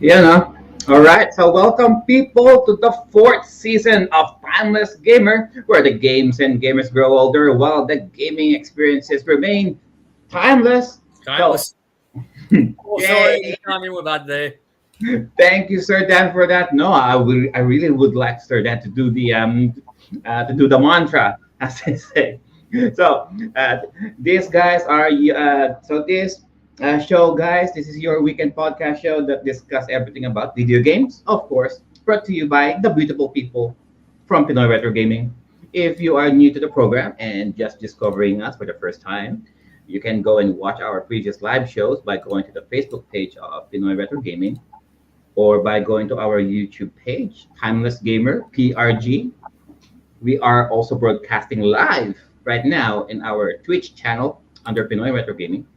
You know. All right. So welcome people to the fourth season of Timeless Gamer, where the games and gamers grow older while the gaming experiences remain timeless. So, Timeless. Oh, sorry, yay! you can't with that day. Thank you, Sir Dan, for that. No, I really would like Sir Dan to do the mantra, as I say. So, these guys are so this show, guys. This is your weekend podcast show that discuss everything about video games, of course, brought to you by the beautiful people from Pinoy Retro Gaming. If you are new to the program and just discovering us for the first time, you can go and watch our previous live shows by going to the Facebook page of Pinoy Retro Gaming or by going to our YouTube page, Timeless Gamer PRG. We are also broadcasting live right now in our Twitch channel under Pinoy Retro Gaming.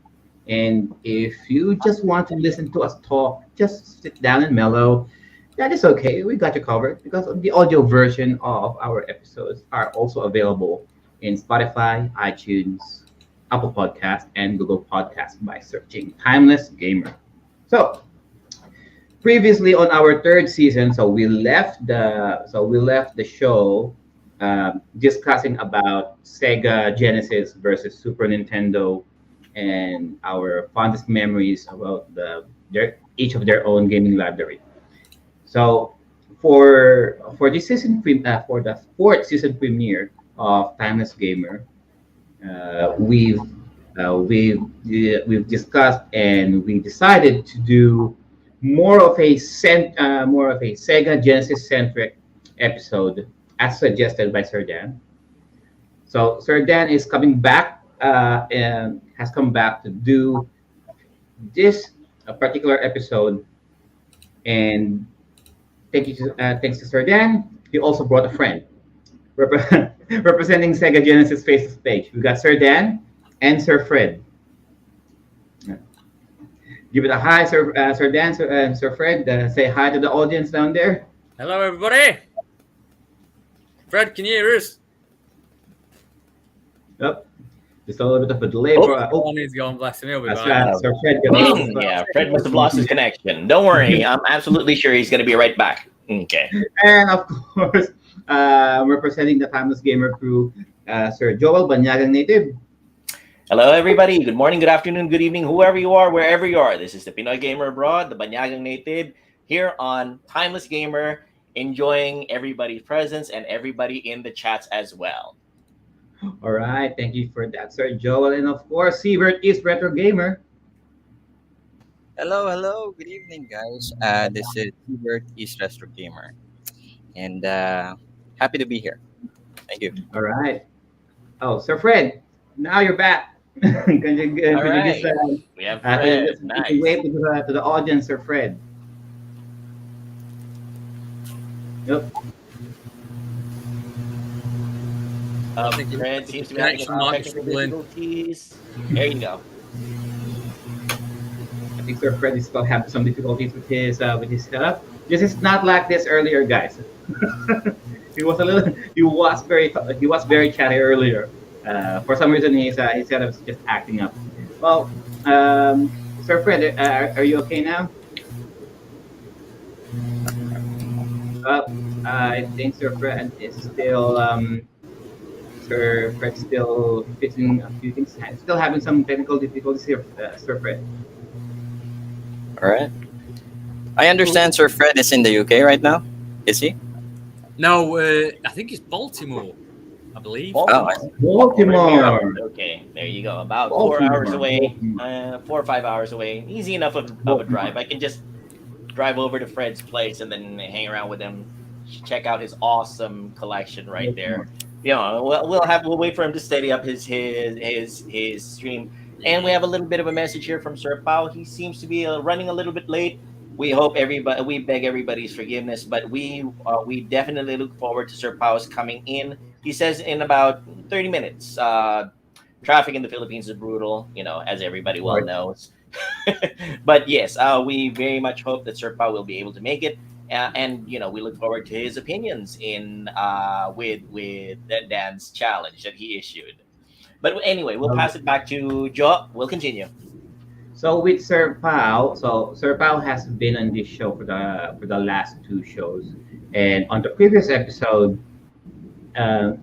And if you just want to listen to us talk, just sit down and mellow. That is okay. We got you covered because the audio version of our episodes are also available in Spotify, iTunes, Apple Podcast, and Google Podcast by searching Timeless Gamer. So previously on our third season, we left the show discussing about Sega Genesis versus Super Nintendo and our fondest memories about their each of their own gaming library. So for this for the fourth season premiere of Timeless Gamer, uh, we've we've discussed and we decided to do more of a Sega Genesis centric episode as suggested by Sir Dan. So Sir Dan is coming back and has come back to do this particular episode. And thanks to Sir Dan, he also brought a friend representing Sega Genesis Faces page. We got Sir Dan and Sir Fred. Give it a hi, Sir Dan, Sir Fred. Say hi to the audience down there. Hello, everybody. Fred, can you hear us? Yep. Just a little bit of a delay. Oh. Oh, he's gone. Bless him. He'll be That's back. right. Sir Fred. Got Yeah, Fred must have lost his connection. Don't worry, I'm absolutely sure he's going to be right back. Okay. And of course, representing the Timeless Gamer crew, Sir Joel Banyagang Native. Hello, everybody. Good morning, good afternoon, good evening, whoever you are, wherever you are. This is the Pinoy Gamer Abroad, the Banyagang Native, here on Timeless Gamer, enjoying everybody's presence and everybody in the chats as well. All right. Thank you for that, Sir Joel. And of course, Siebert is Retro Gamer. Hello, good evening, guys. This is Hubert East Retro Gamer, and happy to be here. Thank you. All right. Oh, Sir Fred, now you're back. Can you All right. just, We have can you Fred. just Nice. wave to the audience, Sir Fred? Yep. Fred seems to be having Connection might be technical struggling. difficulties. There you go. I think Sir Fred is still having some difficulties with his setup. This is not like this earlier, guys. He was very chatty earlier. For some reason, his setup is just acting up. Well, Sir Fred, are you okay now? I think Sir Fred is still Sir Fred's still fixing a few things. Still having some technical difficulties here, Sir Fred. All right. I understand Sir Fred is in the UK right now. Is he? No, I think it's Baltimore, I believe. Oh, Baltimore. Okay, there you go. About Baltimore. 4 hours away, 4 or 5 hours away. Easy enough of a drive. I can just drive over to Fred's place and then hang around with him. Check out his awesome collection right there. You know, we'll wait for him to steady up his stream. And we have a little bit of a message here from Sir Pao. He seems to be running a little bit late. We beg everybody's forgiveness, but we definitely look forward to Sir Pao's coming in. He says in about 30 minutes. Traffic in the Philippines is brutal, as everybody well knows. But yes, we very much hope that Sir Pao will be able to make it. And we look forward to his opinions in with that Dan's challenge that he issued. But anyway, we'll pass it back to Joe. We'll continue. So with Sir Pao, so Sir Pao has been on this show for the last two shows, and on the previous episode,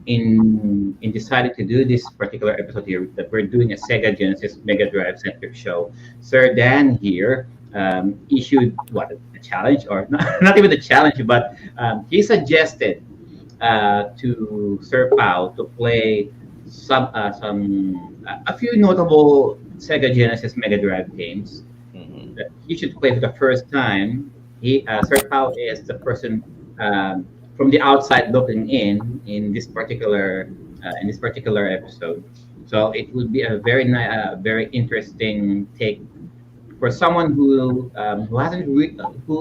in deciding to do this particular episode here, that we're doing a Sega Genesis Mega Drive centric show, Sir Dan here issued what a challenge, or not even a challenge, but he suggested to Sir Pao to play a few notable Sega Genesis Mega Drive games Mhm. that he should play for the first time. Sir Pao is the person from the outside looking in this particular episode. So it would be a very interesting take for someone who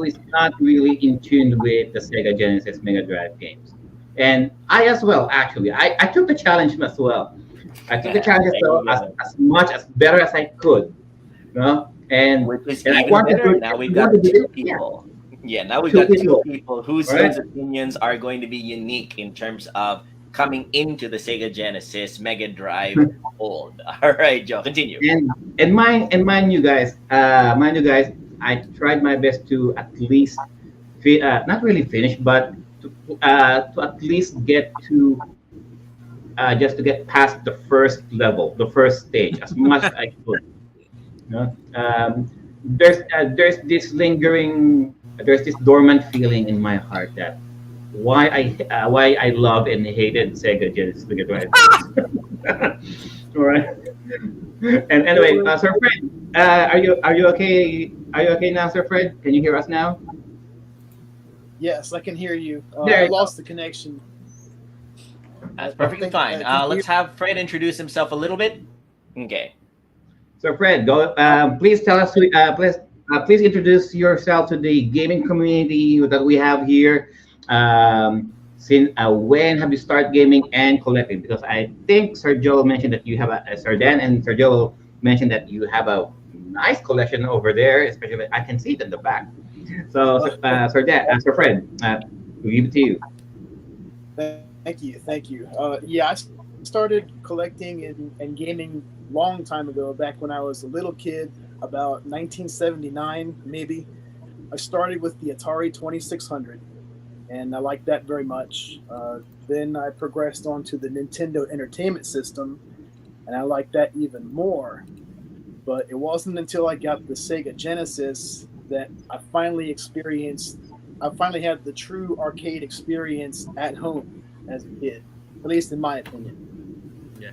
is not really in tune with the Sega Genesis Mega Drive games. And I as well, actually, I took the challenge as well. I took the challenge as There well you go. as much as better as I could, you know. Which is And I even wanted better. to Now we've I got wanted to two do yeah, people. Yeah, now we've two got two people, people whose right? opinions are going to be unique in terms of coming into the Sega Genesis Mega Drive fold. All right, Joe, continue. And mind you guys, I tried my best to at least not really finish, but to at least get to just to get past the first level, the first stage, as much as I could. You know? There's this dormant feeling in my heart that why I love and hated Sega Genesis Mega Drive games. All right. And anyway, Sir Fred, are you okay? Are you okay now, Sir Fred? Can you hear us now? Yes, I can hear you. There I you go. lost the connection. That's I perfectly think fine. I can Let's have Fred introduce himself a little bit. Okay. So Fred, go. Please tell us. Please introduce yourself to the gaming community that we have here. Since when have you started gaming and collecting? Because I think Sir Joe mentioned that you have Sir Dan and Sir Joe mentioned that you have a nice collection over there. Especially, I can see it in the back. So, Sir Dan, Sir Fred, we'll give it to you. Thank you. Yeah, I started collecting and gaming long time ago, back when I was a little kid, about 1979 maybe. I started with the Atari 2600, and I liked that very much. Then I progressed on to the Nintendo Entertainment System, and I liked that even more. But it wasn't until I got the Sega Genesis that I finally had the true arcade experience at home as a kid, at least in my opinion. Yeah.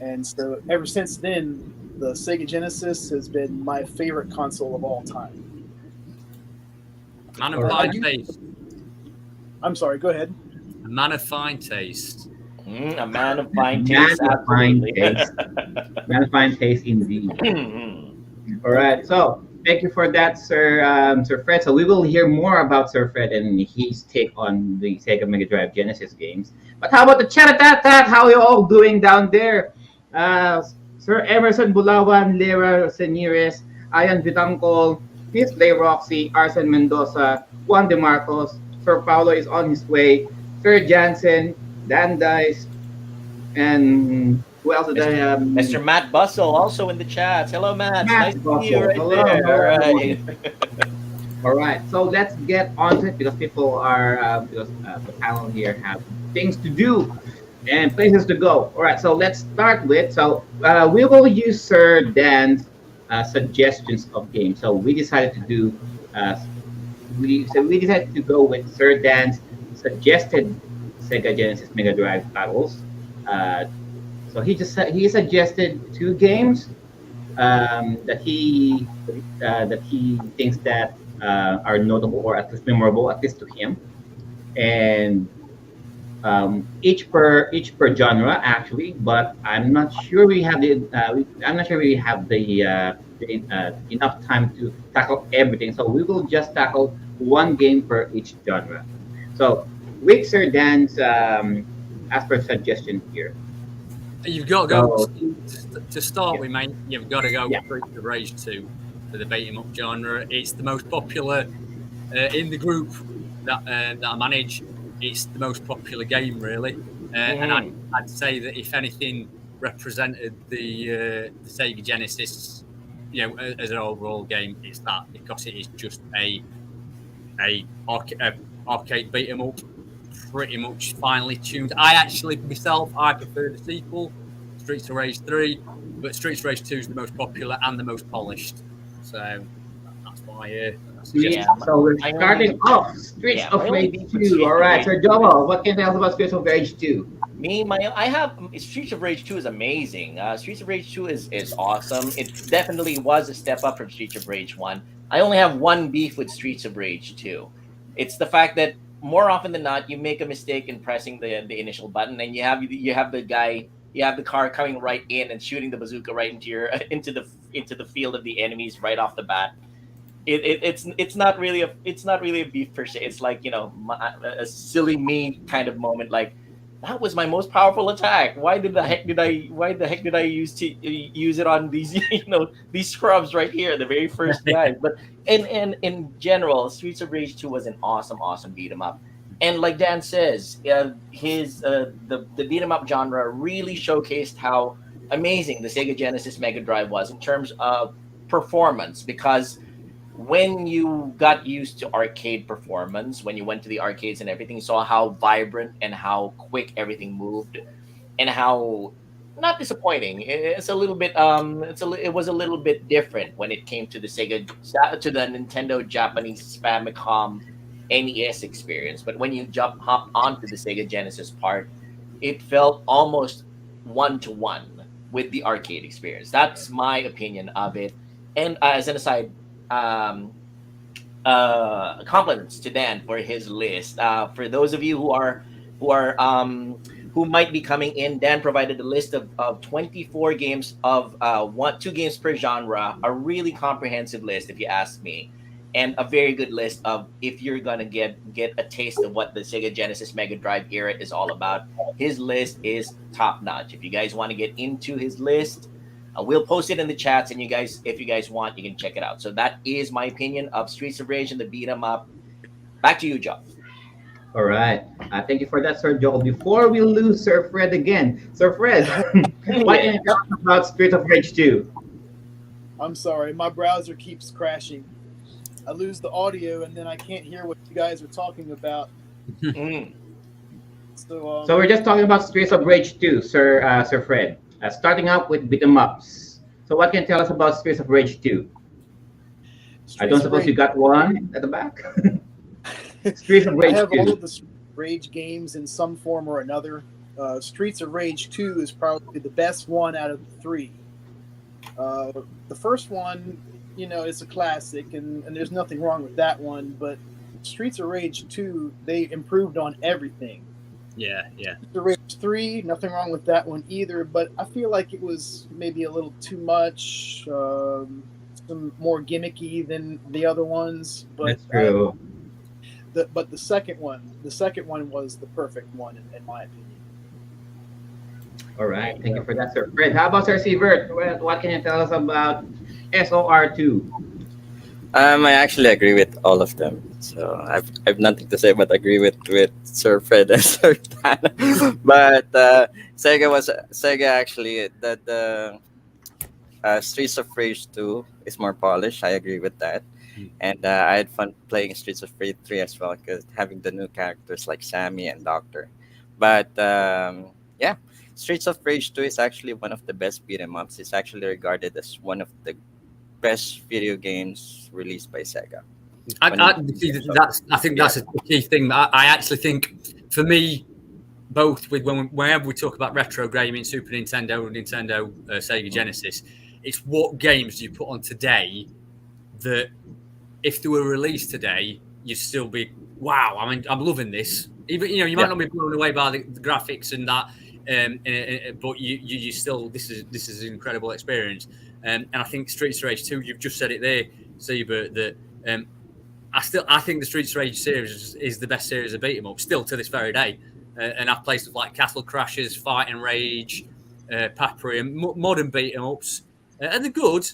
And so ever since then, the Sega Genesis has been my favorite console of all time. Man of All fine right. taste. I'm sorry, go ahead. A man of fine taste. A man of fine Man taste, of fine absolutely. taste. Man of fine taste indeed. Mhm. All right. So thank you for that, Sir Fred. So we will hear more about Sir Fred and his take on the Sega Mega Drive Genesis games. But how about the chat at that? How are you all doing down there? Sir Emerson Bulawan, Lera Senires, Ayan Vitangkol, Miss Lay Roxy, Arsen Mendoza, Juan De Marcos, Sir Paulo is on his way, Sir Jansen, Dan Dice, and who else did I have? Mr. Matt Bustle also in the chats. Hello, Matt. Nice Matt to see you Russell. right Hello, there. hello, All everyone. right. All right, so let's get on to it because people are because the panel here have things to do and places to go. All right, so let's start with we will use Sir Dan's suggestions of games. So we decided to do we decided to go with Sir Dan's suggested Sega Genesis Mega Drive titles. Uh, so he suggested two games that he thinks that are notable or at least memorable, at least to him, and each per genre actually. But I'm not sure we have enough time to tackle everything. So we will just tackle one game per each genre. So with Sir Dan's as per suggestion here. You've got to go So to start yeah, with, mate. You've got to go yeah. Streets of Rage 2 for the beat 'em up genre. It's the most popular in the group that I manage. It's the most popular game, really, and Mhm. I'd say that if anything represented the Sega Genesis as an overall game, it's that because it is just a arcade beat 'em up, pretty much finely tuned. I actually myself I prefer the sequel, Streets of Rage 3, but Streets of Rage 2 is the most popular and the most polished. So that's why I suggest. Yeah, So we're my starting only off Streets yeah, of my only Rage beef with 2. Streets All of right, Rage Sir Joel, what can you tell us about Streets of Rage 2? I have Streets of Rage 2 is amazing. Streets of Rage 2 is awesome. It definitely was a step up from Streets of Rage 1. I only have one beef with Streets of Rage 2. It's the fact that more often than not, you make a mistake in pressing the initial button, and you have the car coming right in and shooting the bazooka right into your into the field of the enemies right off the bat. It's not really a beef per se. It's like a silly me kind of moment. Like that was my most powerful attack. Why the heck did I use it on these these scrubs right here, the very first guys? But in general, Streets of Rage 2 was an awesome beat 'em up. And like Dan says, the beat 'em up genre really showcased how amazing the Sega Genesis Mega Drive was in terms of performance, because when you got used to arcade performance, when you went to the arcades and everything, you saw how vibrant and how quick everything moved, and how not disappointing. It's a little bit it was a little bit different when it came to to the Nintendo Japanese Famicom NES experience. But when you hop onto the Sega Genesis part, it felt almost one to one with the arcade experience. That's my opinion of it. And as an aside, compliments to Dan for his list. For those of you who might be coming in, Dan provided a list of 24 games of two games per genre, a really comprehensive list, if you ask me, and a very good list of if you're gonna get a taste of what the Sega Genesis Mega Drive era is all about. His list is top notch. If you guys want to get into his list, we'll post it in the chats, and if you guys want, you can check it out. So that is my opinion of Streets of Rage and the beat 'em up. Back to you, Joe. All right. Thank you for that, Sir Joel. Before we lose Sir Fred again, Sir Fred, what can you tell us about Streets of Rage 2? I'm sorry, my browser keeps crashing. I lose the audio, and then I can't hear what you guys are talking about. Mm. So we're just talking about Streets of Rage 2, Sir Fred. Starting out with beat 'em ups. So what can you tell us about Streets of Rage 2? I don't suppose you got one at the back? Streets of Rage I have 2. all of the Rage games in some form or another. Streets of Rage 2 is probably the best one out of the three. The first one, it's a classic, and there's nothing wrong with that one, but Streets of Rage 2, they improved on everything. Yeah. Streets of Rage 3, nothing wrong with that one either, but I feel like it was maybe a little too much, some more gimmicky than the other ones. But That's true. But the second one was the perfect one in my opinion. All right. Thank you for that, Sir Fred. How about Sir Siebert? What can you tell us about SOR2? I actually agree with all of them. So I've nothing to say but agree with Sir Fred and Sir Dan. But Sega actually the Streets of Rage 2 is more polished. I agree with that. And I had fun playing Streets of Rage 3 as well, because having the new characters like Sammy and Doctor. But yeah, Streets of Rage 2 is actually one of the best beat 'em ups. It's actually regarded as one of the best video games released by Sega. I think that's a key thing. I actually think, for me, both whenever we talk about retro gaming, Super Nintendo, Sega Genesis, it's what games do you put on today that, if they were released today, you'd still be, wow, I'm loving this. Even you might not be blown away by the graphics and that, but you still, this is an incredible experience. And I think Streets of Rage 2, you've just said it there, Siebert, that I think the Streets of Rage series is the best series of beat 'em up still to this very day. And I've played stuff like Castle Crashers, Fighting Rage, Papri, and modern beat 'em ups, and they're good,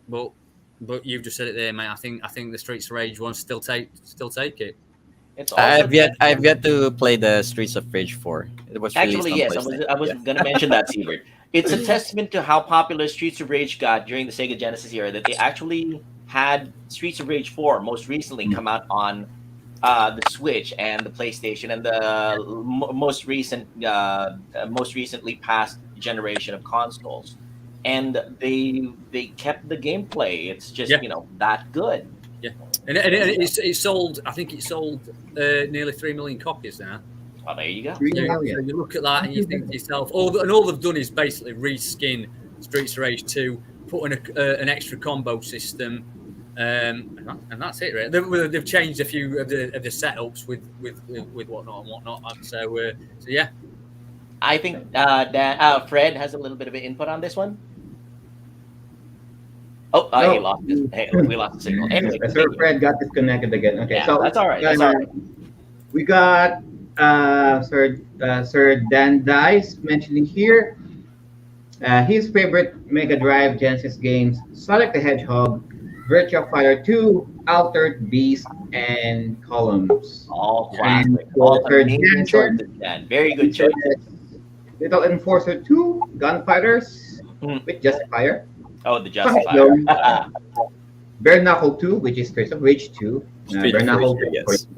but you've just said it there, mate. I think the Streets of Rage ones still take it. It's also I've yet to play the Streets of Rage 4. It was actually, released on yes. PlayStation. I was gonna mention that, Siebert. It's a testament to how popular Streets of Rage got during the Sega Genesis era that they actually had Streets of Rage 4 most recently come out on the Switch and the PlayStation and the most recently passed generation of consoles, and they kept the gameplay. It's just that good. Yeah, and it sold. I think it sold nearly 3 million copies now. Well, there you go. Three So million. you look at that and you think to yourself, all they've done is basically reskin Streets of Rage 2, put in an extra combo system, and that's it. Right? They've changed a few of the setups with whatnot and whatnot. So yeah, I think Fred has a little bit of an input on this one. Oh, No. he lost his. Hey, we lost the signal. Anyway, Sir Fred got disconnected again. Okay, yeah, so that's all right. That's all right. we got Sir Dan Dice mentioning here his favorite Mega Drive Genesis games: Sonic the Hedgehog, Virtua Fighter 2, Altered Beast, and Columns. All And classic. for All Sir amazing Dan, choices, Dan. Very good choice. Little Enforcer 2, Gunfighters with Justifier. Oh, the Justifier. Bare Knuckle 2, which is Streets of Rage 2. Street Bare of Knuckle Rage 2, 2, yes. for you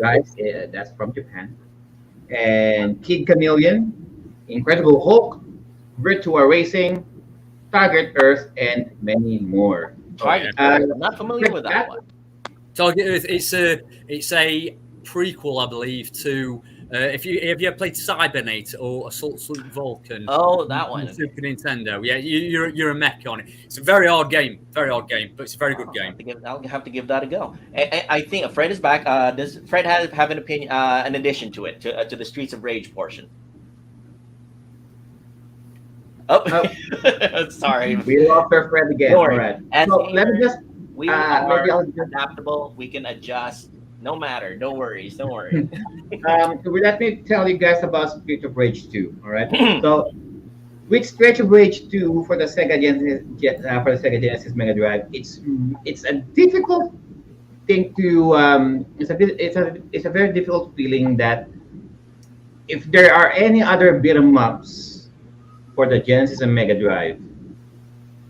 guys, that's from Japan. And Kid Chameleon, Incredible Hulk, Virtua Racing, Target Earth, and many more. Target. Uh, I'm not familiar with that one. Target Earth. It's a prequel, I believe, to have you ever played Cybernator or Assault Suit Vulcan? Oh, that one. on Super Nintendo. Yeah, you're a mech on it. It's a very hard game, but it's a very good game. I'll have to give that a go. I think Fred is back. Does Fred have an opinion, an addition to it, to the Streets of Rage portion? Oh, sorry. We lost our friend again. Don't All worry. right. As So let me just We maybe are I'll just adaptable. We can adjust. No matter. No worries. Don't worry. let me tell you guys about Street of Rage 2. All right. So with Street of Rage 2 for the Sega Genesis Mega Drive, it's a difficult thing to it's a very difficult feeling that if there are any other beat 'em ups for the Genesis and Mega Drive,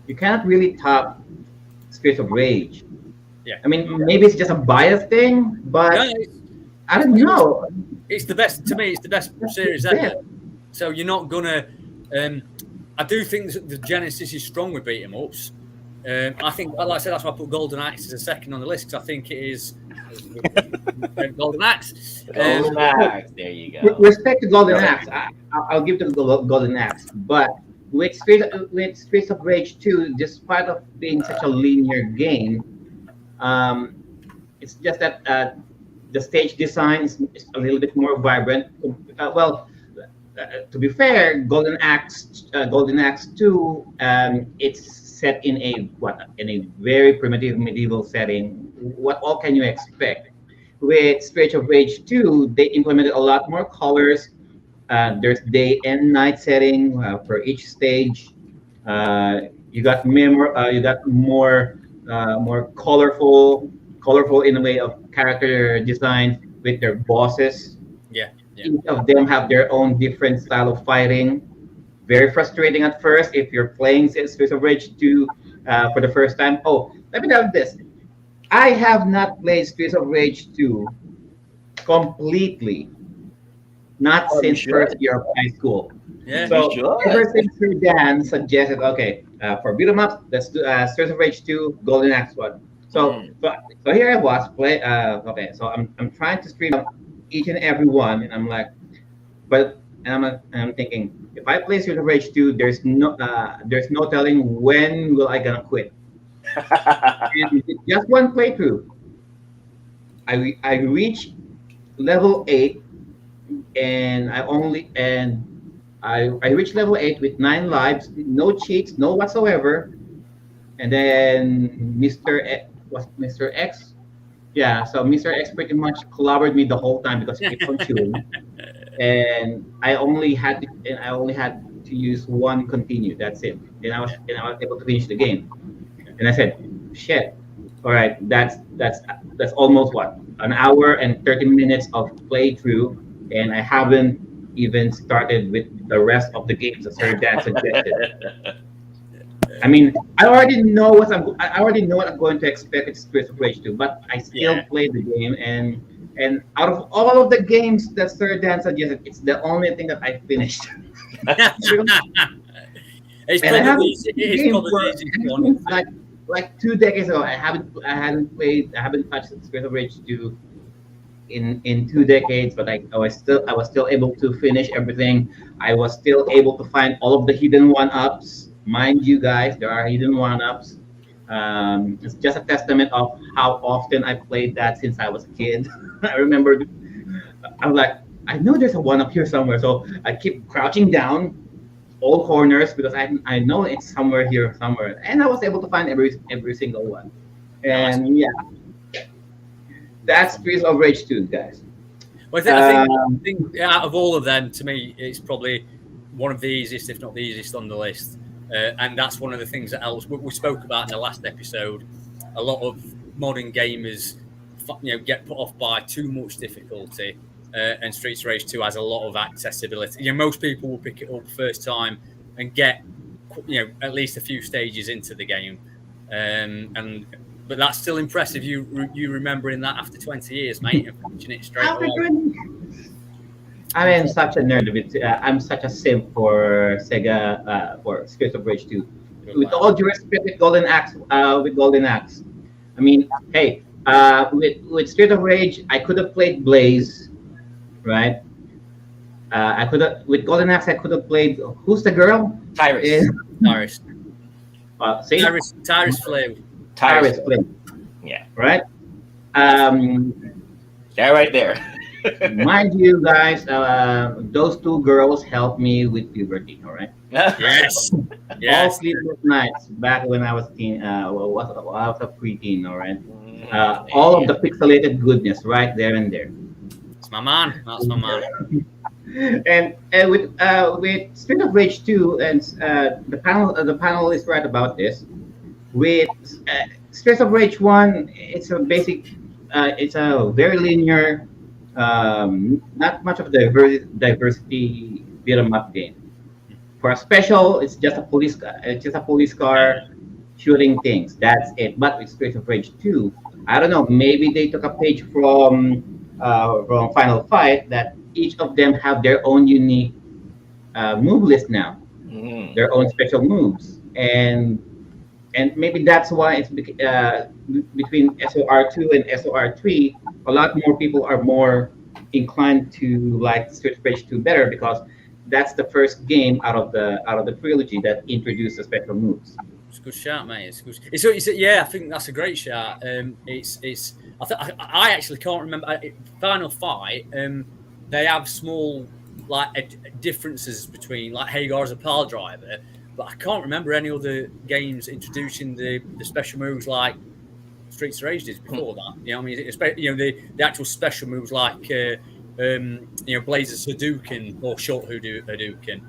you cannot really top Streets of Rage. Yeah. I mean, maybe it's just a bias thing, but No, I don't know. it's the best to me. It's the best series ever. So you're not gonna. I do think that the Genesis is strong with beat 'em ups. I think, like I said, that's why I put Golden Axe as a second on the list because I think it is Golden Axe. Golden Axe. There you With go. respect to Golden Axe, I'll give the Golden Axe, but with Streets of Rage 2, despite of being such a linear game, it's just that the stage design is a little bit more vibrant. To be fair, Golden Axe 2, it's set in a very primitive medieval setting. What all can you expect? With Streets of Rage 2, they implemented a lot more colors. There's day and night setting for each stage. You got more colorful in a way of character design with their bosses. Yeah. Each of them have their own different style of fighting. Very frustrating at first if you're playing Streets of Rage 2 for the first time. Oh, let me tell you this. I have not played Streets of Rage 2 completely. Not Oh, you since should. first year of high school. Yeah. So You should. ever since Sir Dan suggested, okay, for beat 'em ups, let's do Streets of Rage 2, Golden Axe 1. So here I was play. Okay, so I'm trying to stream each and every one, and I'm like, I'm thinking if I play Streets of Rage 2, there's no telling when will I gonna quit. And with just one playthrough, I reached level 8, and I reached level 8 with 9 lives, no cheats, no whatsoever. And then Mr. X. Yeah, so Mr. X pretty much clobbered me the whole time because he kept on chewing. And I only had to use one continue. That's it. And I was able to finish the game. And I said, shit. All right, that's almost an hour and 30 minutes of playthrough, and I haven't even started with the rest of the games that Sir Dan suggested. I mean, I already know what I'm going to expect with Streets of Rage 2, but I still Yeah. played the game, and out of all of the games that Sir Dan suggested, it's the only thing that I finished. It's And I probably haven't the, played the it's game probably the for easiest one. like 2 decades ago. I haven't touched Streets of Rage 2 in 2 decades, but I was still able to finish everything. I was still able to find all of the hidden one ups. Mind you guys, there are hidden one ups. It's just a testament of how often I played that since I was a kid. I remember I'm like, I know there's a one up here somewhere, so I keep crouching down all corners because I know it's somewhere here somewhere, and I was able to find every single one. Nice. And yeah, that's Streets of Rage 2, guys. Well, I think out of all of them, to me, it's probably one of the easiest, if not the easiest, on the list. And that's one of the things that else we spoke about in the last episode. A lot of modern gamers, get put off by too much difficulty, and Streets of Rage 2 has a lot of accessibility. Most people will pick it up first time and get, at least a few stages into the game, but that's still impressive. You remembering that after 20 years, mate, and finishing it straight After away. 20 I am such a nerd of it. I'm such a simp for Sega for Streets of Rage 2. With all due respect, with Golden Axe. I mean, hey, with Streets of Rage, I could have played Blaze, right? I could have with Golden Axe. I could have played who's the girl? Tyrus. Tyrus. See, Tyrus Flew. Tyrus Flynn, Yeah. right? Yeah, right there. Mind you guys, those two girls helped me with puberty. All right. Yes. All Yes. sleepless nights back when I was I was a preteen. All right. All of the pixelated goodness right there and there. That's my man. That's my man. And with Street of Rage 2, and the panel is right about this. With Street of Rage 1, it's a basic, it's a very linear, not much of diversity beat 'em up game. For a special, it's just a police car shooting things. That's it. But with Street of Rage 2, I don't know. Maybe they took a page from Final Fight that each of them have their own unique move list now, their own special moves, and maybe that's why it's between SOR2 and SOR3. A lot more people are more inclined to like Street of Rage 2 better because that's the first game out of the trilogy that introduced the special moves. It's a good shout, mate. It's good. Yeah, I think that's a great shout. I actually can't remember Final Fight. They have small differences between Hagar as a pile driver, but I can't remember any other games introducing the special moves like Streets of Rage did before that. The actual special moves like Blazer's Hadouken or Short Hadouken.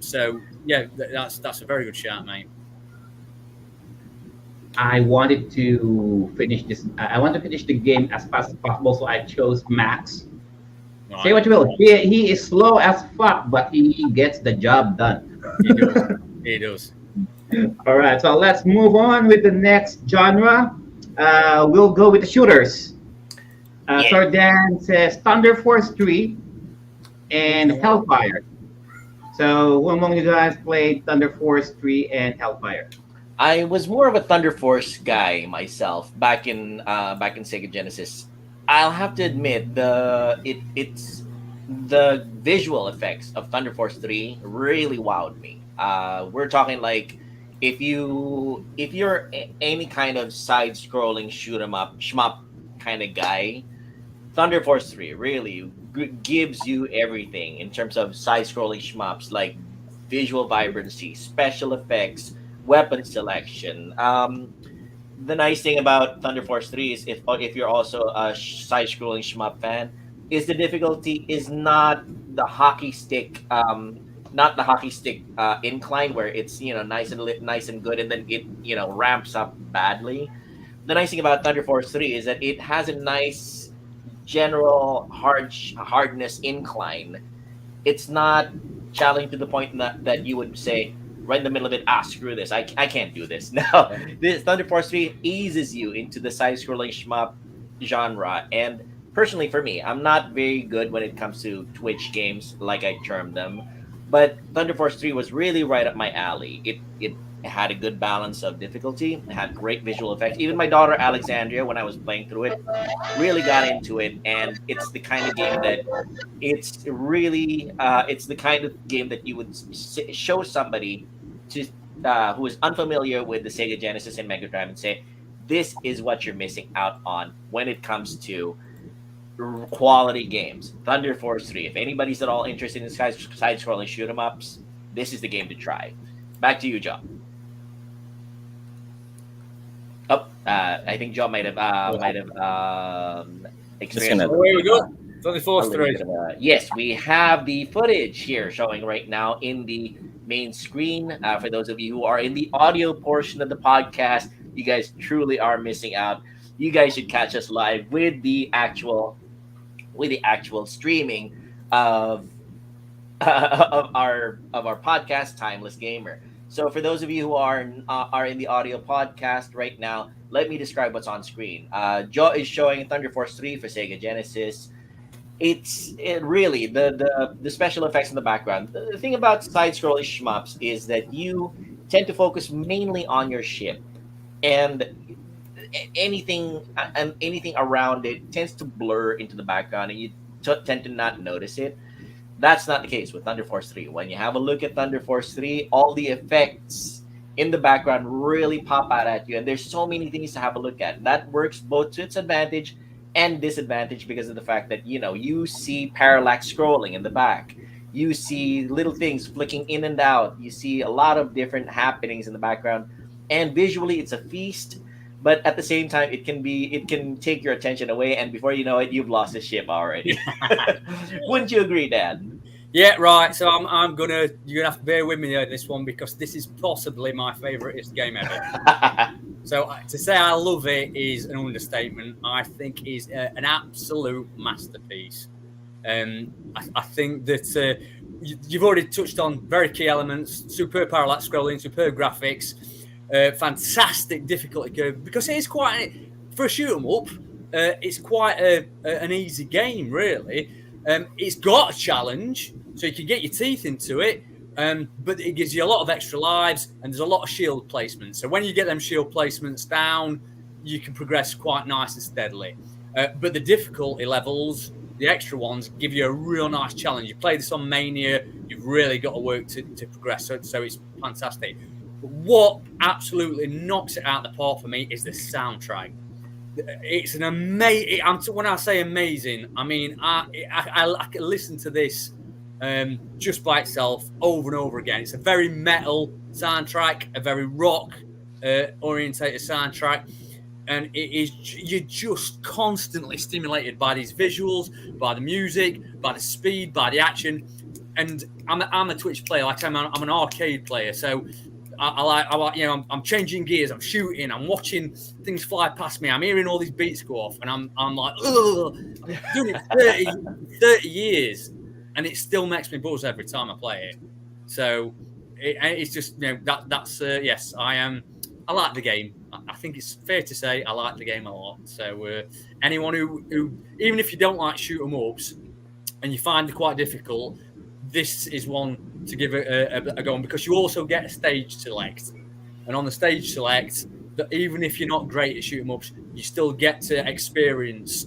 So yeah, that's a very good shout, mate. I wanted to finish this. I want to finish the game as fast as possible, so I chose Max. Right. Say what you will. He is slow as fuck, but he gets the job done. He does. He does. All right, so let's move on with the next genre. We'll go with the shooters. So Dan says Thunder Force 3 and Hellfire. So who among you guys played Thunder Force 3 and Hellfire? I was more of a Thunder Force guy myself back in Sega Genesis. I'll have to admit it's the visual effects of Thunder Force 3 really wowed me. We're talking like if you're any kind of side-scrolling shoot 'em up shmup kind of guy, Thunder Force 3 really gives you everything in terms of side-scrolling shmups like visual vibrancy, special effects, weapon selection. The nice thing about Thunder Force 3 is if you're also a side-scrolling shmup fan, is the difficulty is not the hockey stick, incline where it's nice and good and then it ramps up badly. The nice thing about Thunder Force 3 is that it has a nice general hardness incline, it's not challenging to the point that you would say right in the middle of it, screw this, I can't do this. No, this Thunder Force 3 eases you into the side-scrolling shmup genre. And personally, for me, I'm not very good when it comes to Twitch games, like I term them. But Thunder Force 3 was really right up my alley. It had a good balance of difficulty, it had great visual effects. Even my daughter Alexandria, when I was playing through it, really got into it. And it's the kind of game that it's the kind of game that you would show somebody to who is unfamiliar with the Sega Genesis and Megadrive and say, this is what you're missing out on when it comes to quality games. Thunder Force 3. If anybody's at all interested in side-scrolling shoot 'em ups, this is the game to try. Back to you, Joe. Oh, I think Joe might have experienced. gonna- Oh, here we go. Thunder a Force little 3. bit of yes, we have the footage here showing right now in the main screen. For those of you who are in the audio portion of the podcast, you guys truly are missing out. You guys should catch us live with the actual streaming of of our podcast, Timeless Gamer. So for those of you who are in the audio podcast right now, let me describe what's on screen. Joe is showing Thunder Force 3 for Sega Genesis. It really the special effects in the background. The thing about side-scrolling shmups is that you tend to focus mainly on your ship, and anything around it tends to blur into the background, and you tend to not notice it. That's not the case with Thunder Force 3. When you have a look at Thunder Force 3, all the effects in the background really pop out at you, and there's so many things to have a look at. That works both to its advantage and disadvantage because of the fact that you see parallax scrolling in the back. You see little things flicking in and out. You see a lot of different happenings in the background, and visually it's a feast. But at the same time, it can take your attention away, and before you know it, you've lost the ship already. Wouldn't you agree, Dad? Yeah, right. So you're gonna have to bear with me on this one because this is possibly my favouriteest game ever. So to say I love it is an understatement. I think is an absolute masterpiece. I think that you've already touched on very key elements: superb parallax scrolling, superb graphics, fantastic difficulty curve. Because it is for a shoot 'em up, it's quite an easy game, really. It's got a challenge, so you can get your teeth into it. But it gives you a lot of extra lives, and there's a lot of shield placements. So when you get them shield placements down, you can progress quite nice and steadily. But the difficulty levels, the extra ones, give you a real nice challenge. You play this on Mania, you've really got to work to progress. So it's fantastic. But what absolutely knocks it out of the park for me is the soundtrack. It's an amazing. When I say amazing, I mean I can listen to this just by itself over and over again. It's a very metal soundtrack, a very rock orientated soundtrack, and you're just constantly stimulated by these visuals, by the music, by the speed, by the action. And I'm a Twitch player, like I'm an arcade player, so I like I'm changing gears, I'm shooting, I'm watching things fly past me, I'm hearing all these beats go off, and I'm like, ugh. I'm doing it 30 years, and it still makes me buzz every time I play it. So it's just that's yes, I like the game. I think it's fair to say I like the game a lot. So anyone who even if you don't like shoot 'em ups and you find it quite difficult, this is one to give a go on, because you also get a stage select, and on the stage select, that even if you're not great at shoot 'em ups, you still get to experience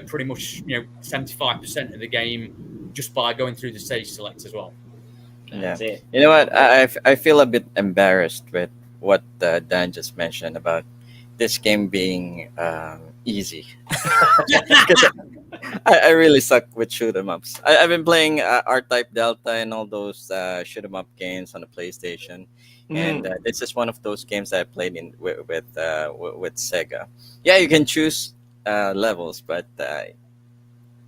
pretty much 75% of the game just by going through the stage select as well. Yeah. That's it. You know what? I feel a bit embarrassed with what Dan just mentioned about this game being easy. Because I really suck with shoot 'em ups. I've been playing R-Type Delta and all those shoot 'em up games on the PlayStation, and this is one of those games that I played with Sega. Yeah, you can choose levels, but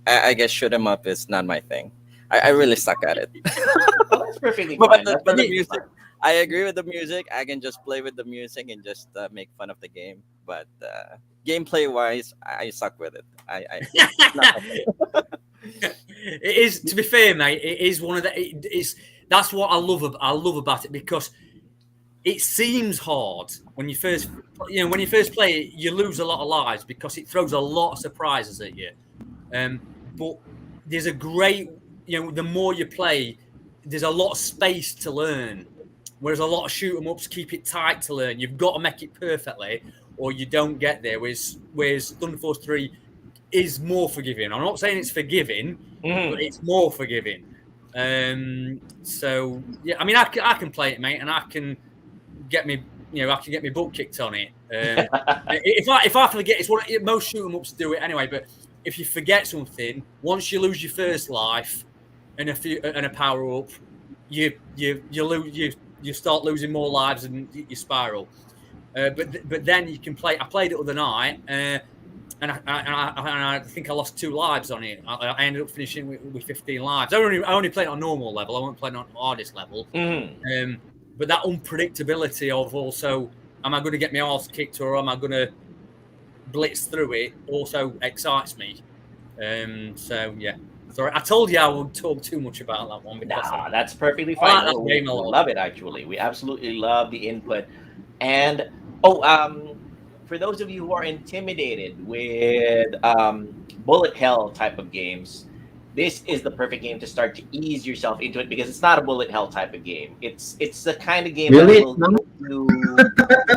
I guess shoot 'em up is not my thing. I really suck at it. Well, that's perfectly but fine. the, That's but the perfectly music, fine. I agree with the music. I can just play with the music and just make fun of the game. But gameplay wise, I suck with it. I not my thing. It is, to be fair, mate. It is one of the. It's that's what I love. I love about it because it seems hard when you first, when you first play it. You lose a lot of lives because it throws a lot of surprises at you. But there's a great, the more you play, there's a lot of space to learn. Whereas a lot of shoot 'em ups keep it tight to learn. You've got to make it perfectly, or you don't get there. Whereas Thunder Force 3 is more forgiving. I'm not saying it's forgiving, but it's more forgiving. So yeah, I mean, I can play it, mate, and I can get me, I can get my butt kicked on it. If I forget, it's most shoot 'em ups do it anyway. But if you forget something, once you lose your first life and a power up, you lose you start losing more lives and you spiral. But then you can play. I played it the other night. And I think I lost 2 lives on it. I ended up finishing with 15 lives. I only played on normal level. I wasn't playing on hardest level. But that unpredictability of also, am I going to get my arse kicked or am I going to blitz through it, also excites me. So yeah. Sorry, I told you I would talk too much about that one. Nah, that's perfectly fine. We love it, actually. We absolutely love the input. And for those of you who are intimidated with bullet hell type of games, this is the perfect game to start to ease yourself into it because it's not a bullet hell type of game. It's the kind of game that will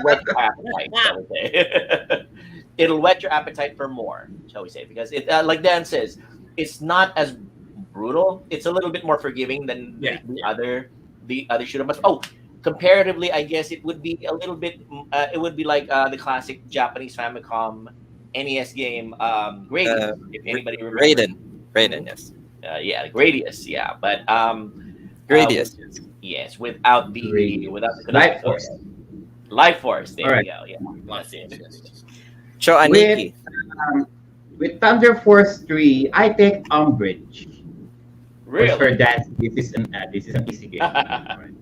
whet your appetite, shall we say. It'll whet your appetite for more, shall we say, because it, like Dan says, it's not as brutal. It's a little bit more forgiving than the other shoot 'em ups. Comparatively, I guess it would be a little bit. It would be like the classic Japanese Famicom NES game, Gradius. If anybody remembers. Raiden, yes. Gradius, yeah. But Gradius, yes, without the Life Force. Life Force. There All you go. Yeah, that's it. Cho Aniki. With Thunder Force 3, I take umbrage. Really? For that, this is an easy game. Right.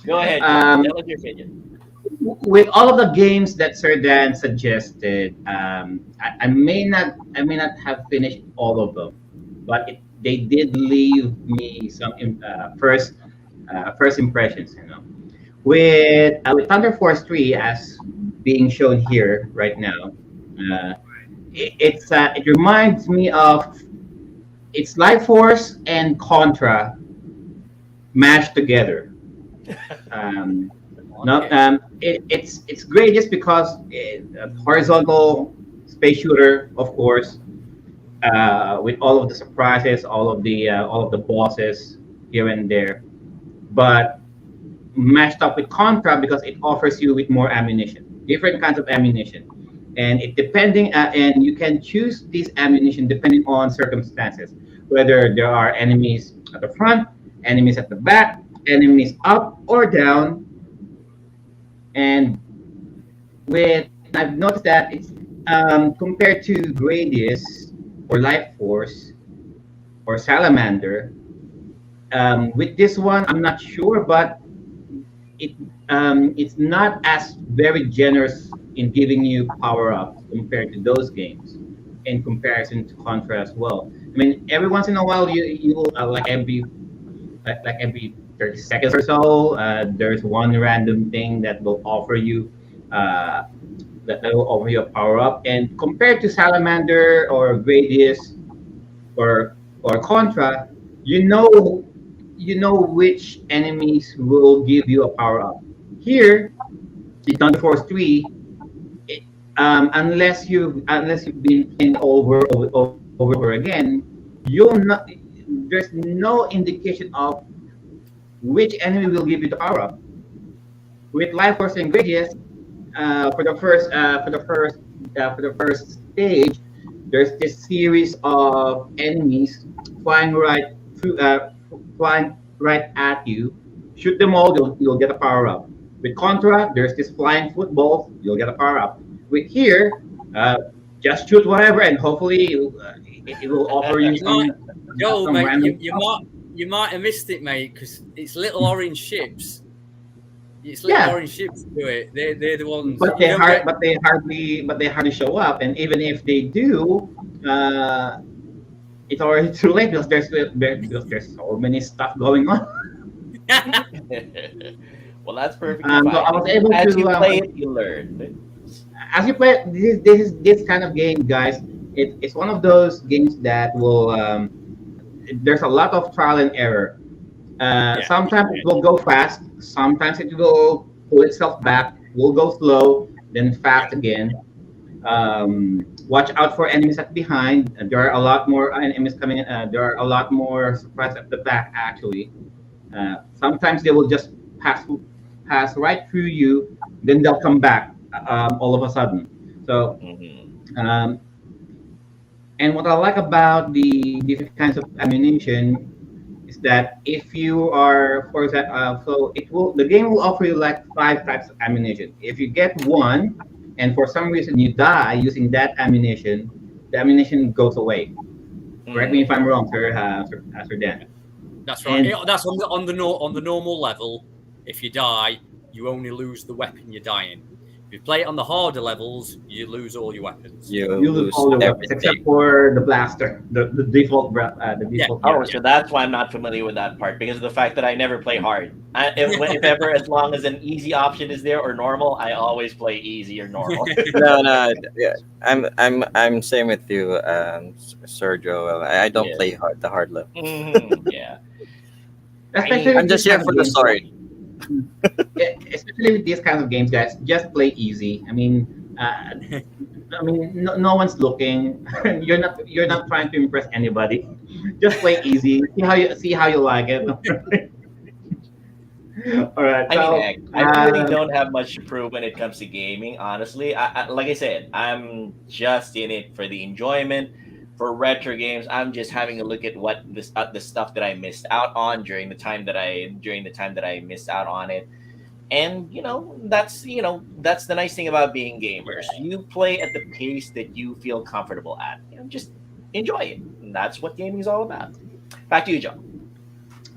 Go ahead. Tell us your opinion. With all of the games that Sir Dan suggested, I may not have finished all of them, but they did leave me some first impressions. With Thunder Force 3, as being shown here right now, it reminds me of it's Life Force and Contra mashed together. It's great just because horizontal space shooter, of course, with all of the surprises, all of the bosses here and there, but mashed up with Contra because it offers you with more ammunition, different kinds of ammunition, and and you can choose this ammunition depending on circumstances, whether there are enemies at the front, enemies at the back, enemies up or down. And I've noticed that it's compared to Gradius or Life Force or Salamander. With this one, I'm not sure, but it's not as very generous in giving you power ups compared to those games. In comparison to Contra as well. I mean, every once in a while, you will like every 30 seconds or so, there's one random thing that will offer you a power up. And compared to Salamander or Gradius or Contra, you know which enemies will give you a power up. Here, in Thunder Force 3, unless you've been playing over again, there's no indication of which enemy will give you the power up. With Life Force and Gradius, for the first stage, there's this series of enemies flying right at you. Shoot them all, you'll get a power up. With Contra, there's this flying football, you'll get a power up. With here, just shoot whatever, and hopefully it will offer you some mate, random. You might have missed it, mate, because it's little orange ships. It's little orange ships do it. They're the ones. But they hardly show up, and even if they do, it's already too late because there's so many stuff going on. Well, that's perfectly So I fine. was able As you to play it, you learn. as you play this kind of game, guys. It's one of those games that will there's a lot of trial and error. Yeah. Sometimes it will go fast. Sometimes it will pull itself back. Will go slow, then fast again. Watch out for enemies at behind. There are a lot more enemies coming. There are a lot more surprises at the back. Actually, sometimes they will just pass right through you. Then they'll come back all of a sudden. So Mhm. um, and what I like about the different kinds of ammunition is that if you are, for example, so the game will offer you like five types of ammunition. If you get one, and for some reason you die using that ammunition, the ammunition goes away. Correct me if I'm Mhm. wrong, Sir Dan. That's right. And That's on the normal level. If you die, you only lose the weapon you're dying. If you play it on the harder levels, you lose all your weapons. You you lose lose all your weapons except everything. for the blaster, the Yeah, default Oh, blaster. so that's why I'm not familiar with that part because of the fact that I never play hard. If ever, as long as an easy option is there or normal, I always play easy or normal. No, no, yeah, I'm same with you, Sergio. I don't Yeah. play the hard level. Yeah. I Especially mean, I'm with these just here kind of for the games. story. Especially with these kinds of games, guys, just play easy. No, no one's looking. You're not trying to impress anybody. Just play easy. See how you like it. All right. I mean, So heck, I really don't have much to prove when it comes to gaming. Honestly, like I said, I'm just in it for the enjoyment. For retro games, I'm just having a look at what the stuff that I missed out on during the time that I missed out on it. And that's the nice thing about being gamers. You play at the pace that you feel comfortable at. Just enjoy it. And that's what gaming is all about. Back to you, Joe.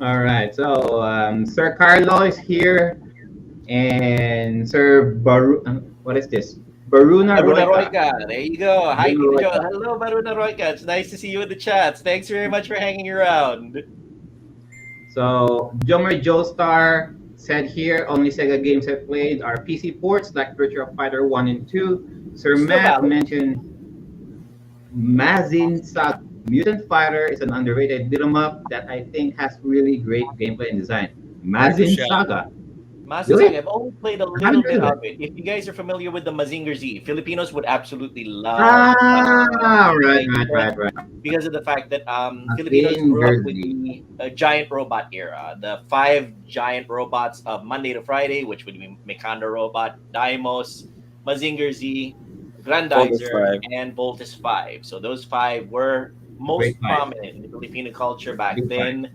all right. So Sir Carlo is here, and Sir what is this? Baruna Baruna Royka. Royka, there you go. Hi, Baruna Tito Joe. Royka. Hello, Baruna Royka. It's nice to see you in the chats. Thanks very much for hanging around. So Jomer Joestar said here only Sega games have played are PC ports like Virtua Fighter 1 and 2. Sir Still Matt valid. mentioned Mazin Saga. Mutant Fighter is an underrated beat 'em up that I think has really great gameplay and design. Very good Mazin shout. Saga. Master Really? Saga, I've only played a I haven't little heard bit of of it. it. If you guys are familiar with the Mazinger Z, Filipinos would absolutely love Right, playing right, it right, right. because of the fact that Filipinos Mazin grew up with Jersey. the giant robot era. The five giant robots of Monday to Friday, which would be Mikando Robot, Daimos, Mazinger Z, Focus Grandizer, 5. and Voltus 5. So those five were Great most fight. prominent in the Filipino culture back Big fight. then.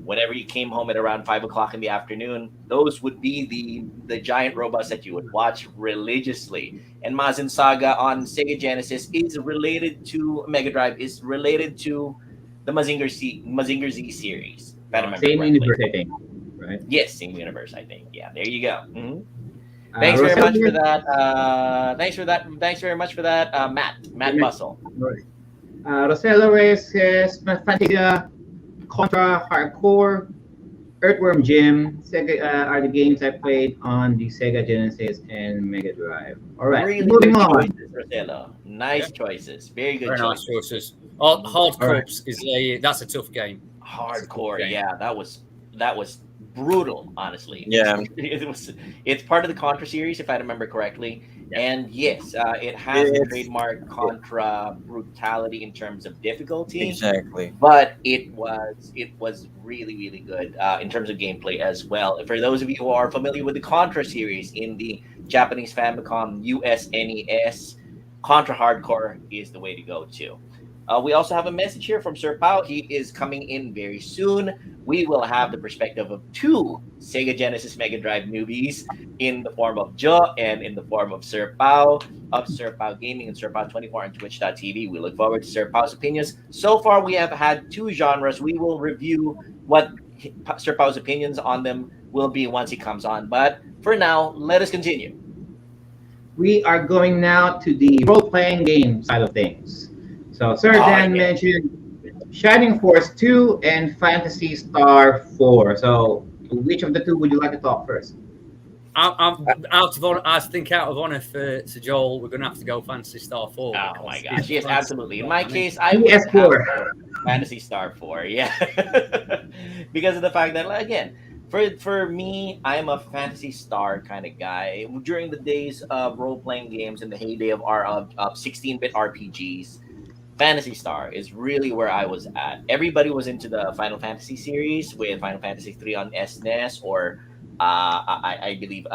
Whenever you came home at around 5 o'clock in the afternoon, those would be the giant robots that you would watch religiously. And Mazin Saga on Sega Genesis is related to Megadrive, is related to the Mazinger Z series, if I remember Same correctly. universe, I think. Right. Yes, same universe, I think. Yeah, there you go. Uh, Thanks very Rosel much for here. that. Thanks for that. Thanks very much for that, Matt Bustle. Right. Rosella Reyes says Fantasia, Contra, Hardcore, Earthworm Jim, Sega are the games I played on the Sega Genesis and Mega Drive. All right, Really moving good on. choices, Rosello. Nice choices. Very good Very nice choices. choices. Hard All right. Corps that's a tough game. That's a tough Hardcore, game. yeah, that was brutal. Honestly, Yeah. it's part of the Contra series, if I remember correctly. Yeah. And yes, it has the It's trademark Contra brutality in terms of difficulty, exactly. but it was really really good in terms of gameplay as well. For those of you who are familiar with the Contra series in the Japanese Famicom, US NES, Contra Hardcore is the way to go too. We also have a message here from Sir Pao. He is coming in very soon. We will have the perspective of two Sega Genesis Mega Drive movies in the form of Jo and in the form of Sir Pao Gaming and Sir Pao 24 on Twitch.tv. We look forward to Sir Pao's opinions. So far, we have had two genres. We will review what Sir Pao's opinions on them will be once he comes on. But for now, let us continue. We are going now to the role-playing game side of things. So Sir Oh, Dan yeah. mentioned Shining Force 2 and Fantasy Star 4. So, which of the two would you like to talk first? I'm out of honor. I think out of honor for Sir Joel, we're going to have to go Fantasy Star 4 Oh my because gosh, yes, Fantasy absolutely. In Star my for me. case, I would have PS4. to go Fantasy Star 4. Yeah, because of the fact that again, for me, I'm a Fantasy Star kind of guy. During the days of role playing games in the heyday of 16-bit RPGs, Fantasy Star is really where I was at. Everybody was into the Final Fantasy series with Final Fantasy 3 on SNES, or I believe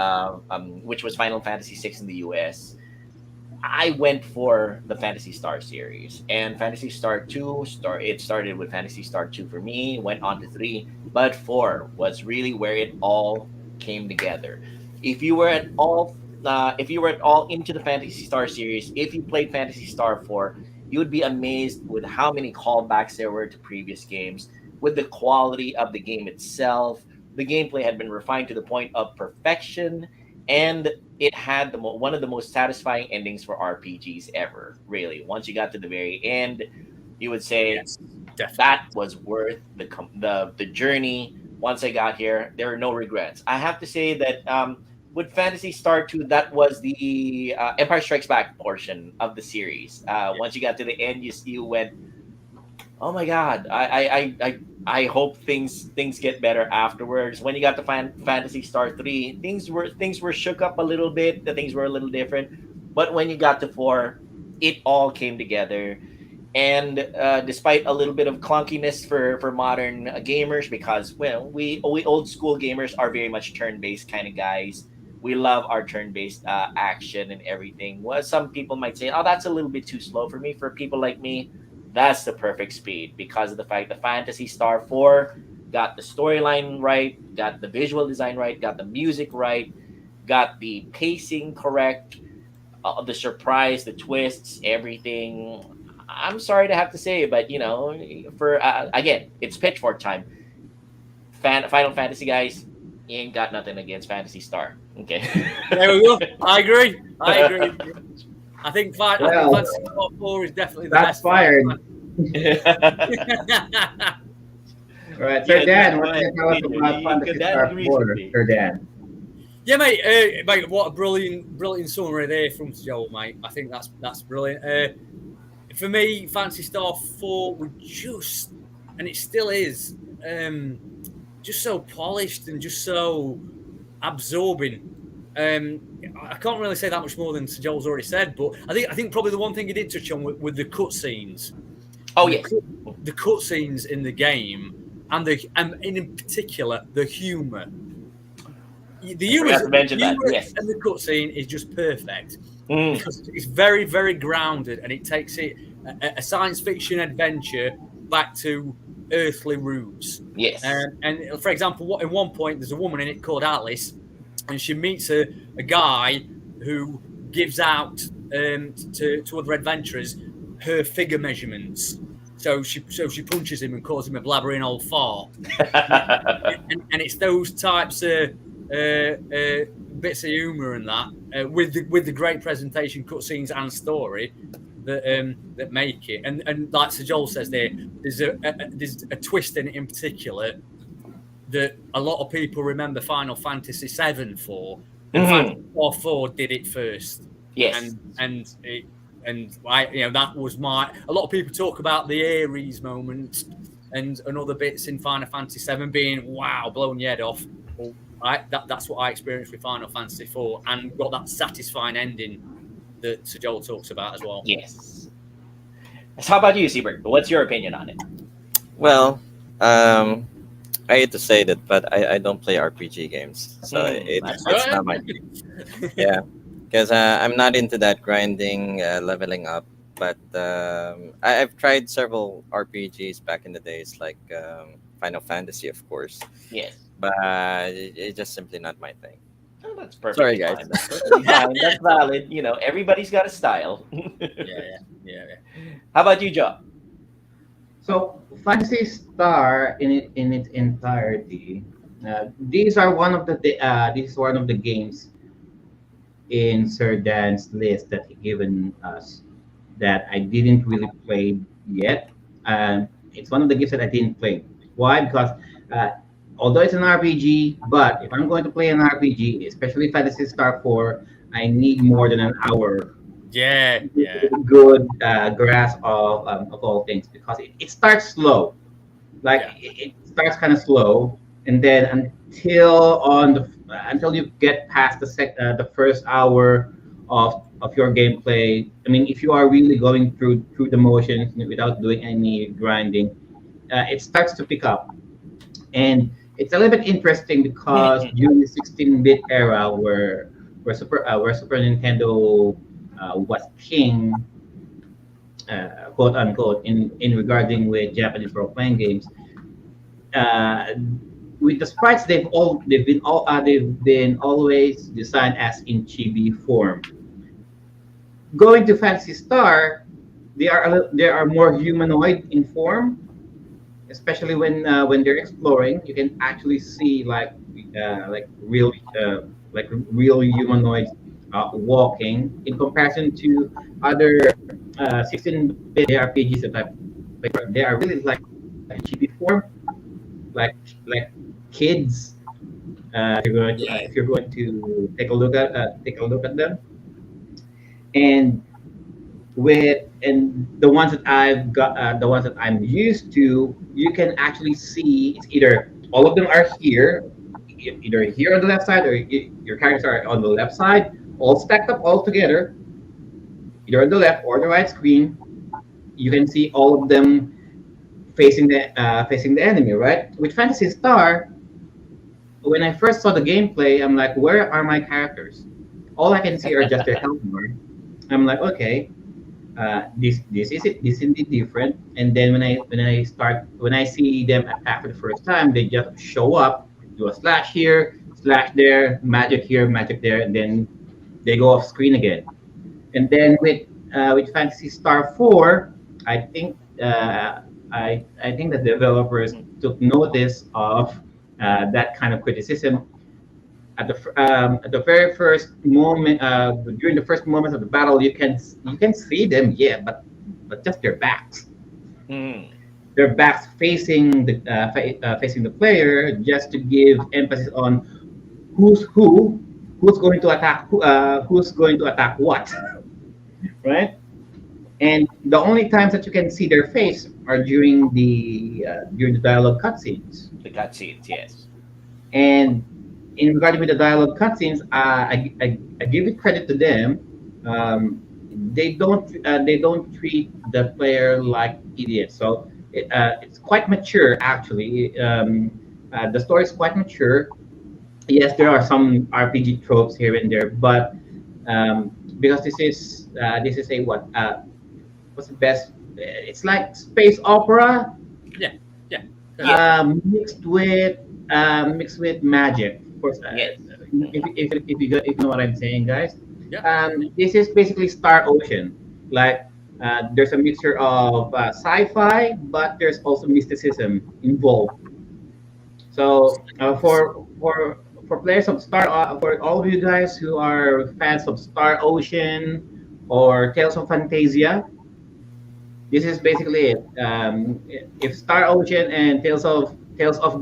which was Final Fantasy 6 in the US. I went for the Fantasy Star series, and Fantasy Star 2 it started with Fantasy Star 2 for me, went on to 3, but 4 was really where it all came together. If you were at all if you were at all into the Fantasy Star series, if you played Fantasy Star 4, you would be amazed with how many callbacks there were to previous games, with the quality of the game itself. The gameplay had been refined to the point of perfection, and it had one of the most satisfying endings for RPGs ever. Really, once you got to the very end, you would say Yes, definitely. that was worth the journey. Once I got here, there are no regrets. I have to say that with Fantasy Star 2, that was the Empire Strikes Back portion of the series. Once you got to the end, you went, oh my god, I hope things get better afterwards. When you got to Fantasy Star 3, things were shook up a little bit. The things were a little different, but when you got to 4, it all came together. And despite a little bit of clunkiness for modern gamers, because well, we old school gamers are very much turn based kind of guys. We love our turn based action and everything. Well, some people might say, "Oh, that's a little bit too slow for me." For people like me, that's the perfect speed because of the fact that Fantasy Star 4 got the storyline right, got the visual design right, got the music right, got the pacing correct, the surprise, the twists, everything. I'm sorry to have to say, but for again, it's pitchfork time. Final Fantasy guys, you ain't got nothing against Fantasy Star. Okay. There we go. I agree. I agree. I think Well, Fantasy Star 4 is definitely the that's best Final fired. Fantasy. All right, Sir Yeah, Dan, what go can you ahead. tell us Peter. about Fantasy Dan Star agrees with 4, me. Sir Dan? Yeah, mate. What a brilliant summary there from Joel, mate. I think that's brilliant. For me, Fantasy Star 4 was just, and it still is, just so polished and just so absorbing. I can't really say that much more than Sir Joel's already said, but I think probably the one thing he did touch on with the cutscenes. Oh yes. The cutscenes in the game, and in particular the humor. The humor, forgot to mention that. Yes. and the cutscene is just perfect Mm. because it's very, very grounded, and it takes it a science fiction adventure back to earthly roots. Yes. And for example, in one point, there's a woman in it called Alice, and she meets a guy who gives out to other adventurers her figure measurements. So she punches him and calls him a blabbering old fart. and it's those types of bits of humour and that with the great presentation, cutscenes, and story that make it. And like Sir Joel says, there's a twist in it in particular that a lot of people remember Final Fantasy VII for, and Fantasy 4 did it first. Yes. And that was a lot of people talk about the Ares moment and other bits in Final Fantasy VII being wow, blowing your head off. Well, that's what I experienced with Final Fantasy IV, and got that satisfying ending that Sir Joel talks about as well. Yes. So how about you, Siebert? What's your opinion on it? Well, I hate to say that, but I don't play RPG games, so that's it's not my yeah, because I'm not into that grinding, leveling up. But I've tried several RPGs back in the days, like Final Fantasy, of course, Yes. but it's just simply not my thing. Oh, that's perfect. Sorry, guys. That's perfectly fine. That's valid. Everybody's got a style. Yeah. How about you, Joe? So, Fantasy Star in its entirety. These are one of the this is one of the games in Sir Dan's list that he given us that I didn't really play yet. it's one of the games that I didn't play. Why? Because uh, although it's an RPG, but if I'm going to play an RPG, especially Fantasy Star 4, I need more than an hour Yeah, yeah, good grasp of all things because it starts slow. Like Yeah. it starts kind of slow, and then until you get past the first hour of your gameplay. I mean, if you are really going through the motions without doing any grinding, it starts to pick up, and it's a little bit interesting because during the 16-bit era, where Super Nintendo was king, quote unquote, in regarding with Japanese role playing games. Uh, with the sprites, they've been always designed as in chibi form. Going to Fantasy Star, they are more humanoid in form, especially when they're exploring. You can actually see uh, like real humanoids walking in comparison to other 16-bit RPGs that I've played. They are really like in chibi form, like kids. yeah. If you're going to take a look at them, and the ones that I've got, the ones that I'm used to, you can actually see it's either all of them are here, either here on the left side, or your characters are on the left side, all stacked up all together, either on the left or the right screen. You can see all of them facing the enemy, right? With Fantasy Star, when I first saw the gameplay, I'm like, where are my characters? All I can see are just their health bar. I'm like, okay, this is indeed different. And then when I see them attack for the first time, they just show up, do a slash here, slash there, magic here, magic there, and then they go off screen again. And then with Fantasy Star 4, I think I think the developers took notice of that kind of criticism at the very first moment during the first moments of the battle. You can see them, yeah, but just their backs. Mm. Their backs facing the player, just to give emphasis on who's who, who's going to attack what, right? And the only times that you can see their face are during the dialogue cutscenes. The cutscenes, yes. And in regarding with the dialogue cutscenes, I give it credit to them. Um, they don't treat the player like idiots. So it's quite mature actually. The story is quite mature. Yes, there are some RPG tropes here and there, but because this is a what's the best? It's like space opera Yeah, yeah. mixed with magic. Of course, Yes. if you know what I'm saying, guys. Yeah. This is basically Star Ocean. Like there's a mixture of sci-fi, but there's also mysticism involved. So for players of for all of you guys who are fans of Star Ocean or Tales of Fantasia, this is basically it. If Star Ocean and Tales of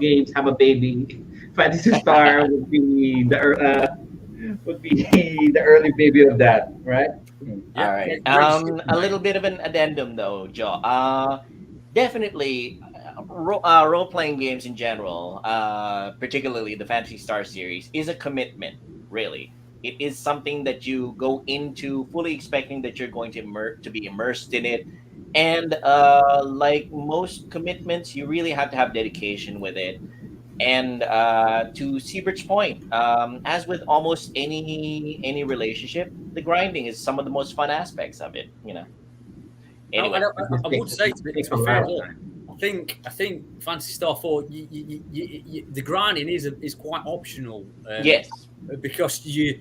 Games have a baby, Fantasy Star would be the early baby of that, right? Yeah, All right. yeah, A little bit of an addendum, though, Joe. Definitely, role playing games in general, particularly the Fantasy Star series, is a commitment. Really, it is something that you go into fully expecting that you're going to be immersed in it, and like most commitments, you really have to have dedication with it. And to Siebert's point, as with almost any relationship, the grinding is some of the most fun aspects of it. You know. Anyway, I would say to Takes a be lot fair, of look, time. I think Fantasy Star 4, the grinding is quite optional. yes. Because it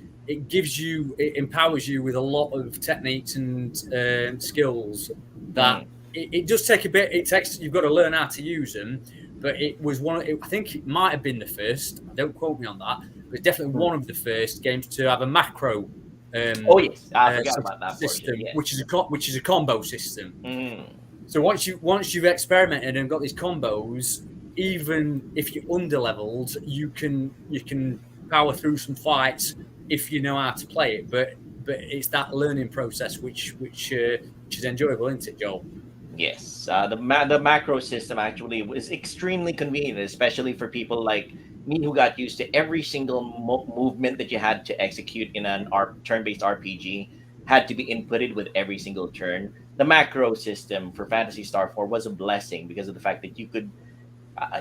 empowers you with a lot of techniques and skills that Mm. it does take a bit. It takes you've got to learn how to use them. But it was I think it might have been the first. Don't quote me on that. But it's definitely one of the first games to have a macro. Oh yes, I forgot about that system, portion. Yes. which is a combo system. Mm. So once you've experimented and got these combos, even if you're underleveled, you can power through some fights if you know how to play it. But it's that learning process which is enjoyable, isn't it, Joel? Yes, the macro system actually was extremely convenient, especially for people like me who got used to every single movement that you had to execute in an turn-based RPG had to be inputted with every single turn. The macro system for Fantasy Star 4 was a blessing because of the fact that you could,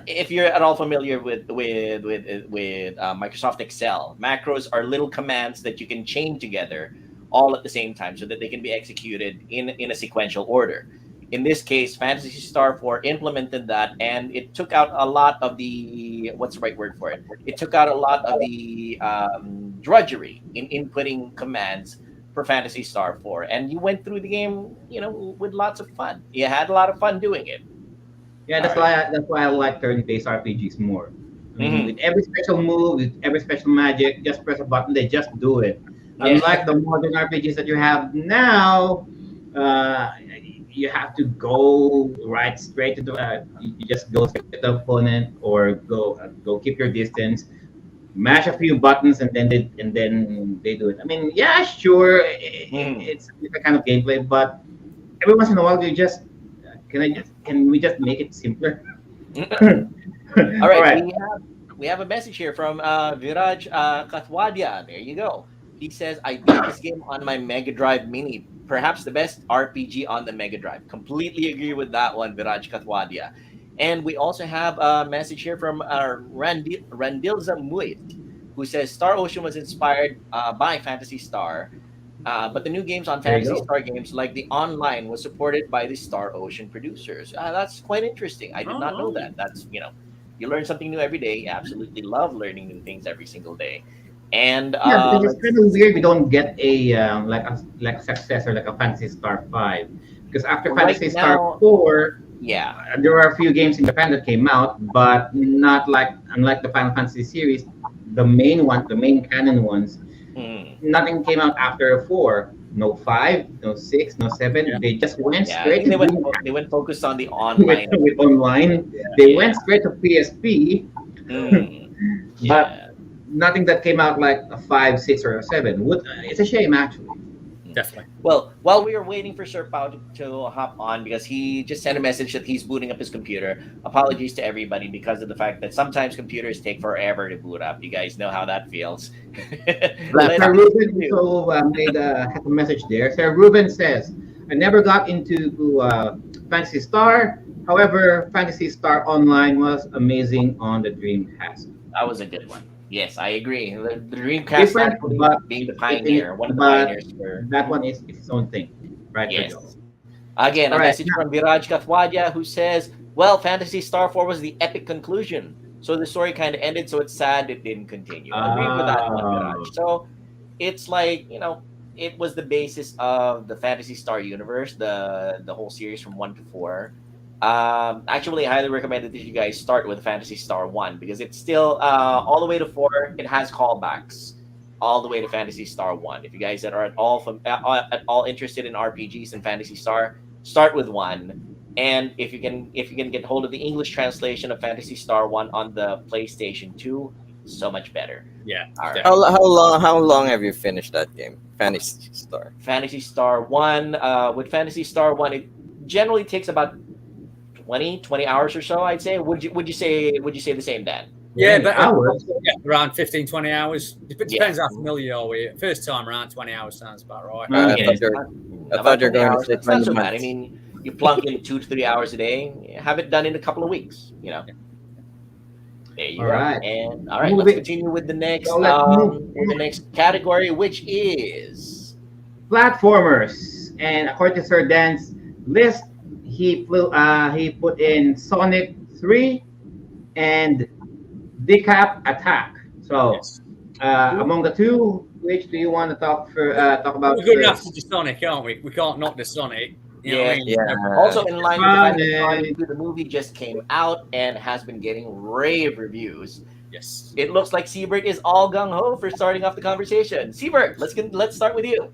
if you're at all familiar with Microsoft Excel, macros are little commands that you can chain together all at the same time so that they can be executed in a sequential order. In this case, Fantasy Star 4 implemented that, and it took out a lot of the, what's the right word for it? It took out a lot of the drudgery in inputting commands for Fantasy Star 4, and you went through the game, with lots of fun. You had a lot of fun doing it. Yeah, that's why I like turn-based RPGs more. I mean, with every special move, with every special magic, just press a button, they just do it. Unlike the modern RPGs that you have now, uh, you have to go right straight to the. You just go straight to the opponent, or go keep your distance, mash a few buttons, and then they do it. I mean, yeah, sure, it's a different kind of gameplay, but every once in a while, you just can we just make it simpler? All All right, right. we have a message here from Viraj Kathwadia. There you go. He says, "I beat this game on my Mega Drive Mini. Perhaps the best RPG on the Mega Drive." Completely agree with that one, Viraj Kathwadia. And we also have a message here from Randilza Muit, who says Star Ocean was inspired by Fantasy Star. But the new games on There you Fantasy go. Star games, like the online, was supported by the Star Ocean producers. That's quite interesting. I did not know that. That's you learn something new every day. Absolutely love learning new things every single day. And Yeah, because it's let's kind of weird we don't get a like successor like a Fantasy Star 5. Because after right Fantasy Star now, 4, yeah, there are a few games in Japan that came out, but not like unlike the Final Fantasy series, the main canon ones, mm, nothing came out after 4. No 5, no 6, no 7. Yeah. They just went yeah. I straight think to they went Dreamcast they went focused on the with, online. with online. They Yeah, went straight to PSP, mm, but yeah. nothing that came out like a 5, 6, or a 7. It's a shame, actually. Definitely. Well, while we are waiting for Sir Pao to hop on, because he just sent a message that he's booting up his computer. Apologies to everybody because of the fact that sometimes computers take forever to boot up. You guys know how that feels. Let's Sir Ruben continue. also has a message there. Sir Ruben says, I never got into Fantasy Star. However, Fantasy Star Online was amazing on the Dreamcast. That was a good one. Yes, I agree. The Dreamcast Different, actually but being the it, pioneer, one of the but pioneers for. that one is its own thing, right, Sir Joe? Yes. Again, All a right, message now, from Viraj Kathwadia who says, "Well, Fantasy Star 4 was the epic conclusion. So the story kind of ended, so it's sad it didn't continue." Agree with that one, Viraj. uh, So it's like, it was the basis of the Fantasy Star universe, the whole series from 1 to 4. Actually, I highly recommend that you guys start with Fantasy Star 1 because it's still all the way to 4. It has callbacks all the way to Fantasy Star 1. If you guys that are at all interested in RPGs and Fantasy Star, start with 1. And if you can get hold of the English translation of Fantasy Star 1 on the PlayStation 2, so much better. Yeah. All right. How long have you finished that game? Fantasy Star. Fantasy Star 1, with Fantasy Star 1, it generally takes about 20 hours or so, I'd say. Would you say the same, Dan? Yeah, 20 but hours. around 15, 20 hours. It depends Yeah. how familiar you are with it. First time around 20 hours sounds about right. I Yeah, thought it's you're, not I about thought you're 20 going to hours. say That's not 20 so bad. I months. mean, you plunk in 2 to 3 hours a day, have it done in a couple of weeks. There you All go. right. And all right, let's Moving. continue with the next So let's move category, which is platformers. And according to Sir Dan's list, he put in Sonic 3 and Decap Attack. So Yes. among the two, which do you want to talk about We're good first? after the Sonic, aren't we? We can't knock the Sonic. You know what I yes. mean? Yeah. Also in line with the fact that Sonic Sonic. 2, the movie just came out and has been getting rave reviews. Yes. It looks like Siebert is all gung ho for starting off the conversation. Siebert, let's start with you.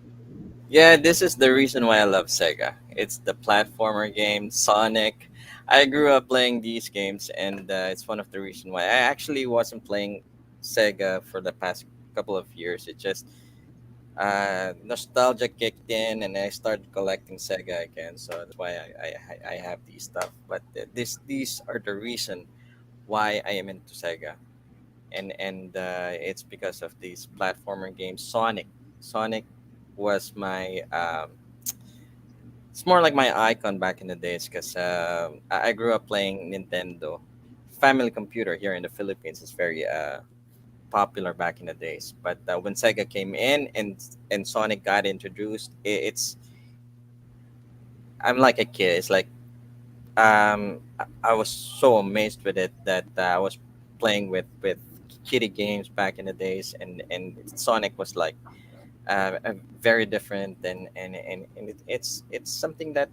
Yeah, this is the reason why I love Sega. It's the platformer game, Sonic. I grew up playing these games, and it's one of the reason why I actually wasn't playing Sega for the past couple of years. It just nostalgia kicked in, and I started collecting Sega again. So that's why I have these stuff. But these are the reason why I am into Sega, and it's because of these platformer games. Sonic was my it's more like my icon back in the days because I grew up playing Nintendo. Family computer here in the Philippines is very popular back in the days. But when Sega came in and Sonic got introduced, it's I'm like a kid. It's like I was so amazed with it that I was playing with kitty games back in the days, and Sonic was like very different, and it's something that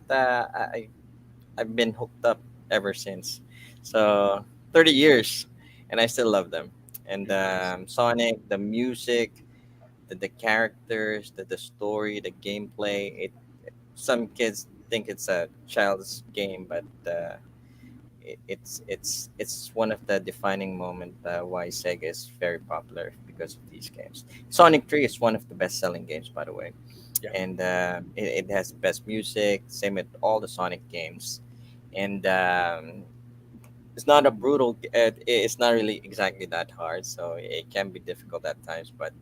I've been hooked up ever since. So 30 years, and I still love them. And Nice. Sonic, the music, the characters, the story, the gameplay. Some kids think it's a child's game, but it's one of the defining moment why Sega is very popular because of these games. Sonic 3 is one of the best selling games, by the way, Yeah. and it has best music. Same with all the Sonic games, and it's not a brutal. It's not really exactly that hard, so it can be difficult at times, but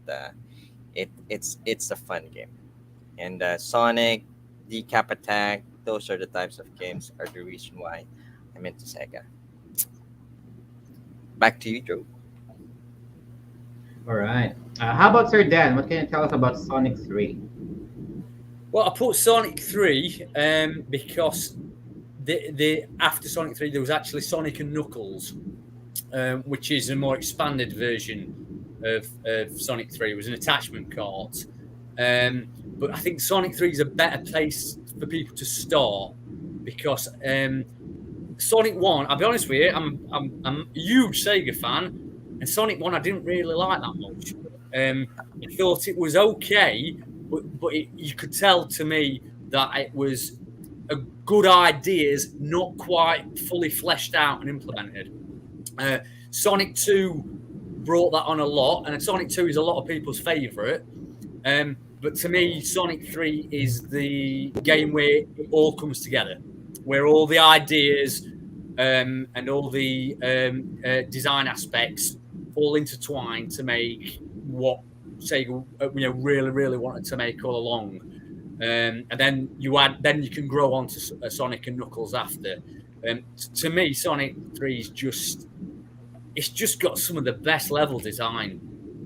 it's a fun game. And Sonic, Decap Attack, those are the types of games are the reason why I'm into Sega. Back to you, Joe. All right. How about Sir Dan? What can you tell us about Sonic 3? Well, I put Sonic 3 because the after Sonic 3 there was actually Sonic and Knuckles, which is a more expanded version of Sonic 3. It was an attachment cart. But I think Sonic 3 is a better place for people to start because Sonic 1, I'll be honest with you, I'm a huge Sega fan, and Sonic 1 I didn't really like that much. I thought it was okay, but you could tell to me that it was a good ideas, not quite fully fleshed out and implemented. Sonic 2 brought that on a lot, and Sonic 2 is a lot of people's favourite. But to me, Sonic 3 is the game where it all comes together, where all the ideas and all the design aspects all intertwine to make what Sega really, really wanted to make all along. And then you can grow on to Sonic and Knuckles after. To me, Sonic 3 is it's just got some of the best level design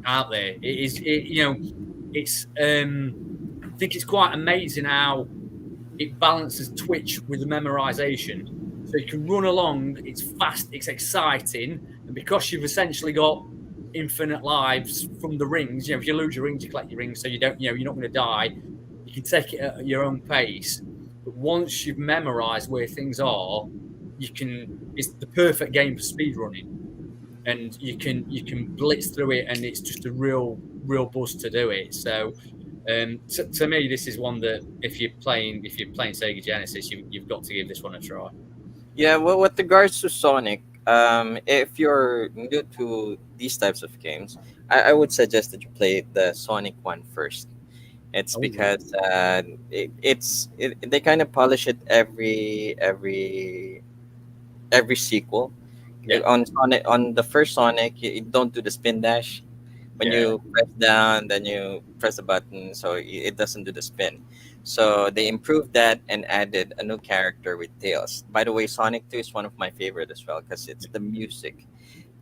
out there. It's I think it's quite amazing how it balances Twitch with the memorization. So you can run along, it's fast, it's exciting, and because you've essentially got infinite lives from the rings, if you lose your rings, you collect your rings, so you don't, you're not going to die. You can take it at your own pace. But once you've memorized where things are, it's the perfect game for speed running. And you can blitz through it, and it's just a real buzz to do it. So to me, this is one that if you're playing Sega Genesis, you've got to give this one a try. Yeah, well, with regards to Sonic, if you're new to these types of games, I would suggest that you play the Sonic one first. It's Oh, because they kind of polish it every sequel. yeah, On Sonic, on the first Sonic, you don't do the spin dash. When yeah, you press down, then you press the button, so it doesn't do the spin. So they improved that and added a new character with Tails. By the way, Sonic 2 is one of my favorite as well because it's the music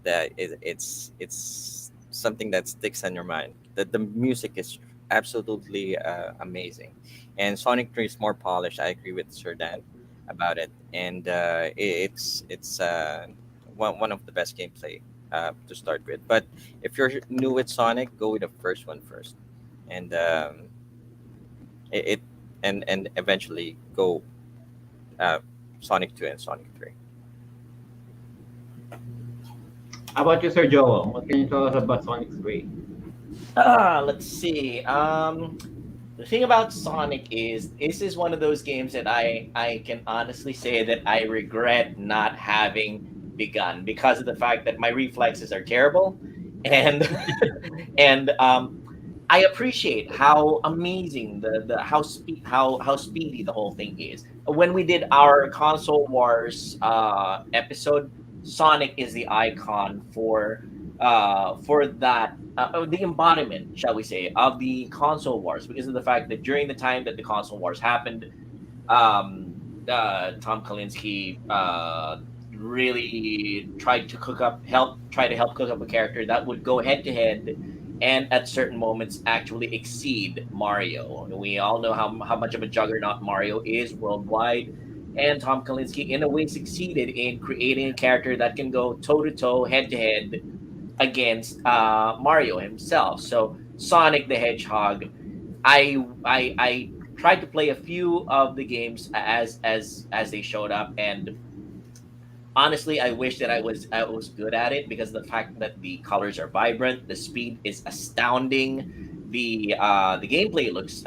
it's something that sticks on your mind. The music is absolutely amazing, and Sonic 3 is more polished. I agree with Sir Dan about it, and it's one of the best gameplay to start with. But if you're new with Sonic, go with the first one first, and it and eventually go uh, Sonic 2 and Sonic 3. How about you, Sir Joel? What can you tell us about Sonic 3? Let's see. The thing about Sonic is this is one of those games that I can honestly say that I regret not having begun because of the fact that my reflexes are terrible, and and I appreciate how amazing the how speedy the whole thing is. When we did our console wars episode, Sonic is the icon for that the embodiment, shall we say, of the console wars because of the fact that during the time that the console wars happened, Tom Kalinske really tried to try to help cook up a character that would go head to head and at certain moments actually exceed Mario. We all know how much of a juggernaut Mario is worldwide. And Tom Kalinske, in a way, succeeded in creating a character that can go toe to toe, head to head against Mario himself. So Sonic the Hedgehog, I tried to play a few of the games as they showed up, and honestly, I wish that I was good at it because of the fact that the colors are vibrant, the speed is astounding, the gameplay looks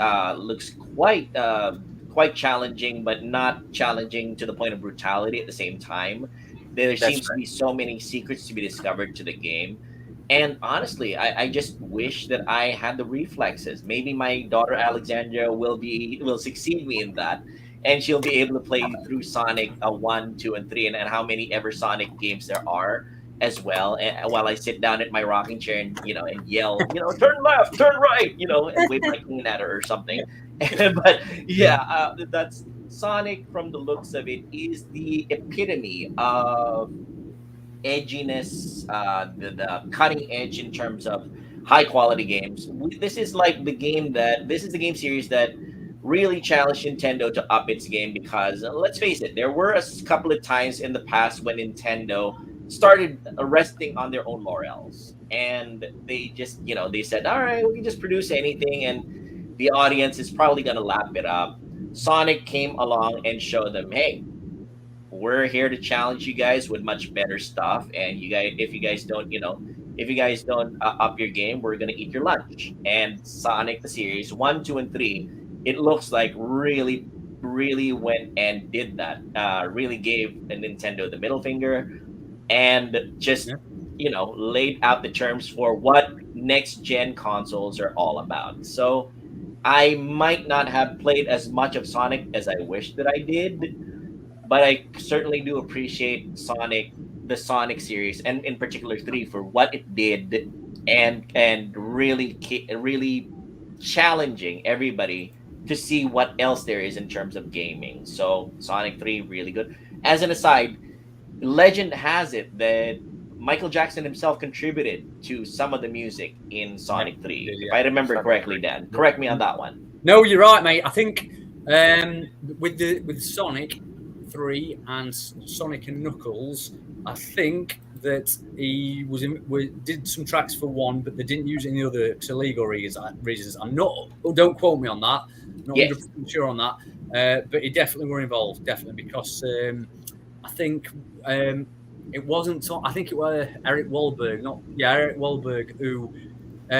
quite challenging, but not challenging to the point of brutality at the same time. There That's seems to be so many secrets to be discovered to the game. And honestly, I just wish that I had the reflexes. Maybe my daughter Alexandra will succeed me in that, and she'll be able to play through Sonic 1, 2, and 3, and how many ever Sonic games there are as well. And while I sit down at my rocking chair and and yell, turn left, turn right, and wave my cane at her or something. But yeah, that's Sonic. From the looks of it, is the epitome of edginess, the cutting edge in terms of high quality games. This is the game series that really challenged Nintendo to up its game because let's face it, there were a couple of times in the past when Nintendo started resting on their own laurels and they just they said, all right, we can just produce anything and the audience is probably going to lap it up. Sonic came along and showed them, hey, we're here to challenge you guys with much better stuff, and if you guys don't up your game, we're gonna eat your lunch. And Sonic the series 1, 2, and 3, it looks like really went and did that, really gave Nintendo the middle finger and just laid out the terms for what next gen consoles are all about. So I might not have played as much of Sonic as I wish that I did, but I certainly do appreciate the Sonic series, and in particular 3 for what it did, and really challenging everybody to see what else there is in terms of gaming. So Sonic 3 really good. As an aside, legend has it that Michael Jackson himself contributed to some of the music in Sonic 3. If I remember correctly, Dan. Correct me on that one. No, you're right, mate. I think with Sonic 3 and Sonic and Knuckles, I think that he did some tracks for one, but they didn't use any other for legal reasons. I'm not. Don't quote me on that. I'm not 100% sure on that. But he definitely were involved, definitely, because I think it wasn't. I think it was Eric Wahlberg, Eric Wahlberg, who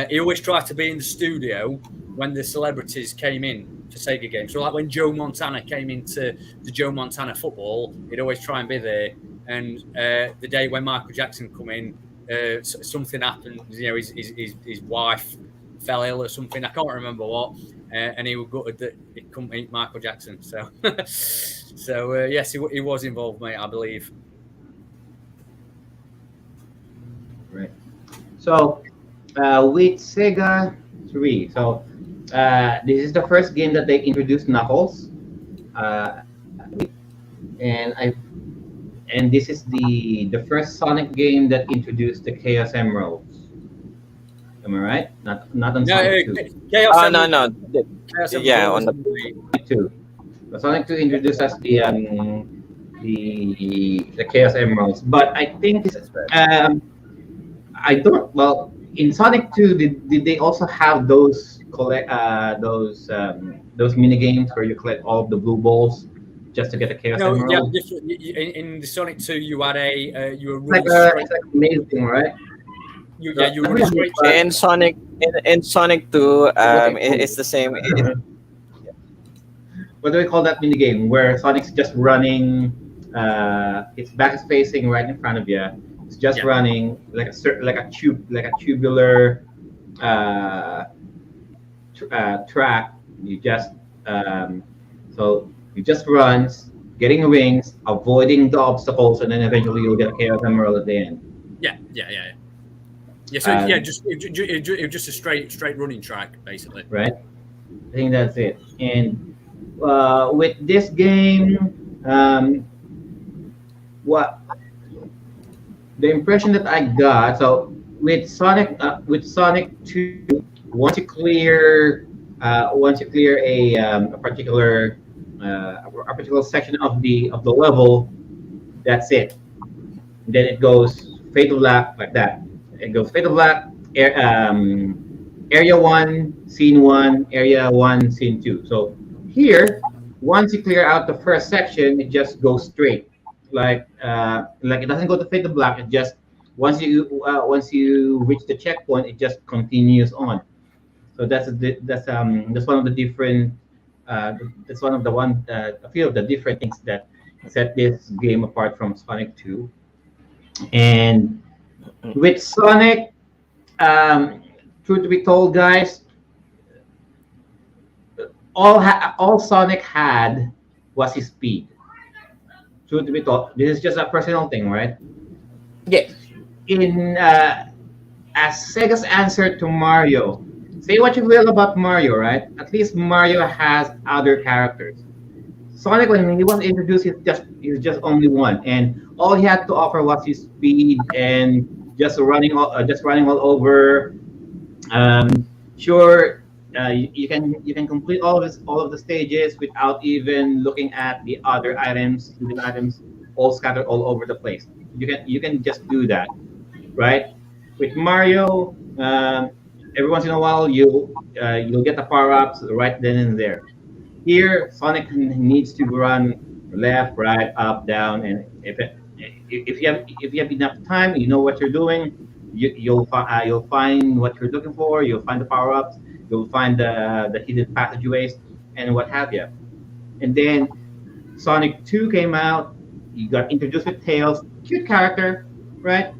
he always tried to be in the studio when the celebrities came in for Sega games. So like when Joe Montana came into the Joe Montana football, he'd always try and be there. And the day when Michael Jackson come in, something happened. His wife fell ill or something. I can't remember what. And he was gutted that he couldn't meet Michael Jackson. So, yes, he was involved, mate, I believe. Right. So, with Sega 3, so this is the first game that they introduced Knuckles, and this is the first Sonic game that introduced the Chaos Emeralds. Am I right? Not on Sonic 2. Chaos no. Chaos Yeah, on the Sonic 2. The Sonic 2 introduced us the Chaos Emeralds, but I think I don't. Well, in Sonic 2, did they also have those those mini games where you collect all of the blue balls just to get a Chaos Emerald? Yeah, in the Sonic 2, you had you were it's like amazing, right? you run a straight track. In Sonic 2, it's the same. What do we call that mini game where Sonic's just running? Its back is facing right in front of you. It's just Yeah. running like a tubular track. You just so you just runs, getting rings, avoiding the obstacles, and then eventually you'll get a Chaos Emerald at the end. Yeah. So just a straight running track basically. Right? I think that's it. And with this game, what the impression that I got, so with Sonic 2, once you clear a particular section of the level, that's it. Then it goes fade to black like that. It goes fade to black. Area 1, scene 1, area 1, scene 2. So here, once you clear out the first section, it just goes straight. Like it doesn't go to fade to black. It just once you reach the checkpoint, it just continues on. So that's one of the different that's one of the a few of the different things that set this game apart from Sonic 2. And with Sonic, truth to be told, guys, all Sonic had was his speed. Truth to be told, this is just a personal thing, right? Yes. In as Sega's answer to Mario, say what you will about Mario, right? At least Mario has other characters. Sonic, when he was introduced, he's just only one, and all he had to offer was his speed and just running all over. Sure, you can complete all of the stages without even looking at the other items, hidden items, all scattered all over the place. You can just do that, right? With Mario, every once in a while you'll get the power ups right then and there. Here, Sonic needs to run left, right, up, down, and if you have enough time, you know what you're doing. You'll find what you're looking for. You'll find the power ups. You'll find the hidden passageways and what have you. And then Sonic 2 came out. You got introduced with Tails, cute character, right?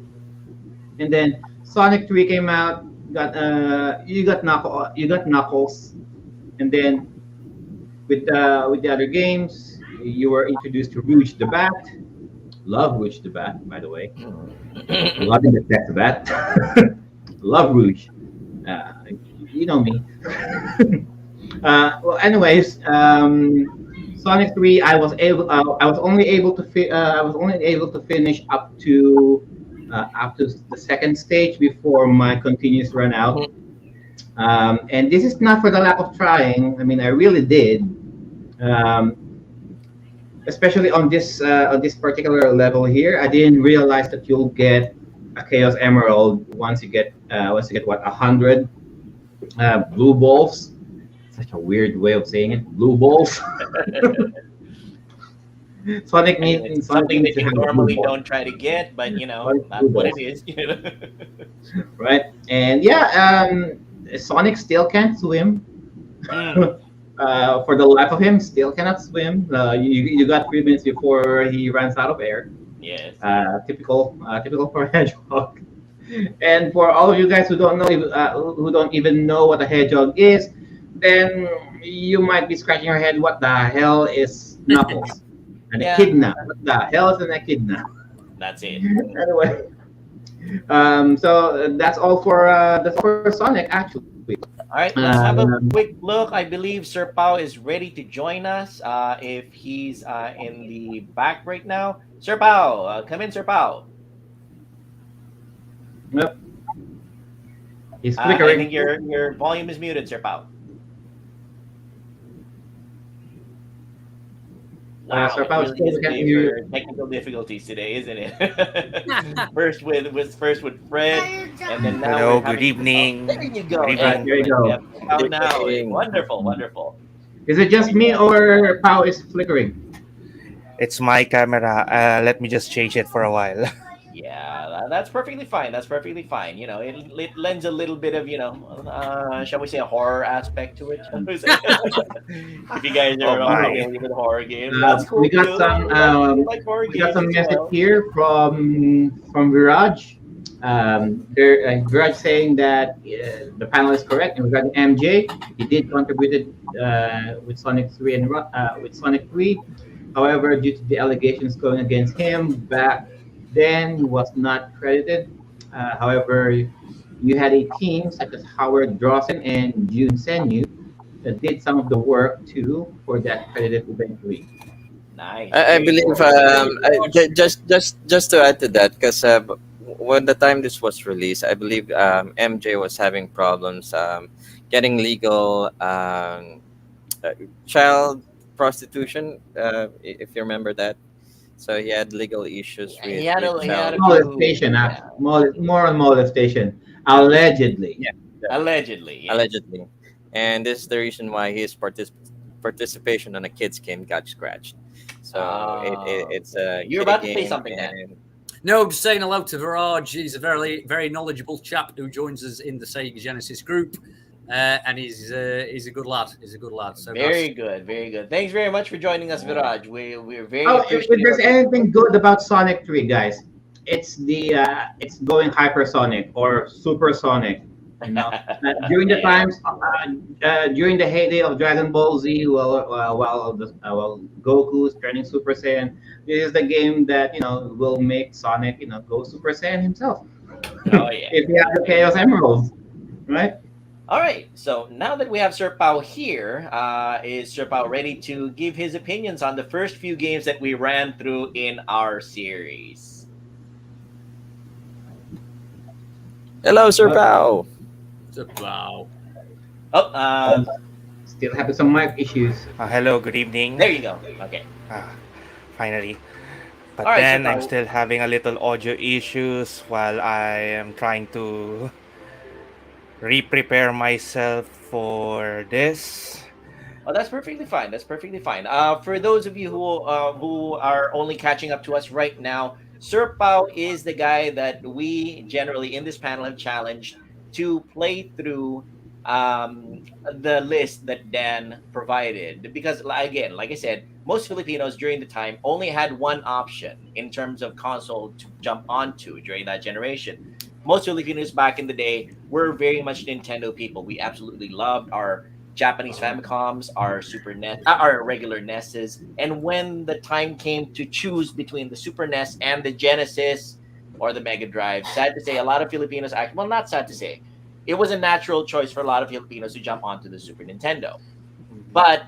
And then Sonic 3 came out. You got Knuckles, and then with the other games, you were introduced to Rouge the Bat. Love Rouge the Bat, by the way. Loving the sex bat. Love Rouge. You know me. Well, anyways, Sonic 3, I was only able to finish up to the second stage before my continuous run out. And this is not for the lack of trying. I mean, I really did. Especially on this particular level here, I didn't realize that you'll get a Chaos Emerald once you get what 100 blue balls. Such a weird way of saying it, blue balls. Sonic needs something that you normally don't try to get, but that's what it is. Right, and yeah, Sonic still can't swim. For the life of him, still cannot swim. You got 3 minutes before he runs out of air. Yes. Typical for a hedgehog. And for all of you guys who don't know, who don't even know what a hedgehog is, then you might be scratching your head. What the hell is Knuckles? An echidna. What the hell is an echidna? That's it. Anyway, so that's all for Sonic actually. All right, let's have a quick look. I believe Sir Pao is ready to join us. If he's in the back right now, Sir Pao, come in, Sir Pao. Yep. He's I flickering. think your volume is muted, Sir Pao. Wow, Sir Pao it really is big for technical difficulties today, isn't it? first with Fred, and then now Hello, we're having good evening. There you go. Good And There you go. yep, Pao now. evening. Wonderful. Is it just me or Pao is flickering? It's my camera. Let me just change it for a while. Yeah, that's perfectly fine. That's perfectly fine. It lends a little bit of, shall we say, a horror aspect to it. Shall we say? If you guys Oh are my. familiar with horror games, that's We cool got too. some We like horror we got games some as message well. here from Viraj. Viraj saying that the panel is correct and regarding MJ, he did contributed with Sonic 3 with Sonic 3. However, due to the allegations going against him back then, he was not credited. However, you had a team such as Howard Drawson and June Senyu that did some of the work too for that credited eventually. Nice, I very believe cool. just to add to that, because when the time this was released, I believe MJ was having problems getting legal uh, child prostitution, if you remember that. So he had legal issues He with had with a he had child a few, Molestation, yeah, more on molestation, allegedly. yeah, yeah, allegedly, yes. allegedly, and this is the reason why his participation on a kids game got scratched. So it's Okay. a You're kiddie about to say game, something, Dan. and No, just saying hello to Viraj. He's a very knowledgeable chap who joins us in the Sega Genesis group, and he's a good lad. He's a good lad. So nice. Very good, very good. Thanks very much for joining us, Viraj. We're very Oh, if appreciative there's of your support. anything good about Sonic 3, guys, it's going hypersonic or supersonic. You know, during the Yeah. times during the heyday of Dragon Ball Z, while Goku's turning Super Saiyan, this is the game that will make Sonic go Super Saiyan himself. Oh yeah. If you have the Chaos Emeralds, right? All right. So now that we have Sir Pao here, is Sir Pao ready to give his opinions on the first few games that we ran through in our series? hello, Sir Uh, Pao. So, wow. Oh, Still having some mic issues. Hello, good evening. there you go. Okay. Ah, finally. All But right, Sir then I'm Pao. still having a little audio issues while I am trying to re-prepare myself for this. Oh, that's perfectly fine. That's perfectly fine. For those of you who are only catching up to us right now, Sir Pao is the guy that we generally in this panel have challenged to play through the list that Dan provided. Because again, like I said, most Filipinos during the time only had one option in terms of console to jump onto during that generation. Most Filipinos back in the day were very much Nintendo people. We absolutely loved our Japanese Famicoms, our Super NES, our regular NESs. And when the time came to choose between the Super NES and the Genesis or the Mega Drive, sad to say, a lot of Filipinos act well, not sad to say, it was a natural choice for a lot of Filipinos to jump onto the Super Nintendo. Mhm. But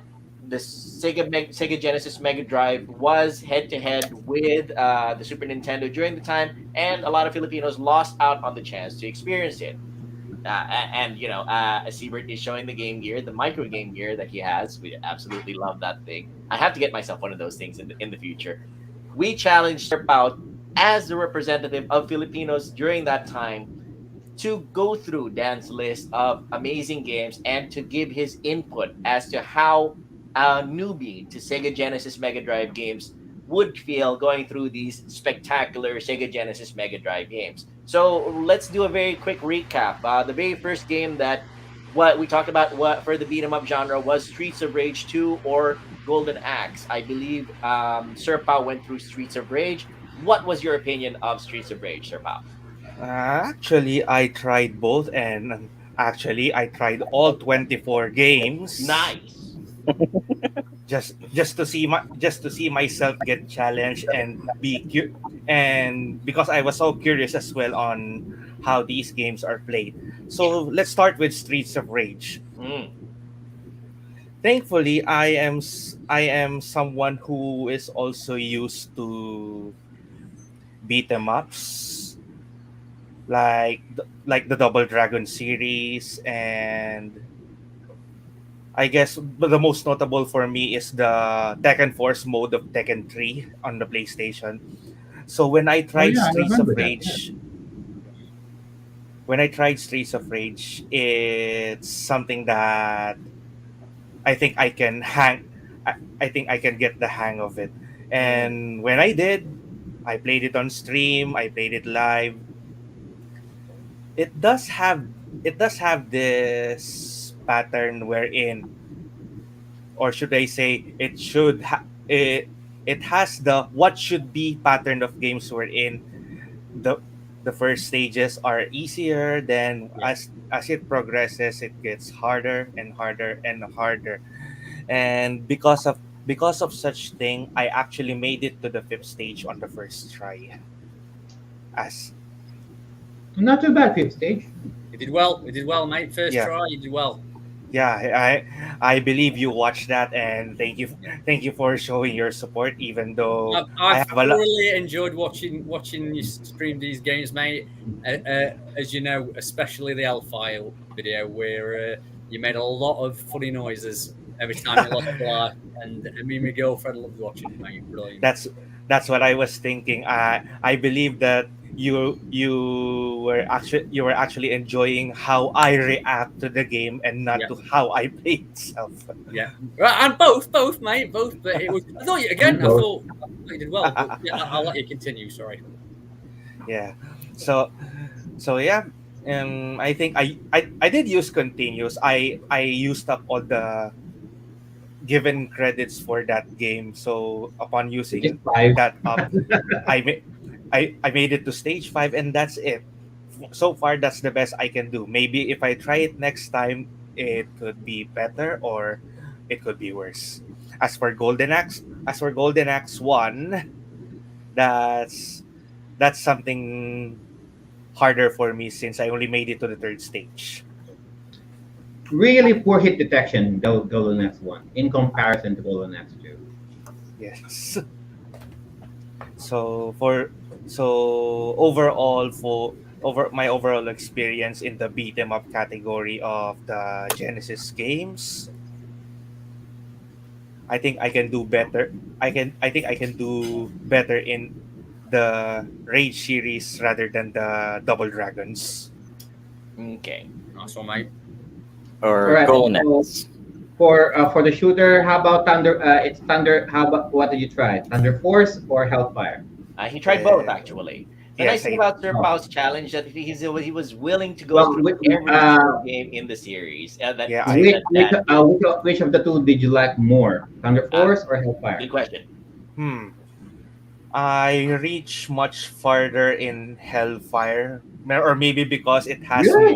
the Sega Genesis Mega Drive was head to head with the Super Nintendo during the time, and a lot of Filipinos lost out on the chance to experience it. And Siebert is showing the Game Gear, the micro Game Gear that he has. We absolutely love that thing. I have to get myself one of those things in the future. We challenged Sir Pao as the representative of Filipinos during that time to go through Dan's list of amazing games and to give his input as to how a newbie to Sega Genesis Mega Drive games would feel going through these spectacular Sega Genesis Mega Drive games. So let's do a very quick recap. The very first game that what we talked about what for the beat 'em up genre was Streets of Rage 2 or Golden Axe. I believe Sir Pao went through Streets of Rage. What was your opinion of Streets of Rage, Sir Pao? Actually, I tried both, and actually, I tried all 24 games Nice. just to see myself get challenged and and because I was so curious as well on how these games are played. Yeah. So let's start with Streets of Rage. Mm. Thankfully, I am someone who is also used to beat 'em ups like the Double Dragon series, and I guess the most notable for me is the Tekken Force mode of Tekken 3 on the PlayStation. So Oh yeah, I remember that. Yeah. When I tried Streets of Rage, it's something that I think I can hang I think I can get the hang of it. Mm. And when I did, I played it on stream. I played it live. It does have this pattern wherein, or should I say, it has the what should be pattern of games wherein the first stages are easier, then Yeah. as it progresses it gets harder and harder and harder. And because of such thing, I actually made it to the fifth stage on the first try. As Not too bad, fifth stage. You did well. You did well, mate. First Yeah, try, you did well. yeah, I believe you watched that, and thank you for showing your support, even though I I've have a lot. thoroughly enjoyed watching you stream these games, mate. As you know, especially the L-File video, where you made a lot of funny noises every time you lost a life, and me and my girlfriend loved watching it, mate. Brilliant. That's what I was thinking. I believe that you were actually enjoying how I react to the game and not Yeah, to how I play itself. yeah, and both, mate, both. But it was. I thought you again. I thought you did well, but yeah, I'll let you continue. Sorry. Yeah. So yeah. I think I did use continues. I used up all the given credits for that game. So upon Which is using five. that up, I made I made it to stage 5, and that's it. So far, that's the best I can do. Maybe if I try it next time, it could be better or it could be worse. As for Golden Axe 1, that's something harder for me since I only made it to the third stage. Really poor hit detection, Golden Axe 1, in comparison to Golden Axe 2. Yes. So for overall, for over my overall experience in the beat 'em up category of the Genesis games, I think I can do better. I think I can do better in the Rage series rather than the Double Dragons. Okay. Nice one, mate. All Or right. Go So Next. for the shooter, how about Thunder? It's Thunder. How about what did you try? Thunder Force or Hellfire? He tried both actually. The Yes, nice thing about Sir Pau's challenge that he was willing to go Well, through which, every single game in the series. That Yeah, say that that which of the two did you like more, Thunder ah, Force or Hellfire? good question. hmm. I reach much farther in Hellfire, or maybe because Really?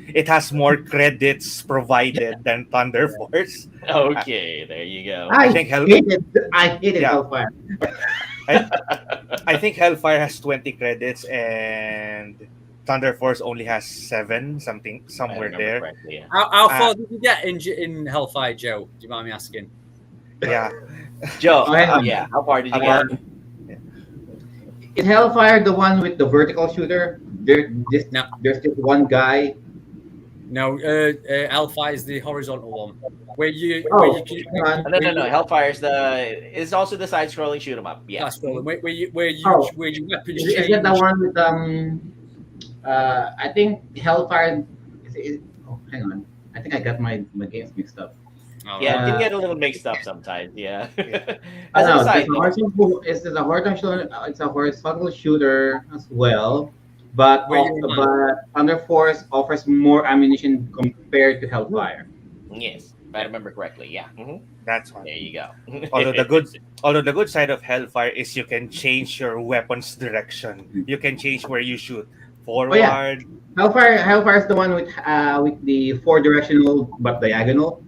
it has more credits provided than Thunder Force. I, Okay, there you go. I I think I hated yeah, Hellfire. I, I think Hellfire has 20 credits and Thunder Force only has 7, something I somewhere remember there. correctly. Yeah. How Uh, far did you get in Hellfire, Joe? Do you mind me asking? yeah, Joe, Oh, hang yeah, on. how far did you about get? Is Hellfire the one with the vertical shooter? No, There's just one guy. no. Hellfire is the horizontal one, where Oh, you can hang on. No, no, no. Hellfire's is also the side-scrolling shoot 'em up. Yeah. that's the one Oh, where your weapons is it the change. one with I think Hellfire. Oh, hang on. I think I got my games mixed up. All Yeah, it right. can get a little mixed up sometimes. Yeah. yeah. As an No, aside, though, it's a horizontal. It's a horizontal shooter as well, but Where you run. Thunder Force offers more ammunition compared to Hellfire. yes, if I remember correctly. Yeah. That's one. There you go. Although the good side of Hellfire is you can change your weapon's direction. You can change where you shoot. Oh yeah, Forward. Hellfire is the one with the four directional but diagonal.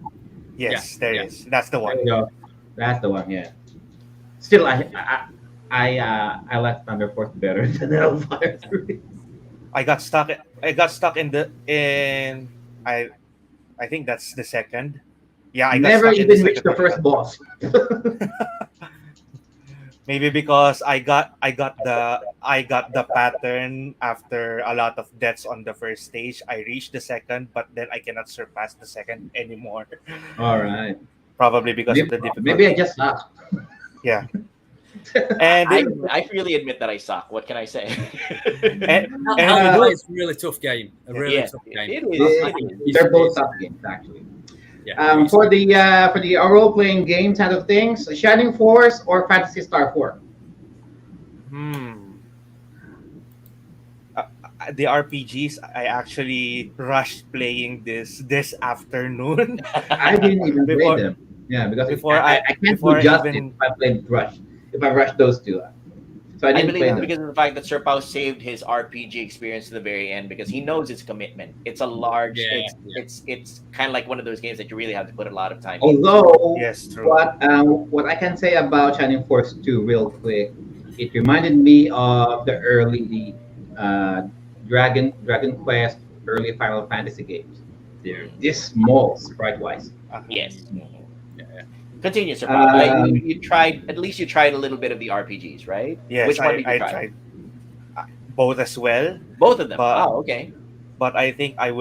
Yes, Yeah, there yeah. is. That's the There one. you go. That's the one. Yeah. Still, I like Thunder Force better than Hellfire. I got stuck in the in I think that's the second. Yeah, I got Never stuck in the even reached second the first level. boss. Maybe because I got the pattern after a lot of deaths on the first stage. I reached the second, but then I cannot surpass the second anymore. All right. Probably because of the Maybe I difficulty. just suck. Yeah. And I it, I freely admit that I suck. What can I say? and, and Hellfire you is a really tough game. A really yeah, tough it game. is. It is. They're both tough games, actually. Yeah. For the role playing game side of things, Shining Force or Fantasy Star 4? Hmm. The RPGs, I actually rushed playing this afternoon I didn't even play before them. Yeah, because before I I can't do before I justice even if I played Rush. If I rushed those two, so I I didn't believe play it's them. because of the fact that Sir Pao saved his RPG experience to the very end because he knows it's commitment. It's a large. Yeah, yeah. It's kind of like one of those games that you really have to put a lot of time into. Although, yes, true. what I can say about Shining Force 2 real quick, it reminded me of the early uh, Dragon Quest, early Final Fantasy games. They're Mm, this small sprite wise. Uh-huh. yes. Mm, Mhm. yeah. Continue, Sir Pao. Um, You tried at least you tried a little bit of the RPGs, right? Yes, Which one did you I try? tried both as well, Both of them. but Oh, okay. I think I'm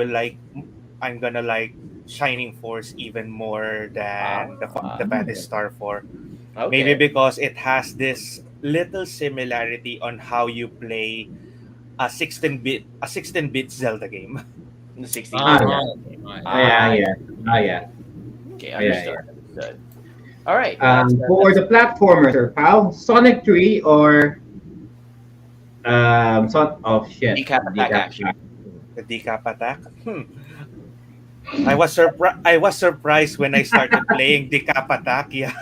gonna like Shining Force even more than the Ah, Phantasy Star 4. Maybe okay. because it has this little similarity on how you play a 16-bit Zelda game. The 16 Ah, ah, bit. yeah, right, right. yeah, I yeah, ah, yeah, okay, yeah, understood. yeah. Understood. All right. That's For the platformers, pal, Sonic 3 or Son of shit, decap attack Decap action. Attack. The decap attack. I was surprised when I started playing decap attack. Yeah,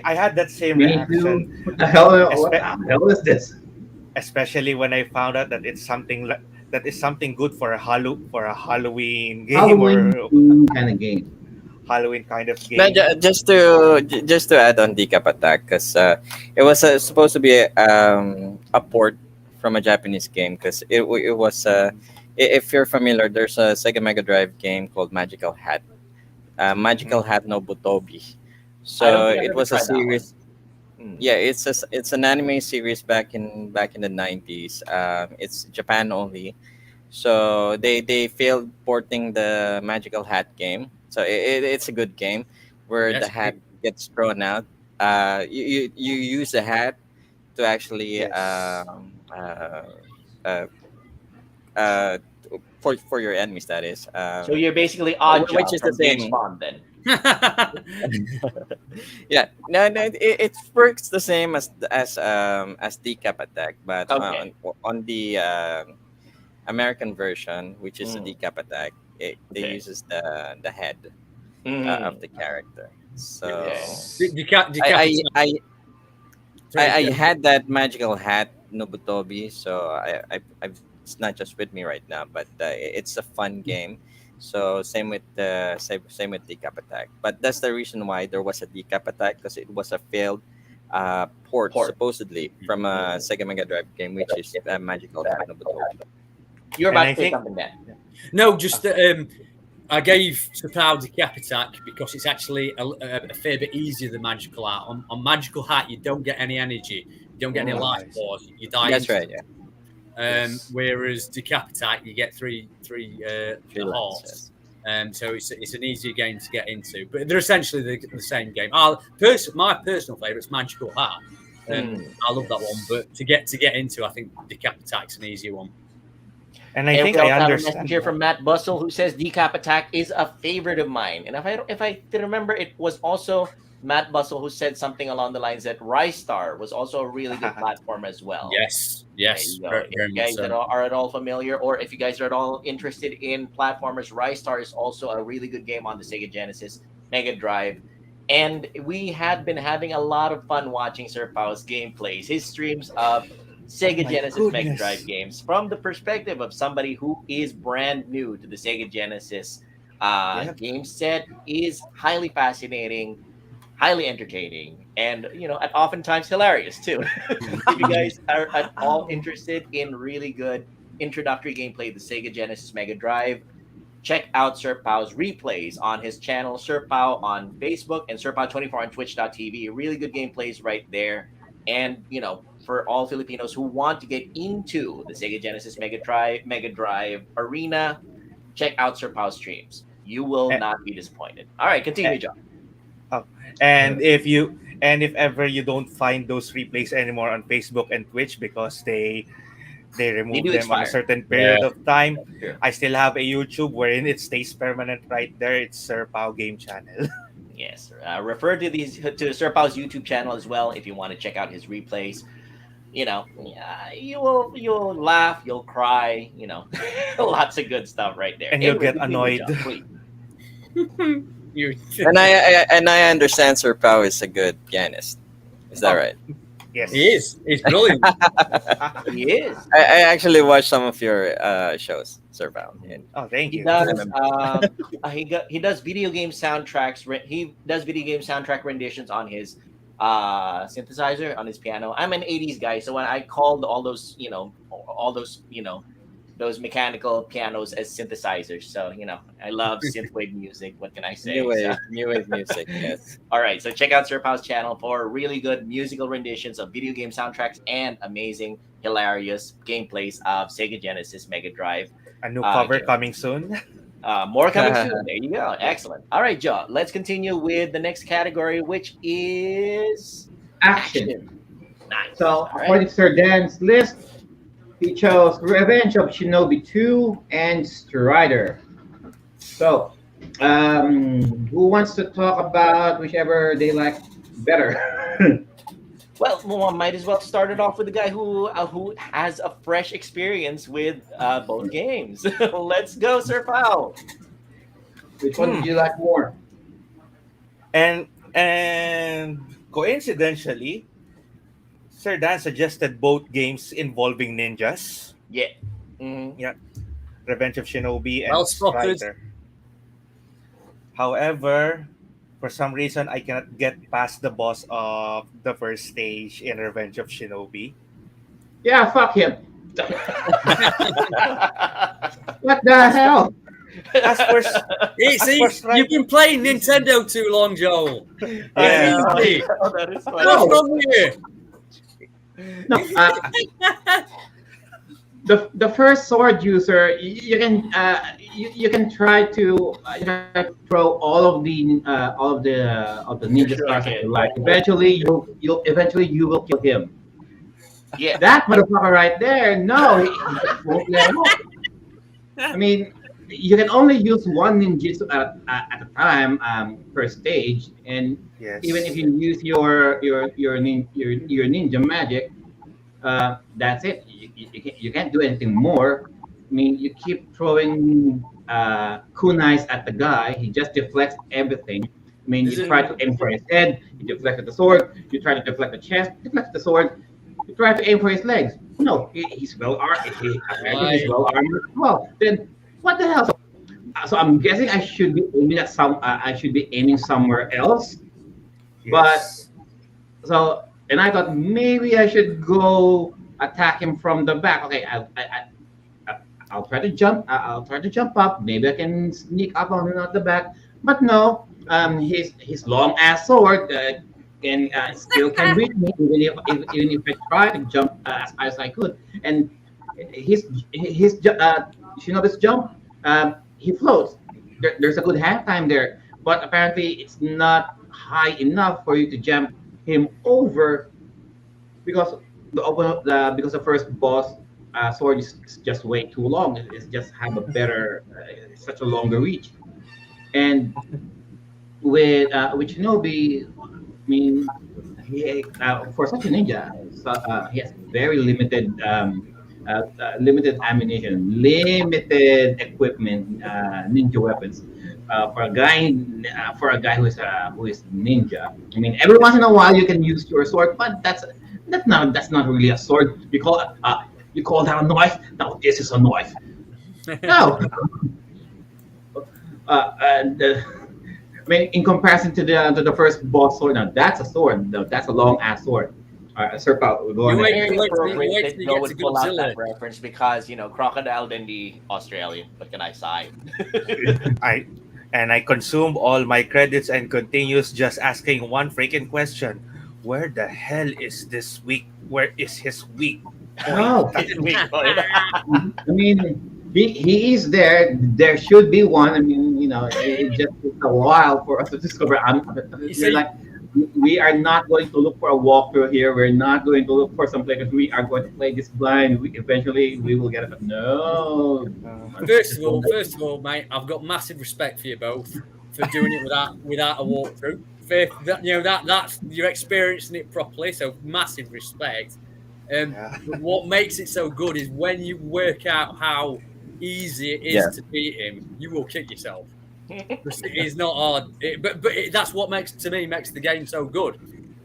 I had that same Me too. reaction, What the hell? What espe- the hell is this? especially when I found out that that is something good for a Halloween game Halloween or kind of game. Halloween kind of No, game. just to add on Decap Attack, because it was supposed to be a port from a Japanese game, because it was if you're familiar, there's a Sega Mega Drive game called Magical Hat, Magical Mhm. Hat no Butobi. I don't So think I've it ever was a tried that one. series. Hmm. Yeah, it's an anime series back in the 90s. It's Japan only, so they failed porting the Magical Hat game. So it's a good game where the Yes. hat gets thrown out. You use the hat to actually Yes. uh, uh, for your enemies. That is, So you're basically Odd which Job is the from James same. Bond, then. Yeah, no, it works the same as Decap Attack, but Okay. on the American version, which is the Mm, Decap Attack, they okay. uses the head of Mm, the character. So okay. Yes. Decapitate. Sorry, I had that magical hat Nobutobi, so it's not just with me right now, but it's a fun game. So same with Decap Attack, but that's the reason why there was a Decap Attack, because it was a failed port Port. supposedly from a Mm. Sega Mega Drive game, which is Magical Hat Nobutobi. You're And about I to say think something, Dan. no, just I gave Surprise the Cap Attack because it's actually a fair bit easier than Magical Hat. On Magical Hat, you don't get any energy, you don't get any Mm. life I see. force, you die That's right. Yeah, instantly. Yes. Whereas Decap Attack, you get three three a lives. horse. Yes. So it's an easier game to get into, but they're essentially the same game. My personal favorite is Magical Hat. Mm. I love that one, Yes. but to get into, I think Decap Attack's an easier one. And I And think we I also have a message understand here why. from Matt Bustle who says Decap Attack is a favorite of mine. And if I did remember, it was also Matt Bustle who said something along the lines that Rise Star was also a really good platform as well. Yes, There you yes, go. very, If very you much guys so. are at all familiar, or if you guys are at all interested in platformers, Rise Star is also a really good game on the Sega Genesis, Mega Drive. And we had been having a lot of fun watching Sir Pao's gameplays, his streams of Oh Sega my Genesis Mega Drive goodness. games from the perspective of somebody who is brand new to the Sega Genesis Yep. game set is highly fascinating, highly entertaining, and at oftentimes hilarious too. If you guys are at all Oh. interested in really good introductory gameplay of the Sega Genesis Mega Drive, check out Sir Pau's replays on his channel, Sir Pau on Facebook and Sir Pau 24 on twitch.tv. Really good gameplays right there. And, for all Filipinos who want to get into the Sega Genesis Mega Drive arena, check out Sir Pau's streams. You will Eh, not be disappointed. All right, eh, continue, John. oh. And if ever you don't find those replays anymore on Facebook and Twitch because they They remove do them on a expire. certain Yeah, period of time, That's true. I still have a YouTube wherein it stays permanent right there. It's Sir Pao Game Channel. Yes. Refer to Sir Pau's YouTube channel as well if you want to check out his replays. you'll laugh, you'll cry, lots of good stuff right there. And you'll Anyway, get continue, annoyed. John, please. You, And I understand Sir Pao is a good pianist. Is that Oh. right? Yes. he is. He's brilliant. He is. I actually watched some of your shows, Sir Pao. And Oh, thank He you. does. He does video game soundtracks. He does video game soundtrack renditions on his synthesizer, on his piano. I'm an '80s guy, so when I called all those those mechanical pianos as synthesizers. So I love synthwave music. What can I say? new wave music. Yes. All right, so check out Sir Pau's channel for really good musical renditions of video game soundtracks and amazing, hilarious gameplays of Sega Genesis, Mega Drive. A new cover Yeah. coming soon. More coming soon. There you go. Excellent. All right, Joe. Let's continue with the next category, which is Action. Nice. So, All right. according to Sir Dan's list, he chose Revenge of Shinobi 2 and Strider. So, who wants to talk about whichever they like better? Well, might as well start it off with the guy who has a fresh experience with both games. Let's go, Sir Pao. Which one did you like more? And coincidentally, Sir Dan suggested both games involving ninjas. Yeah. Mhm. Revenge of Shinobi and Well spotted. Strider. However, for some reason, I cannot get past the boss of the first stage in Revenge of Shinobi. Yeah, fuck him. What the hell? As for See, course, right. you've been playing Nintendo too long, Joel. Yeah. Easy. That is funny. What's wrong with you? No, the first sword user, you can try to throw all of the ninja Sure, stars okay. that you like. Eventually, you will kill him. Yeah. That motherfucker right there, no, he just won't let him off. I mean, you can only use one ninjutsu at a time per stage, and Yes. even if you use your ninja magic, that's it. You can't do anything more. I mean, you keep throwing kunais at the guy. He just deflects everything. I mean, you try to aim for his head. You deflect with the sword. You try to deflect the chest. Deflect the sword. You try to aim for his legs. No, he's well armed. He's well armored as well. Then what the hell? So I'm guessing I should be aiming at I should be aiming somewhere else. Yes. So, and I thought maybe I should go attack him from the back. Okay, I'll try to jump. I'll try to jump up. Maybe I can sneak up on him at the back. But no, his long ass sword still can reach me even if I try to jump as high as I could. And his Shinobi's jump, he floats. There's a good hang time there, but apparently it's not high enough for you to jump him over because because the first boss sword is just way too long. It's just have a better, such a longer reach. And with Shinobi, I mean, for such a ninja, he has very limited ammunition, limited equipment, ninja weapons. For a guy who is ninja, I mean, every once in a while you can use your sword, but that's not really a sword. You call that a knife? No, this is a knife. No. I mean, in comparison to the first boss sword, now that's a sword. No, that's a long ass sword. Sir Pao, go You ahead. wait. Very wait till you appropriate get that Joe to would pull out Godzilla. that reference because Crocodile Dundee Australian. What can I say? I consume all my credits and continues just asking one freaking question. Where the hell is this weak? Where is his weak Oh, It's weak point. I mean, he is there. There should be one. I mean, it just takes a while for us to discover. see- We are not going to look for a walkthrough here. We're not going to look for some players. We are going to play this blind. Eventually, we will get it. No. First of all, mate, I've got massive respect for you both for doing it without a walkthrough. That's you're experiencing it properly, so massive respect. Yeah. But what makes it so good is when you work out how easy it is Yeah. to beat him, you will kick yourself. It's not hard, that's what makes to me makes the game so good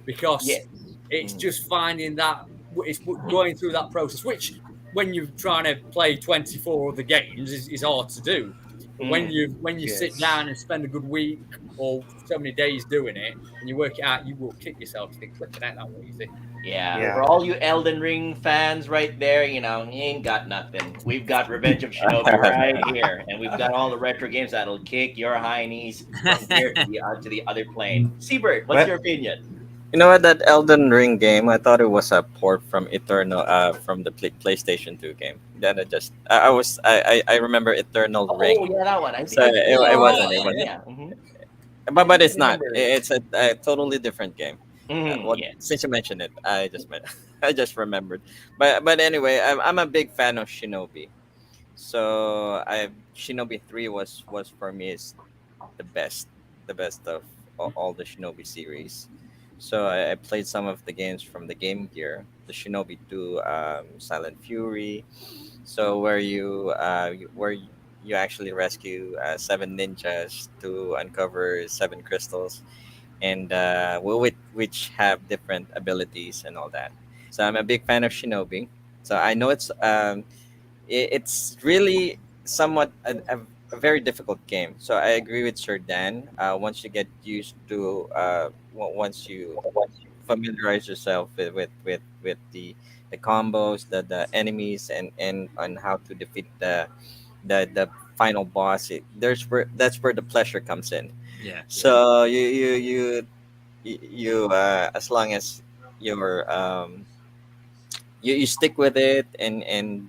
because Yes. it's just finding that it's going through that process, which when you're trying to play 24 other games is hard to do. But when you sit Yes. down and spend a good week or so many days doing it and you work it out, you will kick yourself. You think flipping out that way easy. Yeah, for Yeah. all you Elden Ring fans right there, you ain't got nothing. We've got Revenge of Shinobi right here, and we've got all the retro games that'll kick your high knees from here to the other plane. Seabird, what's Well, your opinion? You know what? That Elden Ring game, I thought it was a port from Eternal, from the PlayStation 2 game. Then I remember Eternal Oh Ring. yeah, that one. So I think I it remember wasn't. that It one. wasn't. Yeah. But I it's not. remember. It's a totally different game. Well, Yes. since you mentioned it, I just remembered. But anyway, I'm a big fan of Shinobi. So I Shinobi 3 was for me is the best, the best of all the Shinobi series. So I played some of the games from the Game Gear, the Shinobi 2, Silent Fury. So where you actually rescue seven ninjas to uncover seven crystals, and which have different abilities and all that. So I'm a big fan of Shinobi. So I know it's really somewhat a very difficult game. So I agree with Sir Dan. Once you get used to once you familiarize yourself with the combos, the enemies, and on how to defeat the final boss, that's where the pleasure comes in. Yeah. So as long as you're you stick with it and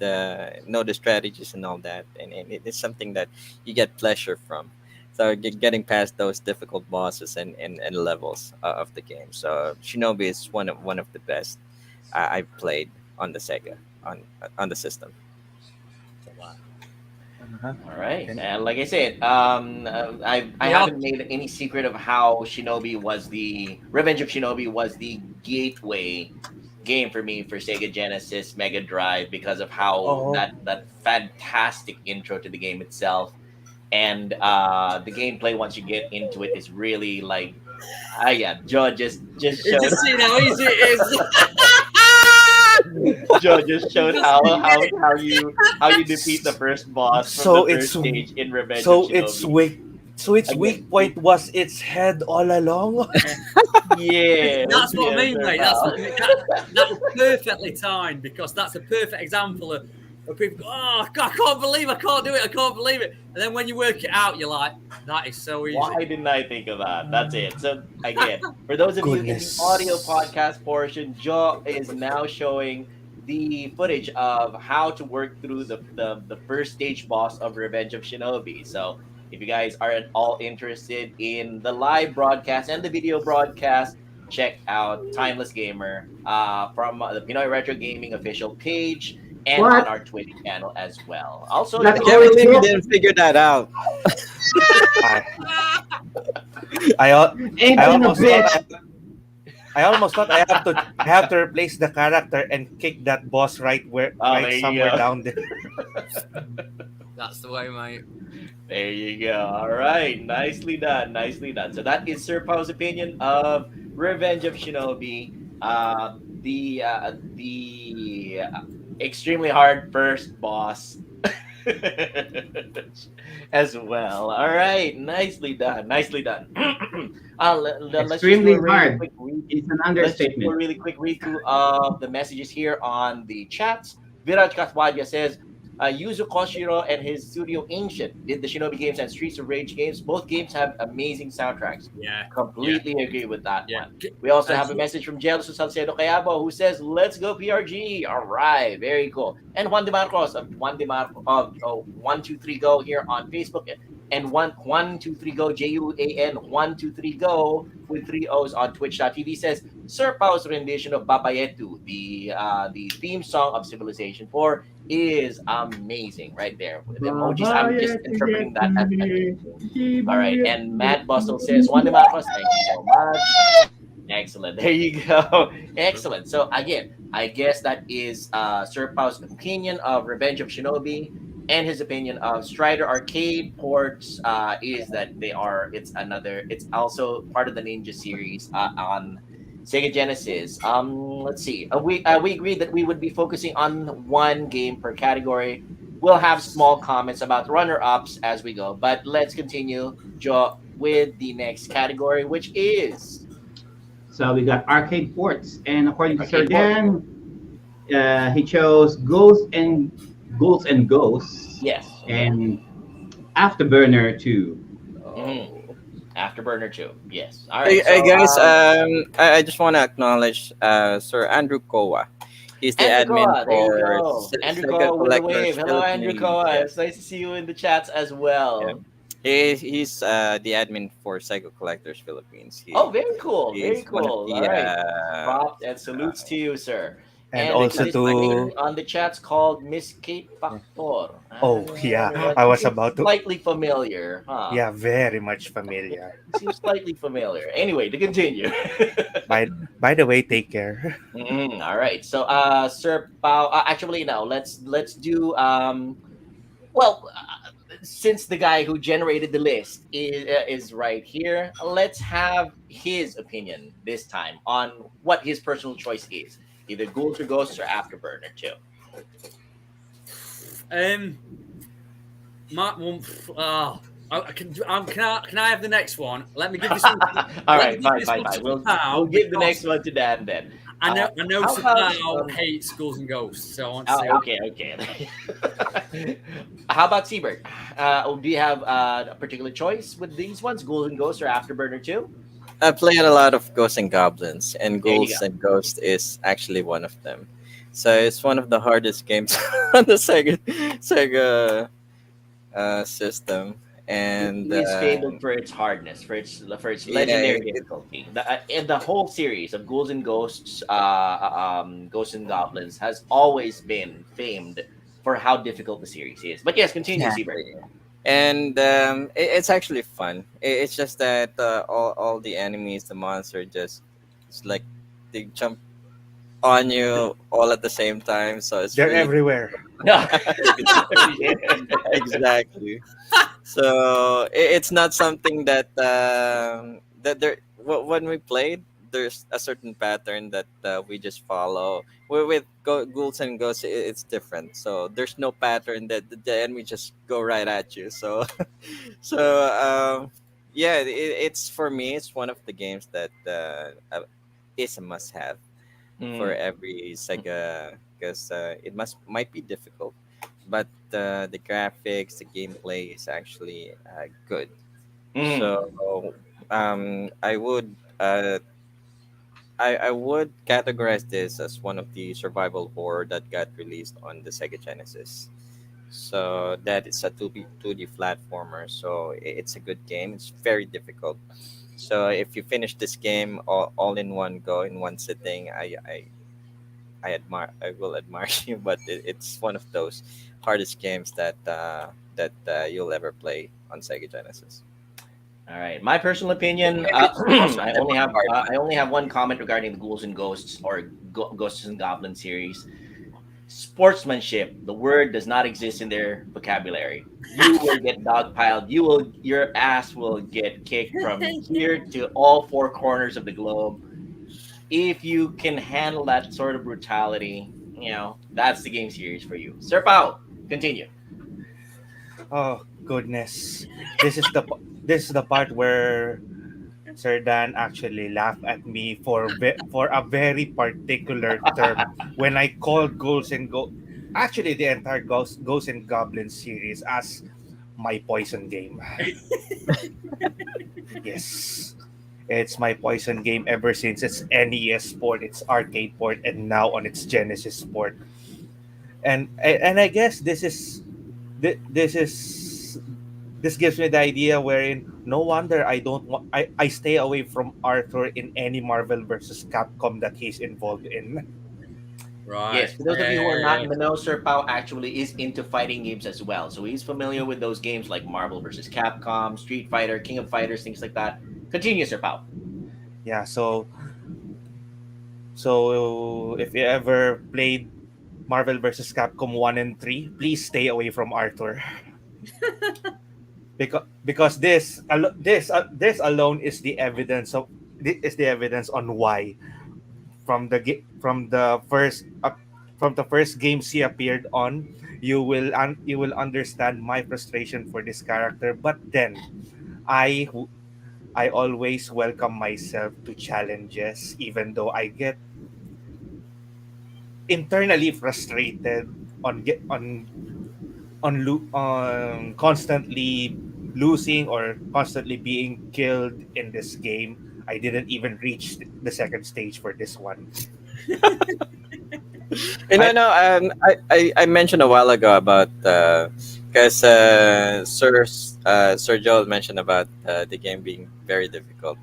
know the strategies and all that, and it is something that you get pleasure from. So getting past those difficult bosses and levels of the game. So Shinobi is one of the best I've played on the Sega on the system. uh-huh. All right, And and like I said, I Yeah. haven't made any secret of how Revenge of Shinobi was the gateway game for me for Sega Genesis, Mega Drive because of how oh, that fantastic intro to the game itself, and the gameplay once you get into it is really like, yeah, Joe just It showed just seen how easy it is. Joe just showed Just how you defeat the first boss from the so first it's stage in Revenge of so it's Shinobi. weak. So its Again, weak point was its head all along. yes, That's what I yes, mean, sir, mate. That's pal. what I mean. That was perfectly timed because that's a perfect example of people go, oh, God, I can't believe I can't do it. I can't believe it. And then when you work it out, you're like, that is so easy. Why didn't I think of that? That's it. So again, for those of you in the audio Goodness. podcast portion, Joe is now showing the footage of how to work through the first stage boss of Revenge of Shinobi. So if you guys are at all interested in the live broadcast and the video broadcast, check out Timeless Gamer from the Pinoy Retro Gaming official page and on What? our Twitch channel as well. Also, I That's Joe can't always believe you Joe. didn't figure that out. I I al- Ain't I been a almost thought bitch. I almost thought I have to replace the character and kick that boss oh, right there you somewhere go. down there. That's the way, mate. There you go. All right. Nicely done. Nicely done. So that is Sir Pau's opinion of Revenge of Shinobi. The extremely hard first boss as well. All right. Nicely done. Nicely done. Let's just do Extremely a really hard. quick read. It's an Let's just do a understatement. really quick read through of the messages here on the chats. Viraj Kaswadya says, Yuzo Koshiro and his studio Ancient did the Shinobi games and Streets of Rage games. Both games have amazing soundtracks. Yeah. Completely agree with that Yeah. one. We also And have a message from Jelso Salcedo Cayabo who says, "Let's go PRG." All right, very cool. And Juan De Marcos of 123 Go here on Facebook, and 123 Go JUAN 123 Go with three O's on Twitch.tv says, "Sir Pau's rendition of Babayetu, the theme song of Civilization 4, is amazing." Right there with the emojis. I'm just interpreting that as amazing. All right, and Matt Bustle says, "Juan De Marcos, thank you so much." Excellent. There you go. Excellent. So again, I guess that is Sir Pau's opinion of Revenge of Shinobi, and his opinion of Strider Arcade ports is that they are. It's another. It's also part of the Ninja series on Sega Genesis. Let's see. We agreed that we would be focusing on one game per category. We'll have small comments about runner ups as we go, but let's continue, Joe, with the next category, which is So we got arcade ports, and according to Sir arcade port. Dan, he chose Ghosts Yes. Okay. and Afterburner 2. Mhm. Oh. Afterburner too. Yes. All right. Hey, So, guys, I just want to acknowledge Sir Andrew Kowa. He's the Andrew admin Koa, there you for go. Andrew Sega Koa with a Collectors wave. Hello, Andrew Philippines. Koa. Yeah, It's nice to see you in the chats as yeah. well. He's the admin for Sega Collectors Philippines. Oh, very cool. Very He's one of cool. All the right. Props and salutes to you, sir. And And also this to lady on the chat's called Miss Kate Factor. oh yeah, I She was seems about to slightly familiar, huh? yeah, very much familiar. Seems slightly familiar. Anyway, to continue. By by the way, take care. All right. So, Sir Pao. Actually, no. Let's do. Well, since the guy who generated the list is right here, let's have his opinion this time on what his personal choice is. Either Ghouls or Ghosts or Afterburner too. Um, my one. Can I have the next one? Let me give this one. All Let me right, give fine, this fine, one fine. to We'll give the because next one to Dan then. I know How about Sapao hates Skulls and Ghosts, so I want to oh, say okay, okay. How about Seabird? Do you have a particular choice with these ones, Ghouls and Ghosts or Afterburner too? I played a lot of Ghosts and Goblins, and There you Ghouls and Ghosts is actually one of them. So it's one of the hardest games on the Sega system, It and is fabled for its hardness, for its yeah, legendary difficulty. And the whole series of Ghouls and Ghosts, Ghosts and Goblins, has always been famed for how difficult the series is. But yes, continue, Seabird. exactly. And it's actually fun. It's just that all the enemies, the monster, just it's like they jump on you all at the same time. So it's They're really everywhere. Yeah. exactly. So it's not something that when we played, there's a certain pattern that we just follow. With ghouls and ghosts, it's different. So there's no pattern that the enemy just go right at you. So so yeah, it's for me. It's one of the games that is a must-have for Mm, every Sega because it might be difficult, but the graphics, the gameplay is actually good. mm. So I would I would categorize this as one of the survival horror that got released on the Sega Genesis. So that is a 2D platformer. So it's a good game. It's very difficult. So if you finish this game all in one go in one sitting, I will admire you, but it's one of those hardest games that you'll ever play on Sega Genesis. All right. My personal opinion. It's also I the only have hard one. I only have one comment regarding the Ghouls and Ghosts or Ghosts and Goblins series. Sportsmanship. The word does not exist in their vocabulary. You will get dogpiled. Your ass will get kicked from here to all four corners of the globe. If you can handle that sort of brutality, that's the game series for you. Sir Pao, continue. Oh goodness, this is the part where Sir Dan actually laughed at me for a very particular term when I called Ghosts and Go actually the entire Ghosts and Goblins series as my poison game. Yes. It's my poison game ever since its NES port, its arcade port, and now on its Genesis port. And I guess this is this gives me the idea wherein no wonder I stay away from Arthur in any Marvel versus Capcom that he's involved in. right. Yes, for those of you who are not in the know, Sir Pao actually is into fighting games as well. So he's familiar with those games like Marvel versus Capcom, Street Fighter, King of Fighters, things like that. Continue, Sir Pao. Yeah, so So if you ever played Marvel vs. Capcom 1 and 3, please stay away from Arthur. Because this alone is the evidence on why from the first games he appeared on, you will understand my frustration for this character. But then I I always welcome myself to challenges, even though I get internally frustrated on constantly losing or constantly being killed in this game. I didn't even reach the second stage for this one. I No, I mentioned a while ago about because Sir Joel mentioned about the game being very difficult.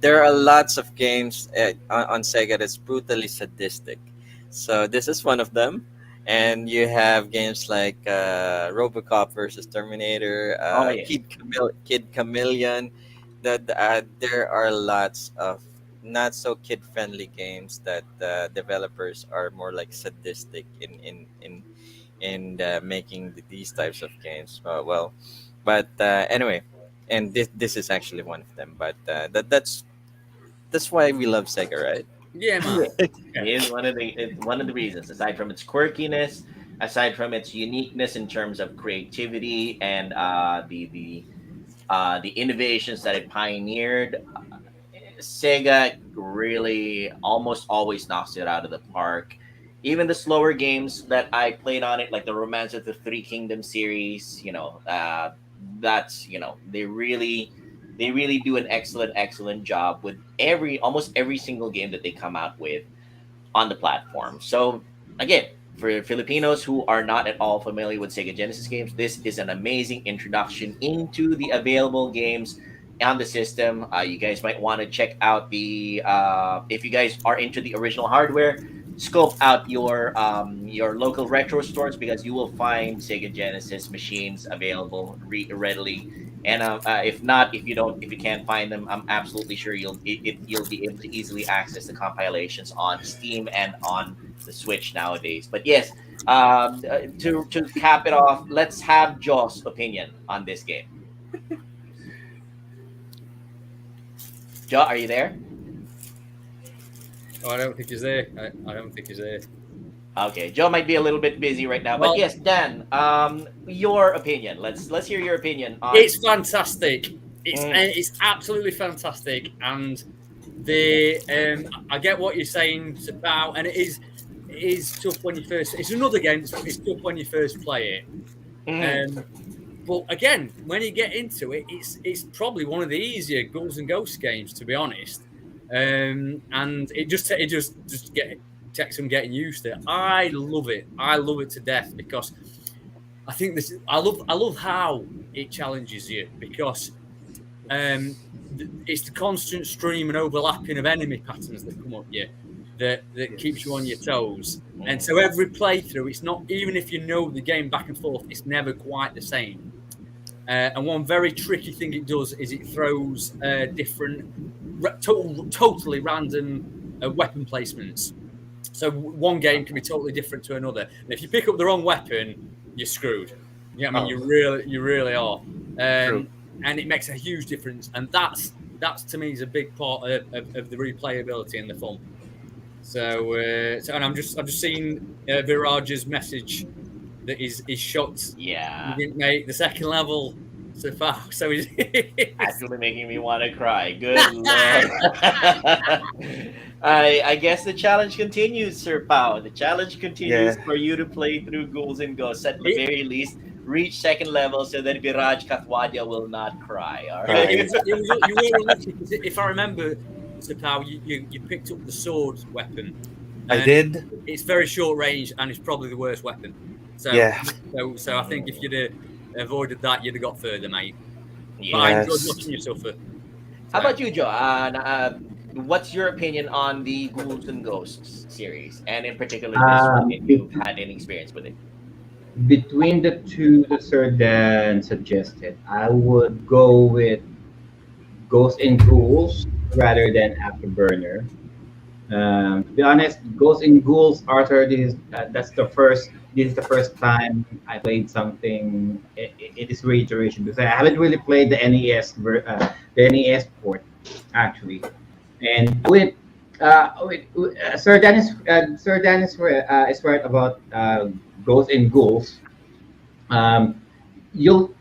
There are lots of games on Sega that's brutally sadistic. So this is one of them. And you have games like RoboCop versus Terminator, Oh yeah. Kid Chameleon. That there are lots of not so kid friendly games that developers are more like sadistic in making these types of games. Well, but anyway, and this is actually one of them. But that's why we love Sega, right? Yeah, man. Yeah. Yeah. It is one of the reasons, aside from its quirkiness, aside from its uniqueness in terms of creativity and the innovations that it pioneered. Sega really almost always knocks it out of the park. Even the slower games that I played on it, like the Romance of the Three Kingdoms series, that's they really do an excellent job with every almost every single game that they come out with on the platform. So again, for Filipinos who are not at all familiar with Sega Genesis games, this is an amazing introduction into the available games on the system. You guys might want to check out the if you guys are into the original hardware, scope out your local retro stores because you will find Sega Genesis machines available readily. And if not, if you can't find them, I'm absolutely sure you'll be able to easily access the compilations on Steam and on the Switch nowadays. But yes, to cap it off, let's have Joe's opinion on this game. Joe, are you there? Oh, I don't think he's there. I don't think he's there. Okay, Joe might be a little bit busy right now, but Well, yes, Dan, your opinion. Let's hear your opinion on. it's fantastic. Mm, It's absolutely fantastic, and the I get what you're saying about, and it is tough when you first. It's another game. It's tough when you first play it. mm, Um, but again, when you get into it, it's probably one of the easier Ghouls and Ghosts games, to be honest. And it just takes some getting used to. I love it. I love it to death because I think this. I love how it challenges you because it's the constant stream and overlapping of enemy patterns that come up you that keeps you on your toes. And mm. so every playthrough, it's not even if you know the game back and forth, it's never quite the same. And one very tricky thing it does is it throws different, totally random weapon placements. So one game can be totally different to another. And if you pick up the wrong weapon, you're screwed. Yeah, I mean, Oh, you really are. true. And it makes a huge difference. And that's to me is a big part of the replayability and the fun. So, and I'm just seeing Viraj's message that is shocked you Yeah, didn't make the second level so far. So he's actually making me want to cry. Good lord. I guess the challenge continues, Sir Pao. The challenge continues yeah. for you to play through Ghouls and Ghosts. At the it, very least, reach second level so that Biraj Katwadia will not cry. All well, right. you were unlucky because if I remember, so Pao, you picked up the sword weapon, I and did. it's very short range and it's probably the worst weapon. So, Yeah. so I think if you'd have avoided that, you'd have got further, mate. But I Yeah. enjoyed Yes. watching you suffer. How So, about you, Joe? What's your opinion on the Ghouls and Ghosts series, and in particular this one, if Be- you've had any experience with it? between the two that Sir Dan suggested, I would go with Ghosts and Ghouls rather than Afterburner. To be honest, Ghosts and Ghouls, Arthur. That's the first. This is the first time I played something. It is reiteration because I haven't really played the the NES port, actually. And Sir Dennis is right about Ghosts and Ghouls. Um, you'll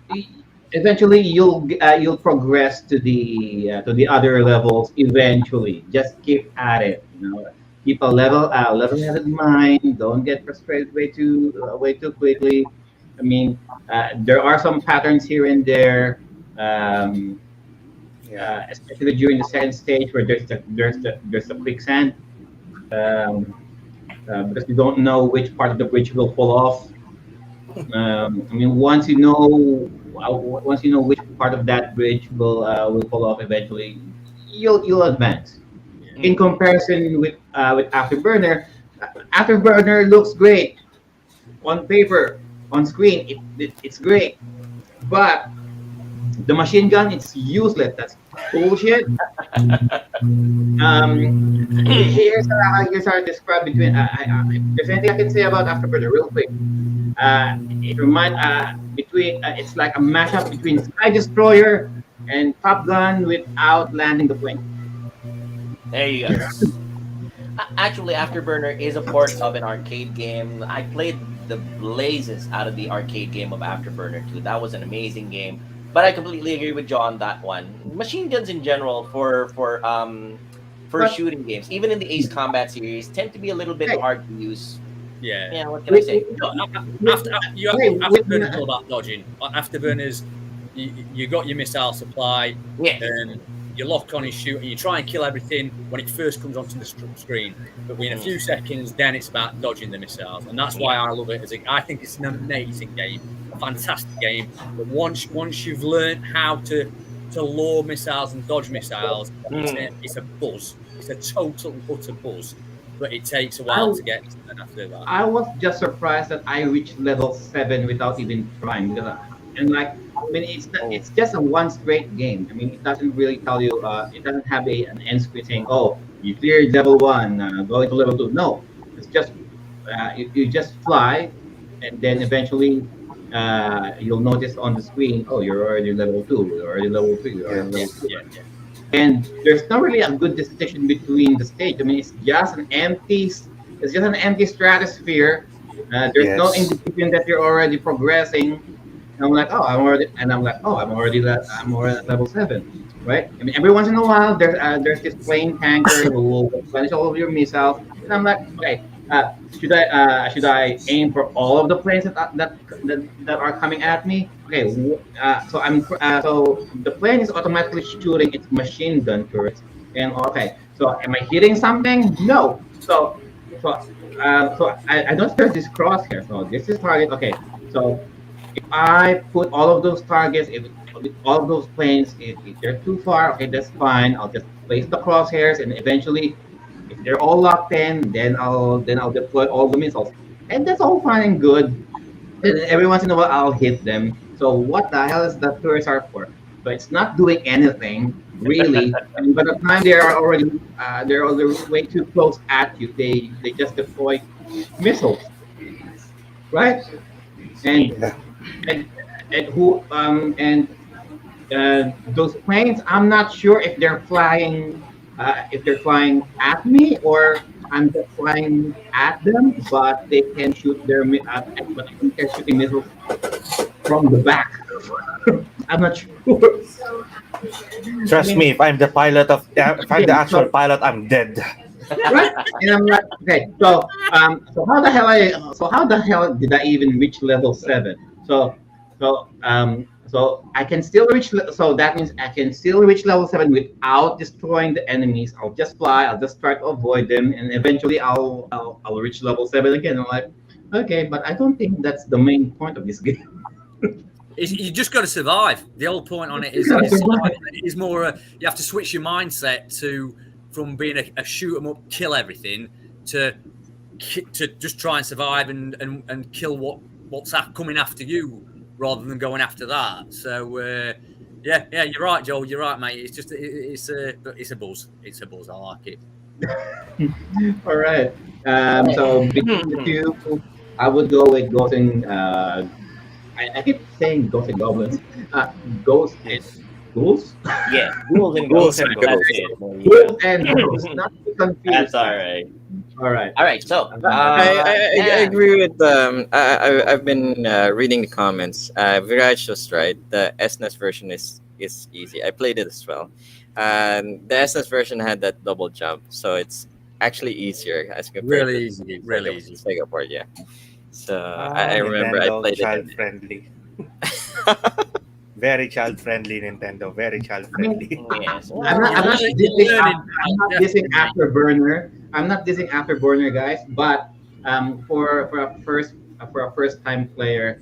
eventually you'll progress to the other levels eventually. Just keep at it, you know. Keep a level-headed mind. Don't get frustrated way too quickly. I mean, there are some patterns here and there, um, Yeah. especially during the second stage where there's the quicksand, um, because you don't know which part of the bridge will fall off. I mean, once you know which part of that bridge will fall off eventually, you'll advance. In Mm. comparison with Afterburner, Afterburner looks great on paper, on screen. It's great, but the machine gun it's useless. That's bullshit. Um, here's how I describe between. If there's anything I can say about Afterburner, real quick. It remind between it's like a mashup between Sky Destroyer and Top Gun without landing the plane. There you go. Actually, Afterburner is a port of an arcade game. I played the blazes out of the arcade game of Afterburner 2. That was an amazing game. But I completely agree with John on that one. Machine guns in general for But shooting games, even in the Ace Combat series, tend to be a little bit hey, hard to use. Yeah. Yeah, what can I with, say? No, with, Afterburners all about dodging. Afterburners, you got your missile supply, Yeah. and you lock on and shoot, and you try and kill everything when it first comes onto the screen. But within a few seconds, then it's about dodging the missiles, and that's why I love it. I think it's an amazing game, a fantastic game. But once you've learned how to lure missiles and dodge missiles, it's a buzz. It's a total and utter buzz. But it takes a while I to get after that. I was just surprised that I reached level 7 without even trying. And like, I mean, it's just a one straight game. I mean, it doesn't really tell you. It doesn't have an end screen saying, "Oh, you cleared level 1, going to level 2." No, it's just you just fly, and then eventually you'll notice on the screen, "Oh, you're already level 2. You're already level 3. You're already Yeah. level 2." Yeah, yeah. And there's not really a good distinction between the stage. I mean, it's just an empty stratosphere. There's no Yes. indication that you're already progressing. And I'm like, oh, I'm already at level 7, right? I mean, every once in a while, there's this plane tanker who will replenish all of your missiles, and I'm like, okay, should I aim for all of the planes that are coming at me? Okay, so the plane is automatically shooting its machine gun turrets, and okay, so am I hitting something? No. So I don't there's this crosshair. So this is target. Okay, so if I put all of those targets, if all of those planes, if they're too far, okay, that's fine. I'll just place the crosshairs, and eventually, if they're all locked in, then I'll deploy all the missiles, and that's all fine and good. And every once in a while, I'll hit them. So what the hell is the turrets are for? So it's not doing anything really. And by the time they're already way too close at you, they just deploy missiles, right? And Yeah. and and who and those planes, I'm not sure if they're flying at me or I'm just flying at them, but they can shoot but I think they're shooting missiles from the back. I'm not sure. I Trust mean, me, if I'm the okay, actual pilot, I'm dead. right? And I'm like, okay, so how the hell did I even reach level 7? So I can still so that means I can still reach level 7 without destroying the enemies. I'll just fly, I'll just try to avoid them, and eventually I'll reach level 7 again. I'm like, okay, but I don't think that's the main point of this game. You just got to survive. The whole point on it is more. You have to switch your mindset from being a shoot 'em up, kill everything, to just try and survive and kill what's coming after you, rather than going after that. So yeah, you're right, Joel. You're right, mate. It's just it's a buzz. It's a buzz. I like it. All right. All So right. between the two, I would go with Ghost and I keep saying Ghost and Goblins. Ghost and Yes. Ghouls. Yes. Ghouls and Ghouls ghosts. and and That's ghosts. it. There you Ghouls go. and Ghosts. Not to be That's confused, all guys. right. All right. All right. So, I Dan. agree with I've been reading the comments. Viraj was right. The SNES version is easy. I played it as well, and the SNES version had that double jump, so it's actually easier as compared to Really easy, really easy. Sega port. Yeah. So I remember I Nintendo played it child in. friendly. Very child friendly Nintendo. Very child I mean, friendly. Yes. I'm not You're dissing. learning I'm not now, dissing definitely. Afterburner. I'm not dissing Afterburner, guys. But for a first time player,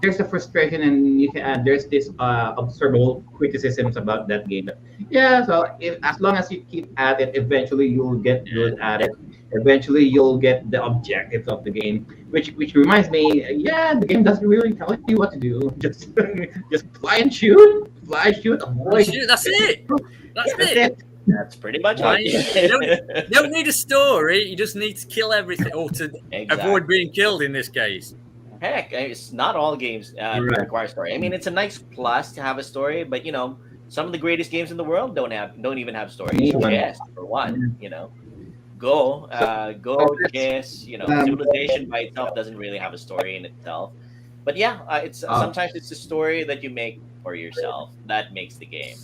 there's a frustration and there's this observable criticisms about that game. Yeah, so as long as you keep at it, eventually you'll get good at it. Eventually you'll get the objectives of the game. Which reminds me, yeah, the game doesn't really tell you what to do. Just fly, shoot, And avoid. shoot, that's it. That's That's it. it. That's pretty much Right? You don't, it. you don't need a story. You just need to kill everything or to avoid Exactly. being killed in this case. Heck, it's not all games Right. require story. I mean, it's a nice plus to have a story, but some of the greatest games in the world don't even have stories. Me one. Chess, for one, Go, So, so Go, let's chess. um, Civilization by itself doesn't really have a story in itself. But yeah, it's uh, sometimes it's a story that you make for yourself that makes the game.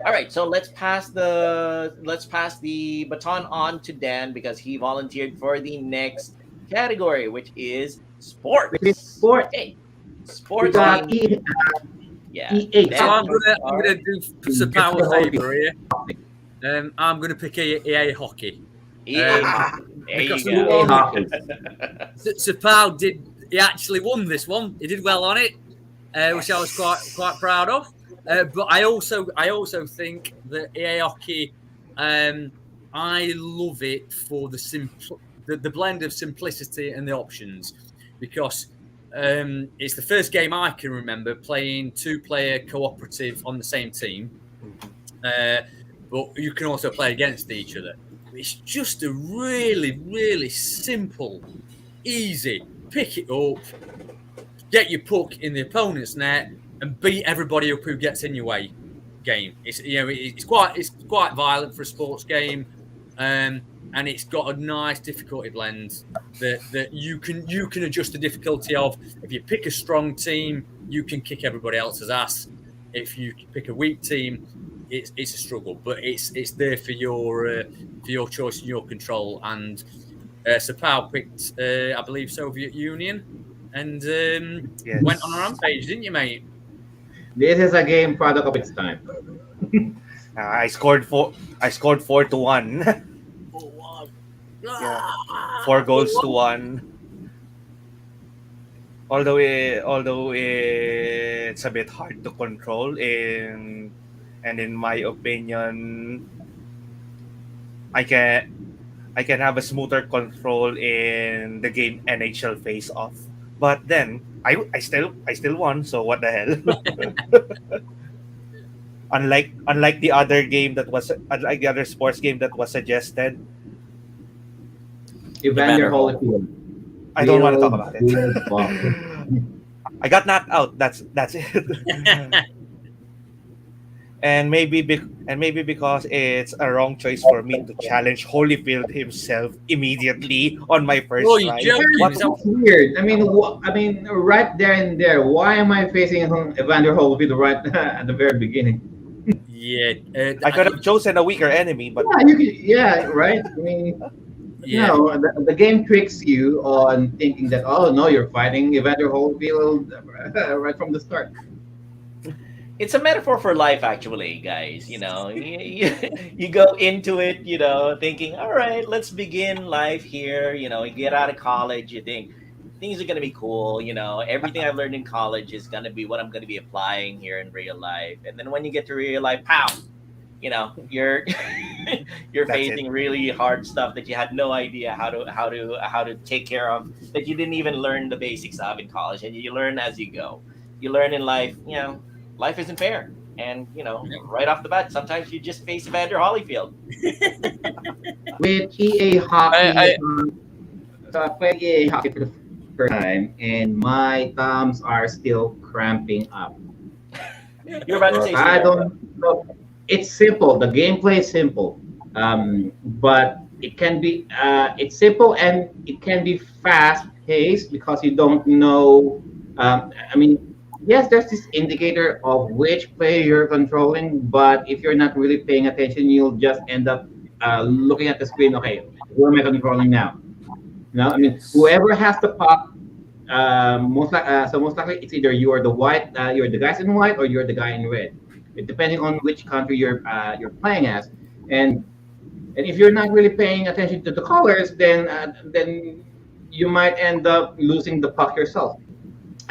All right, so let's pass the baton on to Dan because he volunteered for the next category, which is between sports. sports, Okay, we sports got games. Yeah, E8. So Dan, I'm you want to gonna start? do Sir Power a favour here. I'm gonna pick EA Hockey. EA Um, hockey. There because you number EA go. one, hockey. Sir Power he actually won this one. He did well on it, which I was quite proud of. But I also think that EA Hockey, I love it for the blend of simplicity and the options, because it's the first game I can remember playing two-player cooperative on the same team. But you can also play against each other. It's just a really, really simple, easy, pick it up, get your puck in the opponent's net, and beat everybody up who gets in your way game. It's quite violent for a sports game, and it's got a nice difficulty blend that you can adjust the difficulty of. If you pick a strong team, you can kick everybody else's ass. If you pick a weak team, it's a struggle, but it's there for your choice and your control. And Sir Pal picked, I believe, Soviet Union, and went on a Yes. rampage, didn't you, mate? This is a game product of its time. I scored 4. I scored 4-1. Yeah. 4 goals to 1. Although it's a bit hard to control in my opinion, I can have a smoother control in the game NHL Face Off. But then I still won, so what the hell? Unlike the other game that was unlike the other sports game that was suggested, Evander Holyfield. I don't want to talk about it. Good ball. I got knocked out. That's it. and maybe because it's a wrong choice for me to challenge Holyfield himself immediately on my first Oh, you're try. joking. But So- That's weird. I mean, right there and there. Why am I facing Evander Holyfield right at the very beginning? Yeah, I could have chosen a weaker enemy, but Yeah, you could. Yeah, right. I mean, yeah. no, the game tricks you on thinking that oh no, you're fighting Evander Holyfield right from the start. It's a metaphor for life, actually, guys. You go into it, thinking, all right, let's begin life here. You get out of college, you think things are gonna be cool. Everything I've learned in college is gonna be what I'm gonna be applying here in real life. And then when you get to real life, pow, you're you're That's facing really hard stuff that you had no idea how to take care of, that you didn't even learn the basics of in college, and you learn as you go. You learn in life, life isn't fair. And right off the bat, sometimes you just face Evander Holyfield. With EA Hockey, I so I played EA Hockey for the first time, and my thumbs are still cramping up. You're about to Because say I Steven. don't know. It's simple. The gameplay is simple, but it can be it's simple and it can be fast paced because you don't know. I mean, yes, there's this indicator of which player you're controlling, but if you're not really paying attention, you'll just end up looking at the screen. Okay, who am I controlling now? No, I mean, Yes. whoever has the puck, most likely it's either you're the guys in white, or you're the guy in red, depending on which country you're playing as. And if you're not really paying attention to the colors, then you might end up losing the puck yourself.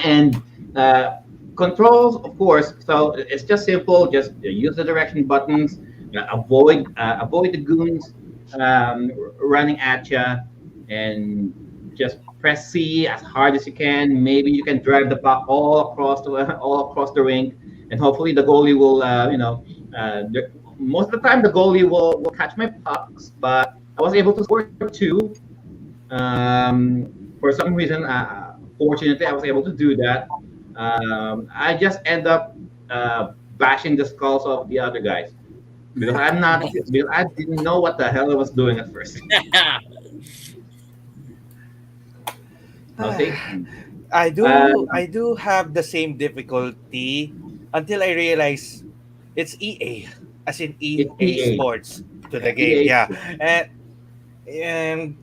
And uh, controls, of course, so it's just simple. Just use the direction buttons, avoid the goons running at you, and just press C as hard as you can. Maybe you can drive the puck all across the rink, and hopefully the goalie will, most of the time the goalie will catch my pucks. But I was able to score two. For some reason, fortunately, I was able to do that. I just end up bashing the skulls of the other guys because I didn't know what the hell I was doing at first. Okay. I Uh, do I do have the same difficulty until I realize it's EA, as in it's EA EA. Sports to the Yeah, game. EA. Yeah, and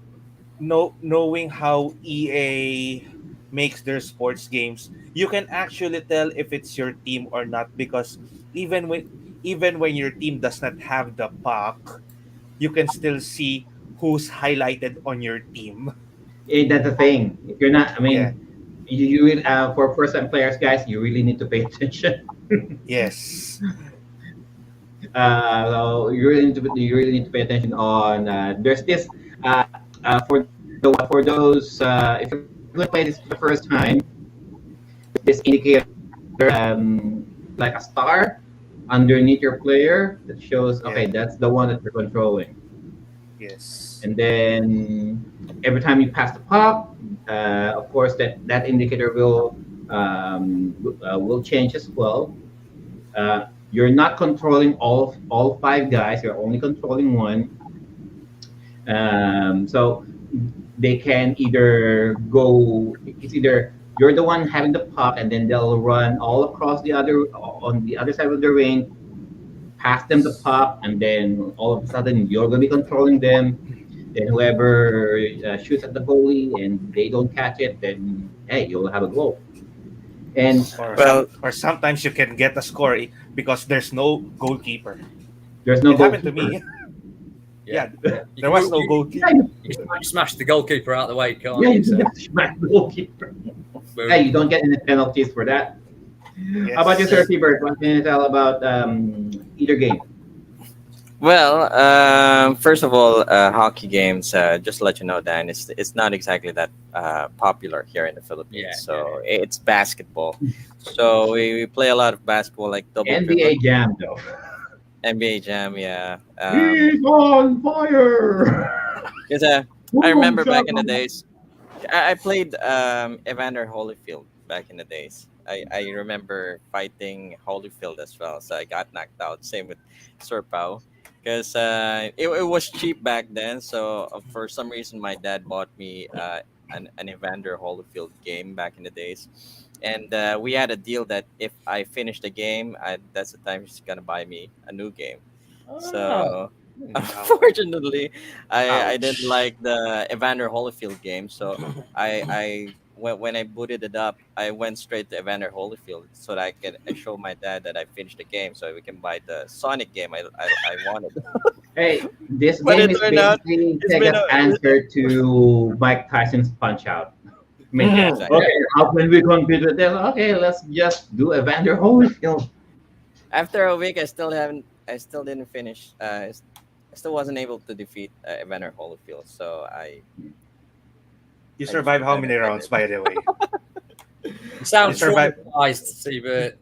knowing how EA makes their sports games, you can actually tell if it's your team or not, because even when even when your team does not have the puck, you can still see who's highlighted on your team. That's the thing. If you're not, I Yeah. mean, for first-time players, guys, you really need to pay attention. Yes. So you really need to pay attention on. There's this uh, for those if you're going to play this for the first time, this indicator like a star underneath your player that shows okay, Yeah. that's the one that you're controlling. Yes. And then every time you pass the puck, of course that indicator will change as well. You're not controlling all five guys. You're only controlling one. So they can either go. It's either you're the one having the puck, and then they'll run all across the other on the other side of the ring, pass them the puck, and then all of a sudden you're going to be controlling them. Then whoever shoots at the goalie and they don't catch it, then hey, you'll have a goal. And well, Or sometimes you can get a score because there's no goalkeeper. there's no It happened to goalkeeper. me. Yeah. Yeah, there was no goalkeeper. Yeah, You smash the goalkeeper out of the way, can't yeah, you? you So, have to smack the goalkeeper. boom. Hey, you don't get any penalties for that. How about you, Yes. Sir Seabird? What can you tell about either game? well, first of all, hockey games. Just to let you know, Dan, it's not exactly that popular here in the Yeah, Philippines. So it's basketball. So we play a lot of basketball, like double NBA dribble, Jam, though. NBA Jam. Yeah. He's on fire. 'Cause, I Boom, remember back in the shaka. days. I played Evander Holyfield back in the days. I remember fighting Holyfield as well, so I got knocked out. Same with Sir Pao, because it was cheap back then. So for some reason, my dad bought me an Evander Holyfield game back in the days, and we had a deal that if I finished the game, that's the time he's gonna buy me a new game. Oh, So Wow. unfortunately, I didn't Ouch. like the Evander Holyfield game, so when I booted it up, I went straight to Evander Holyfield so that I show my dad that I finished the game, so we can buy the Sonic game I wanted. Hey, this But game it is turned out basically it's been Sega's a answer to Mike Tyson's Punch Out. I mean, yeah, mhm. exactly. okay, how can we compete with this? Okay, let's just do Evander Holyfield. After a week, I still didn't finish. I still wasn't able to defeat Evander Holyfield, so You I just survived how many pretended I rounds, did. by the way? You sound You survived. traumatized, Seabird.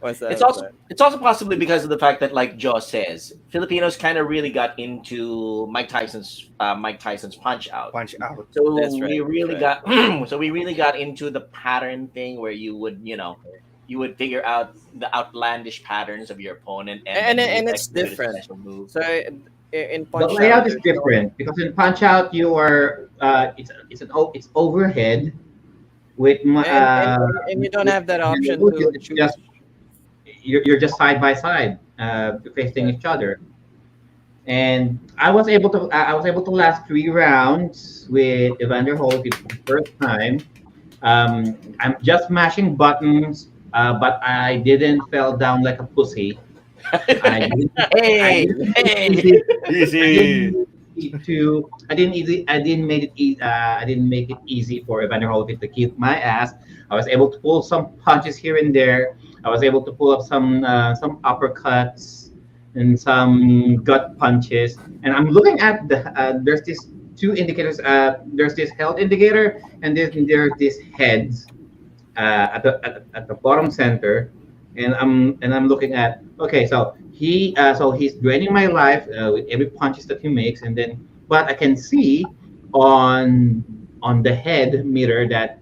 What's that? It's What's also that? it's also possibly because of the fact that, like Joe says, Filipinos kind of really got into Mike Tyson's Punch Out. Punch Out. So That's we right. That's really right. got so we really got into the pattern thing where you would figure out the outlandish patterns of your opponent, and then you would And it's execute a different. special move. So in The Punch Out, layout is there's no different because in Punch Out you are it's overhead with and you don't have that option to it's choose. just you're just side by side facing Yeah. each other. And I was able to last 3 rounds with Evander Holyfield for the first time. I'm just mashing buttons, but I didn't fell down like a pussy. I didn't I Hey, didn't make it hey! easy. Easy. I didn't make it easy for Evander Holyfield to keep my ass. I was able to pull some punches here and there. I was able to pull up some uppercuts and some gut punches. And I'm looking at there's these two indicators. There's this health indicator and there's this heads at the bottom center, and I'm looking at, okay, so he's draining my life with every punches that he makes, and then but I can see on the head meter that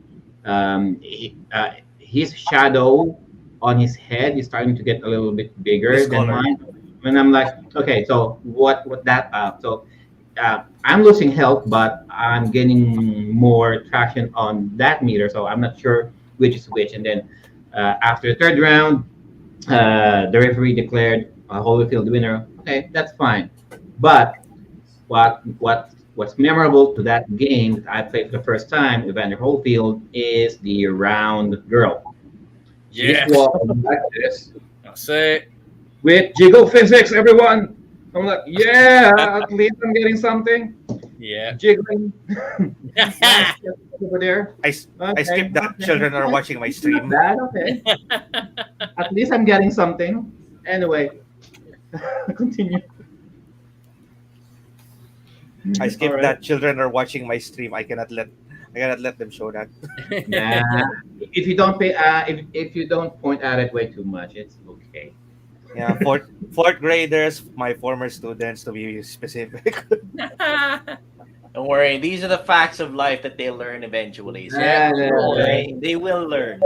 his shadow on his head is starting to get a little bit bigger than Discolored. mine. And I'm like, okay, so what that so I'm losing health, but I'm gaining more traction on that meter, so I'm not sure which is which. And then after the third round, the referee declared Holyfield winner. Okay, that's fine. But what's memorable to that game that I played for the first time, Evander Holyfield, is the round girl. She's Yeah, walking like this that's it. with jiggle physics, everyone. I'm like, yeah, at least I'm getting something. Yeah. Jiggling. Nice over there. I skipped that. Children are watching my Not stream. bad, okay. At least I'm getting something. Anyway, continue. I skipped Alright. that. Children are watching my stream. I cannot let them show that. Nah, if you don't pay, if you don't point at it way too much, it's okay. Yeah, fourth graders, my former students to be specific. Don't worry, these are the facts of life that they learn eventually. So Yeah, they will learn.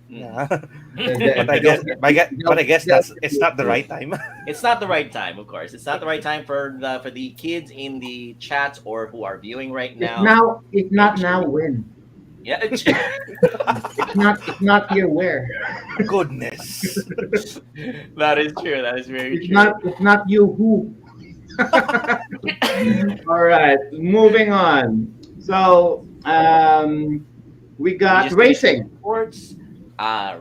Yeah. The- But I guess it's not the right time. It's not the right time, of course. It's not the right time for the kids in the chats or who are viewing right It's now. now. It's not now. When? Yeah, It's not here. Where? Goodness. that is true. That is very It's true. not. It's not you. Who? All right. Moving on. So we We got just racing. sports,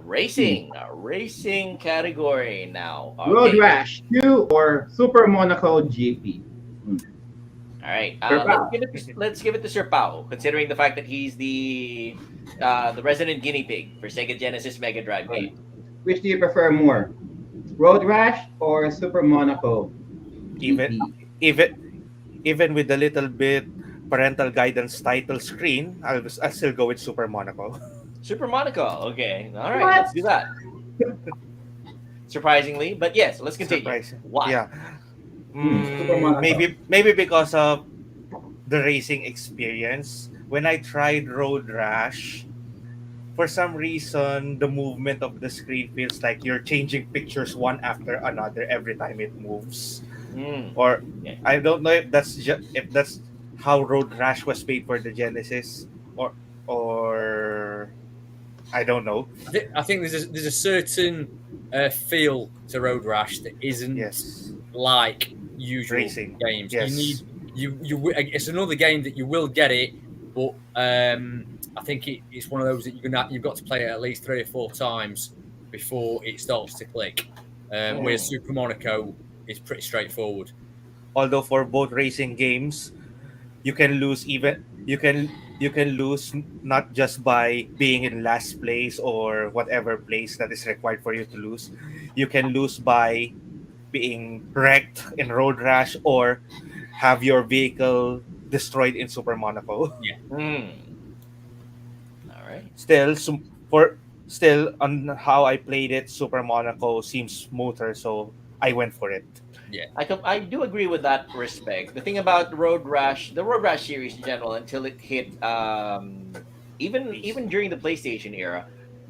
racing, a racing category now. Road Okay. Rash 2 or Super Monaco GP. All right, Sir Pao. let's give it to Sir Pao, considering the fact that he's the resident guinea pig for Sega Genesis Mega Drive game. Which do you prefer more? Road Rash or Super Monaco Even GP? even with a little bit parental guidance title screen, I'll still go with Super Monaco. Super Monaco. Okay, all right, What? let's do that. Surprisingly, but yes, let's continue. Surprising. Why? Yeah. Super Monaco. Maybe because of the racing experience. When I tried Road Rash, for some reason the movement of the screen feels like you're changing pictures one after another every time it moves. Mm. Or Yeah. I don't know if that's how Road Rash was made for the Genesis, or I don't know. I think there's a certain feel to Road Rash that isn't Yes. like usual Racing. games. Yes. You need it's another game that you will get it, but I think it's one of those that you've got to play it at least 3 or 4 times before it starts to click. Whereas Super Monaco is pretty straightforward. Although for both racing games, you can lose even you can lose not just by being in last place or whatever place that is required for you to lose. You can lose by being wrecked in Road Rash or have your vehicle destroyed in Super Monaco. Mm. All right. Still, still on how I played it, Super Monaco seems smoother, so I went for it. Yeah. I do agree with that respect. The thing about the Road Rash series in general, until it hit even during the PlayStation era,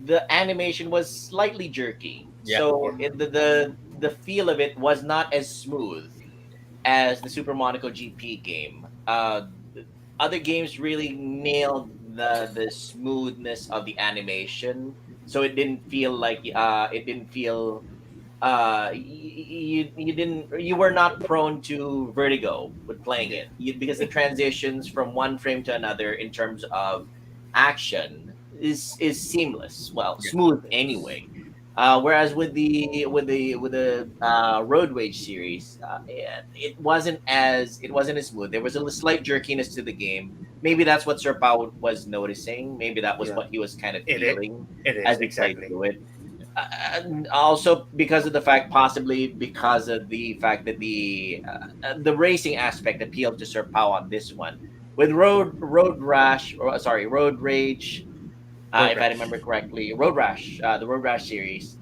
the animation was slightly jerky. Yeah. So the feel of it was not as smooth as the Super Monaco GP game. Other games really nailed the smoothness of the animation, so it didn't feel you were not prone to vertigo with playing it because the transitions from one frame to another in terms of action is seamless, well, Yeah. smooth anyway. Whereas with the Road Rage series, it wasn't as smooth. There was a slight jerkiness to the game. Maybe that's what Sir Pao was noticing. Maybe that was Yeah, what he was kind of it is. feeling It is as he played exactly. through it. And also because of the fact, possibly because of the fact that the racing aspect appealed to Sir Pao on this one. With Road Rash, or sorry, Road Rage, Road if I Rash. remember correctly, Road Rash, the Road Rash series,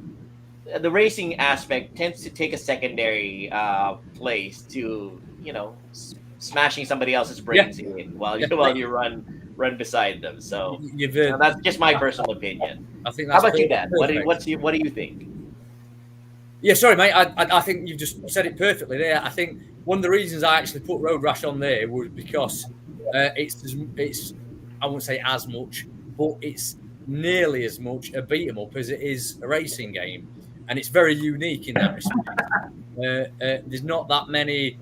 the racing aspect tends to take a secondary place to smashing somebody else's Yeah. brains in while Yeah. you run beside them. So You've, that's just my personal opinion. I think How that's about you, Dan? perfect. What do you think? Yeah, sorry, mate. I think you've just said it perfectly there. I think one of the reasons I actually put Road Rash on there was because it's I won't say as much, but it's nearly as much a beat 'em up as it is a racing game, and it's very unique in that respect. There's not that many.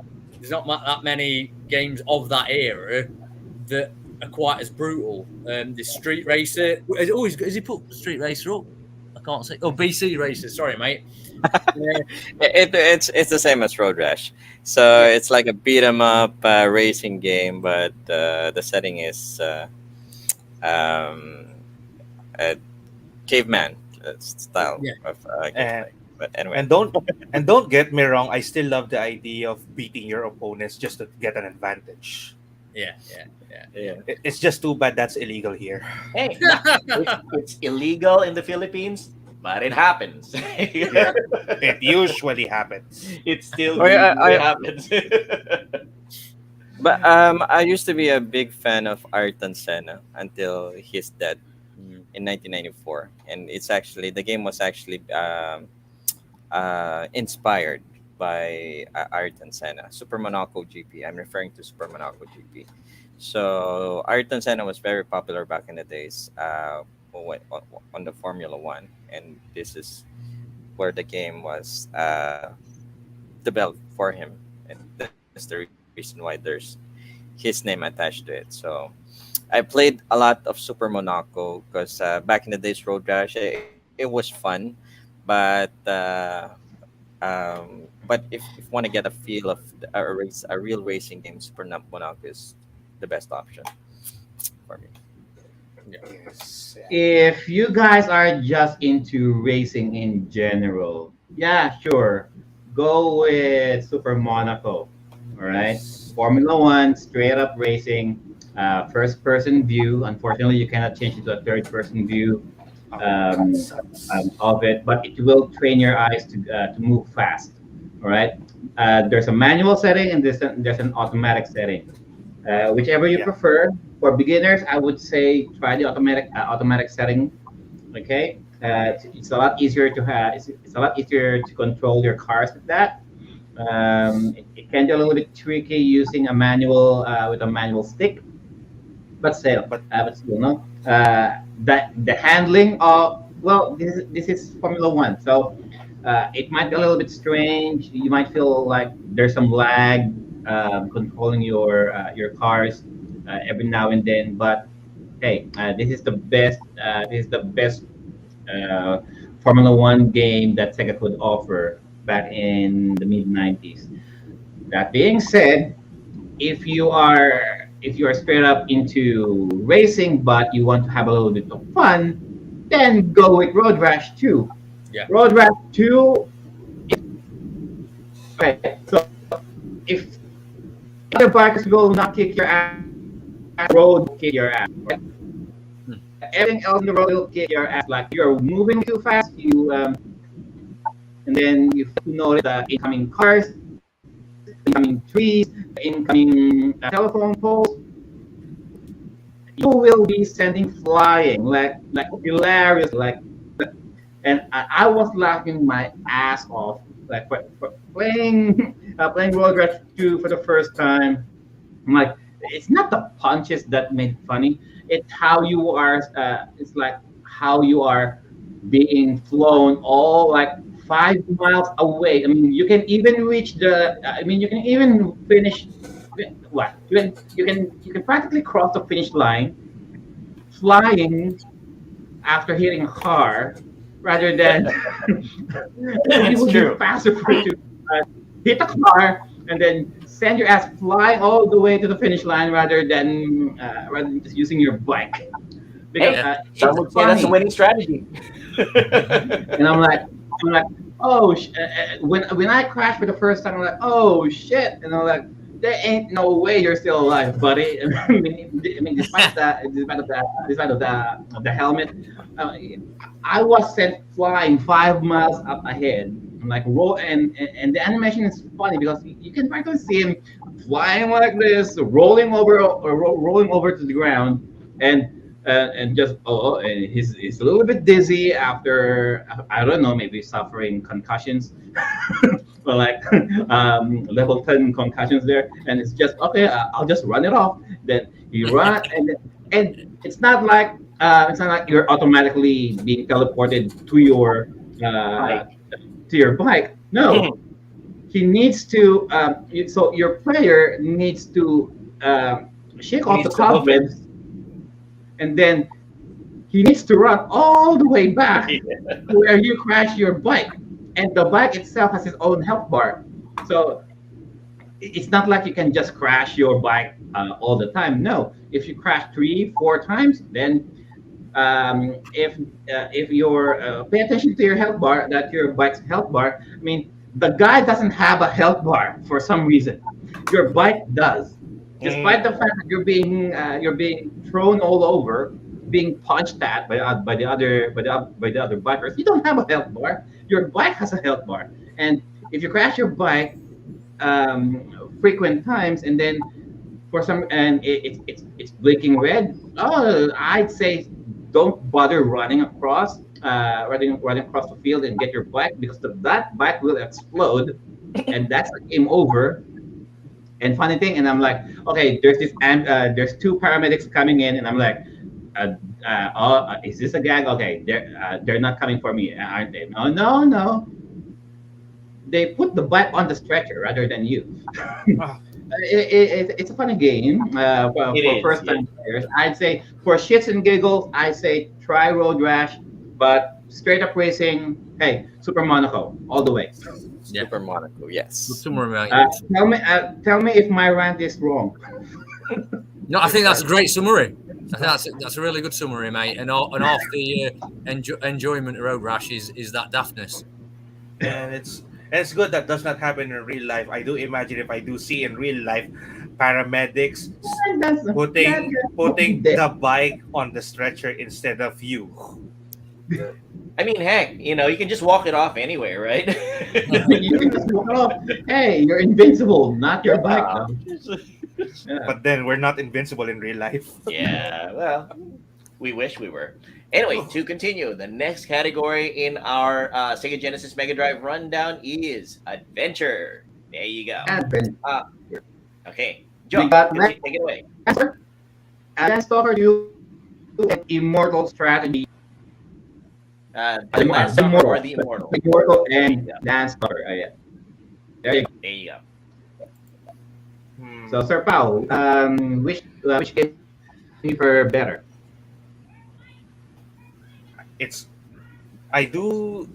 That many games of that era that are quite as brutal. The Street Racer. Has he put Street Racer up? I can't say. Oh, BC Racer. Sorry, mate. It's the same as Road Rash. So Yeah. it's like a beat 'em up racing game, but the setting is um, a caveman style Yeah. of And gameplay. But anyway, and don't get me wrong, I still love the idea of beating your opponents just to get an advantage. Yeah. yeah. It's just too bad that's illegal here. Hey, it's illegal in the Philippines, but it happens. Yeah, it usually happens. It still Oh, yeah, usually happens. but I used to be a big fan of Ayrton Senna until he's dead in 1994, and it's actually the game was actually inspired by Ayrton Senna, Super Monaco GP. I'm referring to Super Monaco GP. So Ayrton Senna was very popular back in the days on the Formula One, and this is where the game was developed for him, and that's the reason why there's his name attached to it. So I played a lot of Super Monaco because back in the days, Road Rash it was fun, but if you want to get a feel of a real racing game, Monaco is the best option for me. Yes. If you guys are just into racing in general, yeah, sure, go with Super Monaco. All right, Yes. Formula One, straight up racing, first person view. Unfortunately, you cannot change it to a third person view Oh, that um, sucks. of it, but it will train your eyes to move fast. All right, there's a manual setting and there's an automatic setting. Whichever you Yeah. prefer. For beginners, I would say try the automatic setting. Okay, it's a lot easier to have. It's a lot easier to control your cars with that. It can be a little bit tricky using a manual with a manual stick, But but still, no. That the handling of well, this is Formula One, so it might be a little bit strange. You might feel like there's some lag controlling your cars every now and then. But hey, this is the best. This is the best uh, Formula One game that Sega could offer back in the mid 90s. That being said, if you are straight up into racing but you want to have a little bit of fun, then go with Road Rash 2. Yeah. Road Rash 2, right? So if other bikers will not kick your ass, road will kick your ass. Right? everything else in the world will kick your ass. Like you're moving too fast, and then you notice the incoming cars, incoming trees, incoming telephone poles. You will be sending flying like hilarious and I was laughing my ass off like for playing playing Road Rash 2 for the first time. I'm like, it's not the punches that made it funny. It's how you are. It's like how you are being flown all like 5 miles away. I mean, you can even reach the. I mean, you can even finish. What you can practically cross the finish line flying after hitting a car, rather than it It's would be true. faster for you to hit a car and then send your ass flying all the way to the finish line rather than just using your bike because Hey, it's some would say that's a funny. winning strategy. And I'm like, oh, when I crashed for the first time, I'm like, oh shit, and I'm like, there ain't no way you're still alive, buddy. I mean, despite of the helmet, uh, I was sent flying 5 miles up ahead. I'm like roll, and the animation is funny because you can practically see him flying like this, rolling over to the ground, and and just and he's a little bit dizzy after I don't know, maybe suffering concussions or like level 10 concussions there, and it's just okay. I'll just run it off. Then you run, and it's not like you're automatically being teleported uh, Like, to your bike. No, he needs to. So your player needs to shake he off the needs to hoof it. cobwebs, and then he needs to run all the way back to where you crash your bike. And the bike itself has its own health bar. So it's not like you can just crash your bike all the time. No, if you crash 3, 4 times, then if you're pay attention to your health bar, that your bike's health bar. I mean, the guy doesn't have a health bar for some reason. Your bike does, despite the Mm. fact that you're being thrown all over, being punched at by the other bikers. You don't have a health bar. Your bike has a health bar, and if you crash your bike frequent times, and then it's blinking red. Oh, I'd say don't bother running across the field and get your bike because that bike will explode, and that's a game over. And funny thing, and I'm like, okay, there's two paramedics coming in, and I'm like, uh, is this a gag? Okay, they're not coming for me, aren't they? No, no, no. They put the bike on the stretcher rather than you. Ah, It's a funny game It for is. first Yeah. time players. I'd say for shits and giggles, I say try Road Rash, but straight up racing, hey, Super Monaco all the way. Yeah. Super Monaco, Good yes. summary, mate. Tell me if my rant is wrong. No, I think that's a great summary. I think that's a really good summary, mate. And half the enjoyment of Road Rash is that daftness. and it's good that does not happen in real life. I do imagine if I do see in real life paramedics That's putting the bike on the stretcher instead of you. I mean, heck, you can just walk it off anyway, right? you can just walk off. Hey, you're invincible, not your bike. Though. Yeah. But then we're not invincible in real life. Yeah, well, we wish we were. Anyway, to continue, the next category in our Sega Genesis Mega Drive rundown is adventure. There you go. Advent. Uh, okay, We Joe, got take it away. Answer. Advanced Stalker 2 and Immortal Strategy. The Last Summer or the Immortal. Immortal There you and go. Dance Stalker. Yeah. There you go. There you go. Hmm. So, Sir Paul, which game you prefer better? It's I do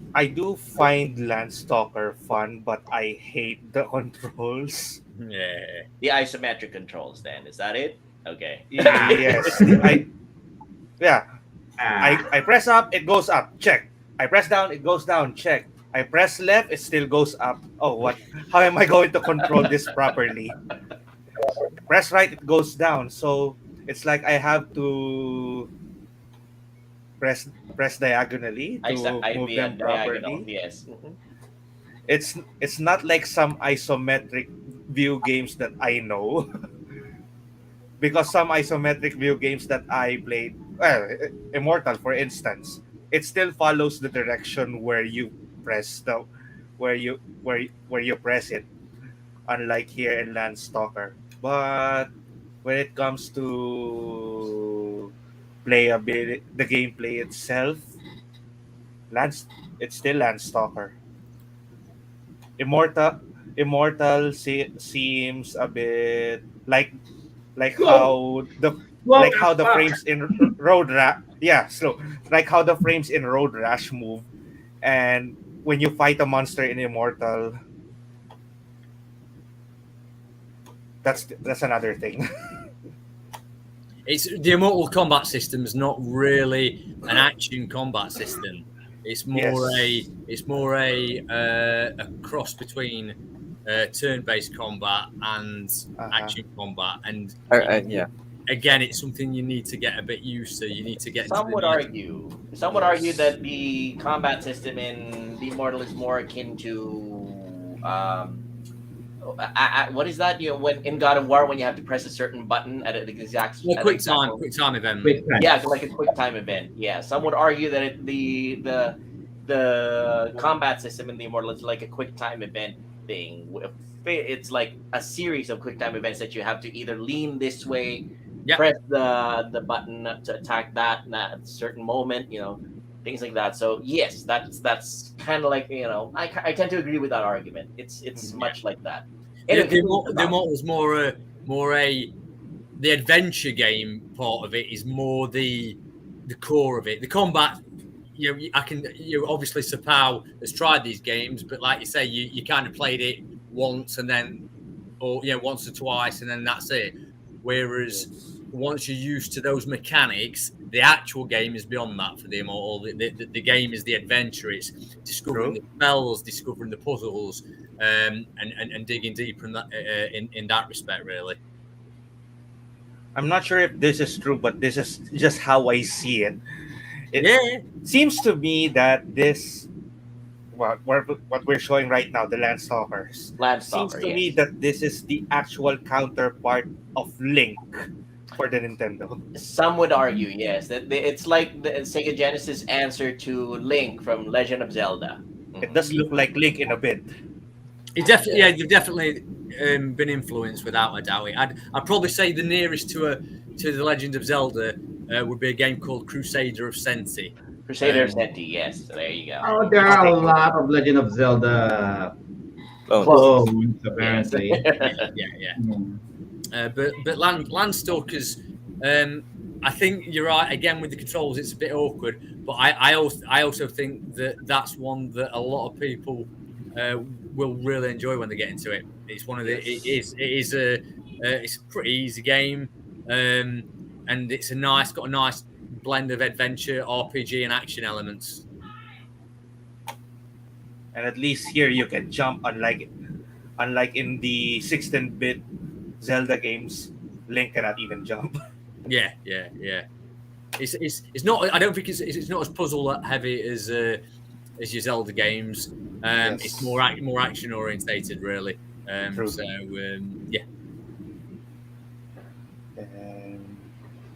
find Landstalker fun, but I hate the controls. Yeah. The isometric controls, then. Is that it? Okay. Yes, yeah. Ah, I press up, it goes up. Check. I press down, it goes down. Check. I press left, it still goes up. Oh, what? How am I going to control this properly? Press right, it goes down. So it's like I have to press diagonally to move them diagonal. properly. Yes. Mhm. It's not like some isometric view games that I know, because some isometric view games that I played, well, Immortal for instance, it still follows the direction where you press the where you press it, unlike here in Landstalker. But when it comes to playability, the gameplay itself, Lands it's still Landstalker. Immortal seems a bit like Slow, slow as how the fuck. frames in slow, like how the frames in Road Rash move, and when you fight a monster in Immortal, that's another thing. It's the Immortal combat system is not really an action combat system. It's more Yes. a cross between turn-based combat and Uh-huh. action combat. And Yeah. again, it's something you need to get a bit used to. You need to get into Some the would nice. argue. Yes. That the combat system in the Immortal is more akin to what is that? You know, when in God of War, when you have to press a certain button Well, at the exact moment. quick time event. Quick time. Yeah, like a quick time event. Yeah, some would argue that the combat system in the Immortal is like a quick time event thing. It's like a series of quick time events that you have to either lean this way, Yep. press the button to attack that at a certain moment, you know, things like that. So yes, that's kind of like, you know, I tend to agree with that argument. It's much like that. The, Anyway, the Immortal is more a the adventure game part of it is more the core of it. The combat, you know, obviously Sapau has tried these games, but like you say, you kind of played it once and then, or once or twice and then that's it. Whereas once you're used to those mechanics, the actual game is beyond that for the Immortal. The game is the adventure. It's discovering True. the spells, discovering the puzzles, and digging deeper in that in that respect, really. I'm not sure if this is true, but this is just how I see it. It Yeah, seems to me that this what we're showing right now, the Landstalkers, seems Landstalker, to me yes. that this is the actual counterpart of Link for the Nintendo. Some would argue, yes, that it's like the Sega Genesis answer to Link from Legend of Zelda. It does look like Link in a bit. you've definitely been influenced without a doubt. I'd probably say the nearest to the Legend of Zelda would be a game called Crusader of Senti. Crusader of Senti, yes. So there you go. Oh, there are a lot of Legend of Zelda Clones. clones, Yes. apparently. Yeah. Mm. But Landstalkers, I think you're right. Again, with the controls, it's a bit awkward. But I also think that that's one that a lot of people will really enjoy when they get into it. It's one of the Yes. it's a pretty easy game, and it's got a nice blend of adventure, RPG, and action elements. And at least here you can jump, unlike in the 16-bit Zelda games, Link cannot even jump. Yeah. It's not. I don't think it's not as puzzle heavy as your Zelda games. Yes. It's more action orientated, really. True. So yeah.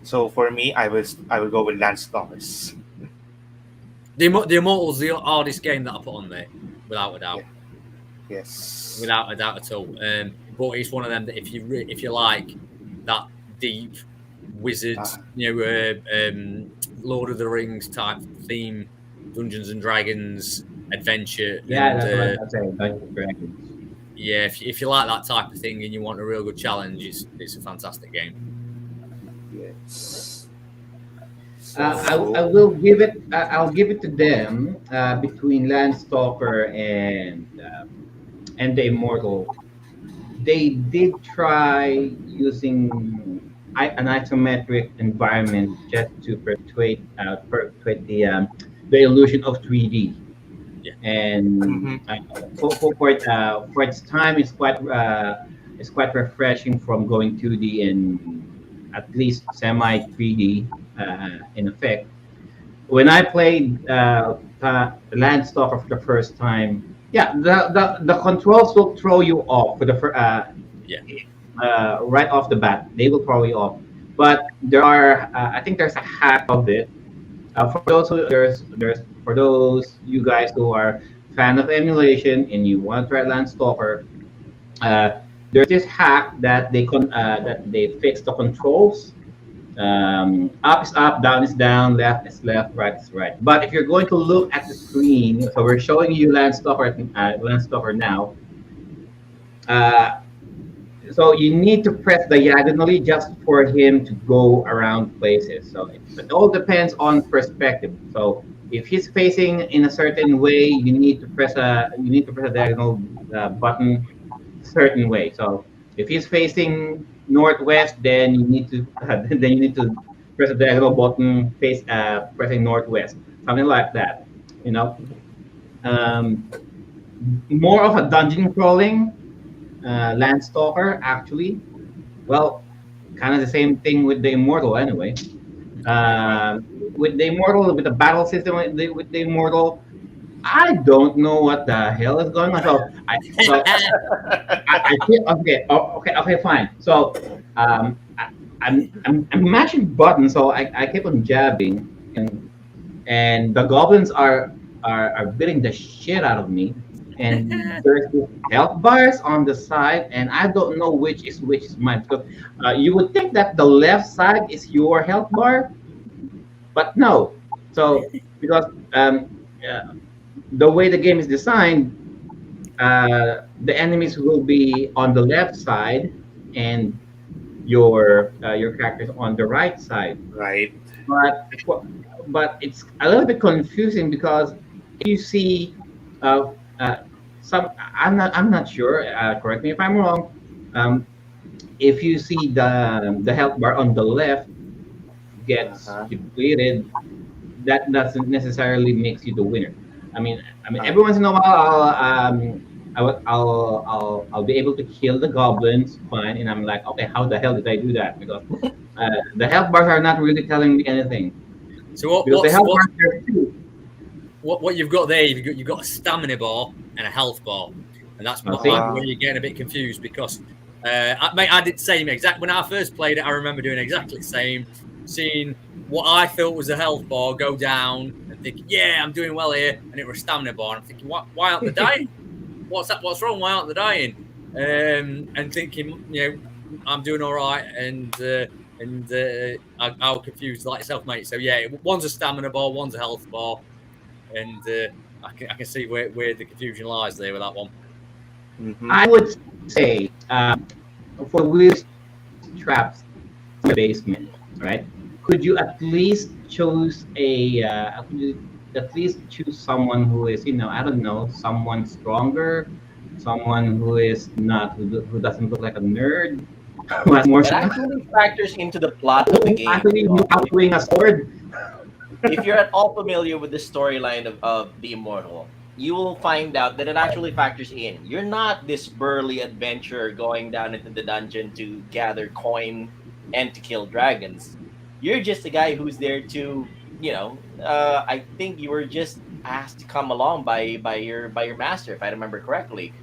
So for me, I will go with Landstalkers. The Immortal's the hardest game that I put on there, without a doubt. Yes. Without a doubt at all. But it's one of them that if you like that deep wizard, Lord of the Rings type theme, Dungeons and Dragons adventure. Yeah, and, that's what I'm saying. Dungeons and Dragons. Yeah, if you like that type of thing and you want a real good challenge, it's a fantastic game. Yes. I will give it. I'll give it to them between Landstalker and the Immortal. They did try using an isometric environment just to perpetuate the illusion of 3D. Yeah. And for its time, it's quite refreshing from going 2D and at least semi 3D in effect. when I played Landstalker for the first time, yeah, the controls will throw you off for the Yeah. right off the bat. They will throw you off. But there are, I think there's a hack of it. For those who there's for those you guys who are fan of emulation and you want to try Landstalker, there's this hack that they fix the controls. Up is up, down is down, left is left, right is right. But if you're going to look at the screen, so we're showing you Landstalker now. Uh, so you need to press diagonally just for him to go around places. So it all depends on perspective. So if he's facing in a certain way, you need to press a diagonal button certain way. So if he's facing northwest, then you need to press the diagonal button pressing northwest, something like that. You know, um, more of a dungeon crawling Landstalker actually. Well, kind of the same thing with the Immortal anyway. Uh, with the Immortal, with the battle system with the Immortal, I don't know what the hell is going on. I feel okay. Okay, fine. So, I'm mashing buttons, so I keep on jabbing, and the goblins are beating the shit out of me. And there's this health bars on the side, and I don't know which is mine. Because you would think that the left side is your health bar, but no. So because the way the game is designed, the enemies will be on the left side, and your characters on the right side. Right. But but it's a little bit confusing because if you see uh, some, I'm not sure. Correct me if I'm wrong. Um, if you see the health bar on the left gets Uh-huh. depleted, that doesn't necessarily makes you the winner. I mean, Uh, every once in a while, I'll be able to kill the goblins, fine, and I'm like, okay, how the hell did I do that? Because the health bars are not really telling me anything. So what, Because the what's, health what, bars are two. what you've got there, you've got a stamina bar and a health bar, and that's I see. where you're getting a bit confused because I did the same exact when I first played it. I remember doing exactly the same, seeing what I thought was a health bar go down and thinking, yeah, I'm doing well here, and it was a stamina bar. And I'm thinking, why aren't they dying? What's that? What's wrong? Why aren't they dying? And thinking, I'm doing all right, and I was confused like yourself, mate. So yeah, one's a stamina bar, one's a health bar, and I can see where the confusion lies there with that one. mhm. I would say for wheel traps in the basement, right? Could you at least choose someone who is, I don't know, someone stronger, someone who is not who doesn't look like a nerd, who has more It actually factors into the plot of the game. actually outwing a sword. If you're at all familiar with the storyline of the Immortal, you will find out that it actually factors in. You're not this burly adventurer going down into the dungeon to gather coin and to kill dragons. You're just a guy who's there to, I think you were just asked to come along by your master, if I remember correctly.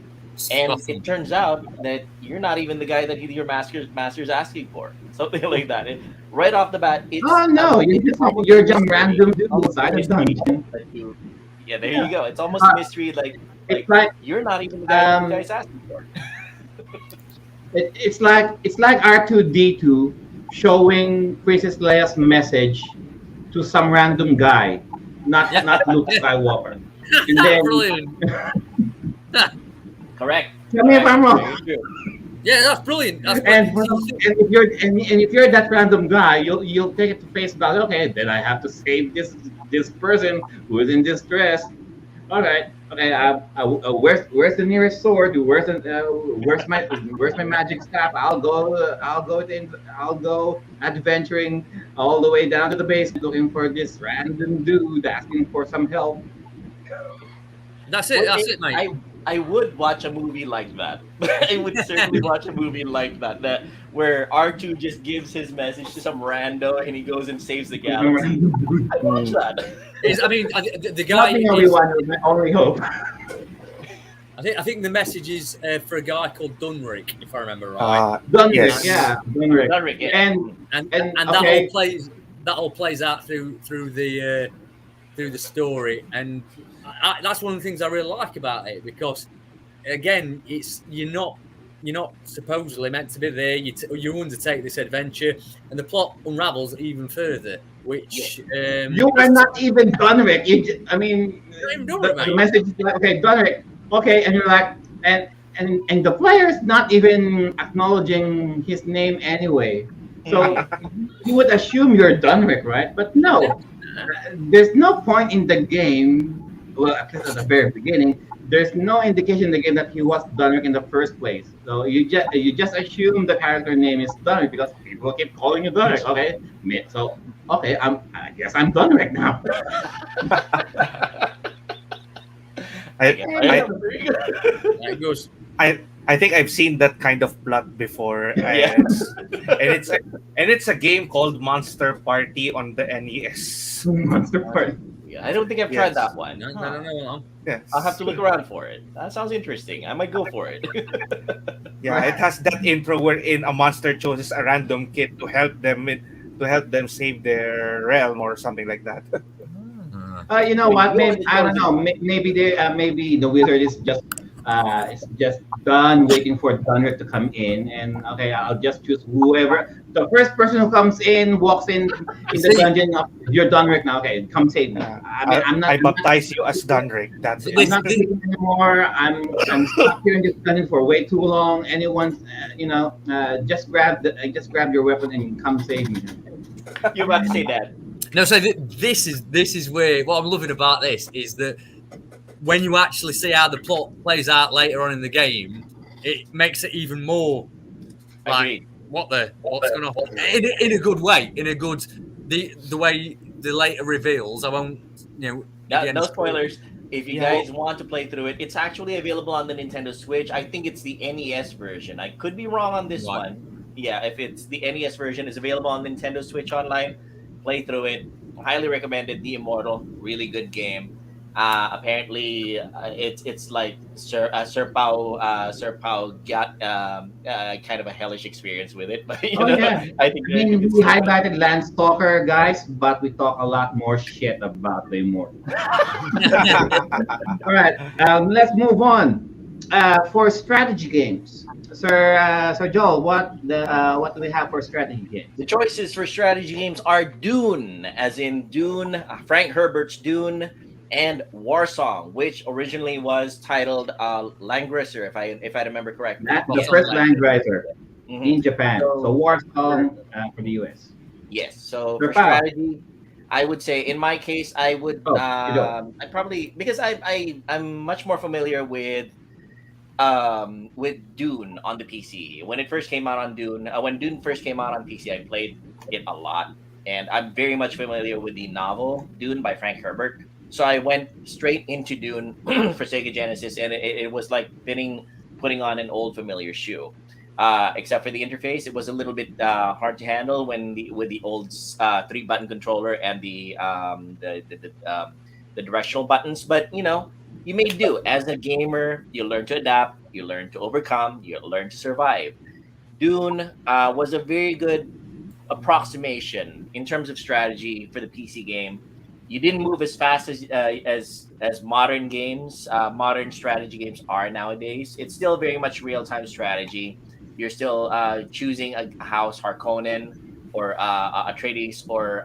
And it turns out that you're not even the guy that your master's asking for. Something like that. Right off the bat, Oh no, you're just random dude almost inside a mystery dungeon. that yeah, there you go. It's almost a mystery, like It's like you're not even the guy um, you guys asking for. it's like R2D2 showing Princess Leia's message to some random guy, not Luke Skywalker. And then Brilliant. Correct. tell me if I'm wrong. Very true. Yeah, that's brilliant. That's And, brilliant. if you're that random guy, you'll take it to face value. Okay, then I have to save this person who is in distress. All right. Okay. Where's the nearest sword? Where's my magic staff? I'll go adventuring all the way down to the basement looking for this random dude asking for some help. That's it. That's it, mate. I would watch a movie like that. I would certainly watch a movie like that. where R2 just gives his message to some rando and he goes and saves the galaxy. I watched that. I mean, the guy Nothing is. everyone only hope. I think the message is for a guy called Dunrick, if I remember right. Dunrick, Yes. yeah, Dunrick. Dunrick, yeah. And And okay. that all plays out through the story, and that's one of the things I really like about it, because again, it's you're not supposedly meant to be there. You undertake this adventure, and the plot unravels even further. Which You are not even Dunrick. I mean, I'm Dunrick, the mate. message is like, okay, Dunrick, okay, and you're like, and the player is not even acknowledging his name anyway. So you would assume you're Dunrick, right? But no, there's no point in the game. Well, at least at the very beginning, there's no indication in the game that he was Dunrick in the first place. So you just assume the character name is Dunrick because people keep calling you Dunrick. Okay, so okay, I guess I'm Dunrick now. It goes. I think I've seen that kind of plot before, Yeah. and it's a game called Monster Party on the NES. Monster Party. Yeah, I don't think I've tried that one. No. Yes. I'll have to look around for it. That sounds interesting. I might go for it. Yeah, it has that intro wherein a monster chooses a random kid to help them save their realm or something like that. You know what? Maybe I don't know. Maybe the wizard is just done waiting for Dunrick to come in, and okay, I'll just choose whoever. The first person who comes in, walks in the dungeon. You're Dunrick now. Okay, come save me. I mean, I'm not. I baptize you as Dunrick. That's it. I'm not saving anymore. I'm stuck here in this dungeon for way too long. Anyone, just grab your weapon and come save me. You're about to say that. No, so this is where what I'm loving about this is that when you actually see how the plot plays out later on in the game, it makes it even more like Agreed. what's going on in a good way, the way the later reveals. I won't, No spoilers. If you guys want to play through it, it's actually available on the Nintendo Switch. I think it's the NES version. I could be wrong on this one. Yeah, if it's the NES version, is available on Nintendo Switch Online. Play through it. Highly recommended. The Immortal, really good game. Apparently, it's like Sir Pao got kind of a hellish experience with it. But Yeah. I think I mean, we highlighted Landstalker, guys, but we talk a lot more shit about the Immortal. All right, let's move on. For strategy games, Sir Joel, what do we have for strategy games? The choices for strategy games are Dune, as in Dune, Frank Herbert's Dune, and Warsong, which originally was titled Langrisser, if I remember correctly. That's the first Landriser in Japan. So Warsong for the US. Yes. So Sir for Pao. strategy, I would say in my case, I would Oh, you don't. I probably, because I'm much more familiar with Dune on the PC. When Dune first came out on PC, I played it a lot, and I'm very much familiar with the novel Dune by Frank Herbert. So I went straight into Dune for Sega Genesis, and it was like putting on an old familiar shoe. Except for the interface, it was a little bit hard to handle with the old 3-button controller and the directional buttons. But you may do. As a gamer, you learn to adapt, you learn to overcome, you learn to survive. Dune was a very good approximation in terms of strategy for the PC game. You didn't move as fast as modern games, modern strategy games are nowadays. It's still very much real-time strategy. You're still choosing a house, Harkonnen, or Atreides, or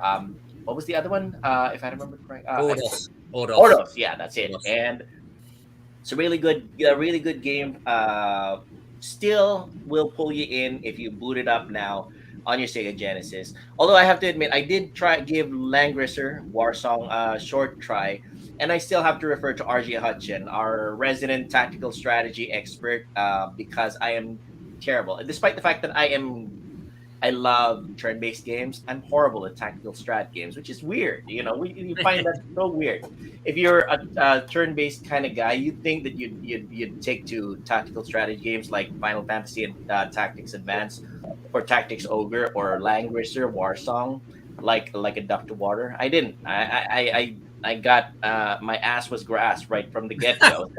what was the other one? If I remember correct, Ordos. Yeah, that's it. Ordos. And it's a really good game. Still will pull you in if you boot it up now on your Sega Genesis. Although I have to admit, I did give Langrisser Warsong a short try, and I still have to refer to RJ Hutchin, our resident tactical strategy expert, because I am terrible. Despite the fact that I love turn-based games, I'm horrible at tactical strat games, which is weird. You find that so weird. If you're a turn-based kind of guy, you'd think that you'd take to tactical strategy games like Final Fantasy and Tactics Advance, or Tactics Ogre or Langrisser War Song like a duck to water. I didn't. I got my ass was grass right from the get go.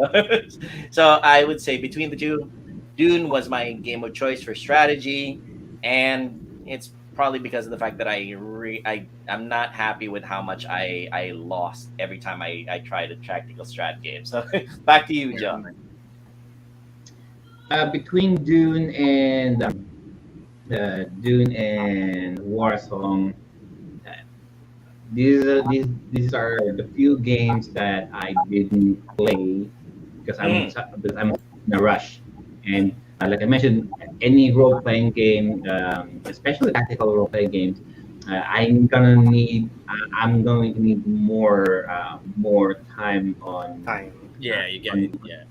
So I would say between the two, Dune was my game of choice for strategy, and it's probably because of the fact that I'm not happy with how much I lost every time I tried a tactical strat game. So back to you, Joe. Between Dune and Warsong, uh, these are the few games that I didn't play Mm. because I'm in a rush. And like I mentioned, any role playing game, especially tactical role playing games, I'm going to need more time Time. Yeah, you get on it. Yeah.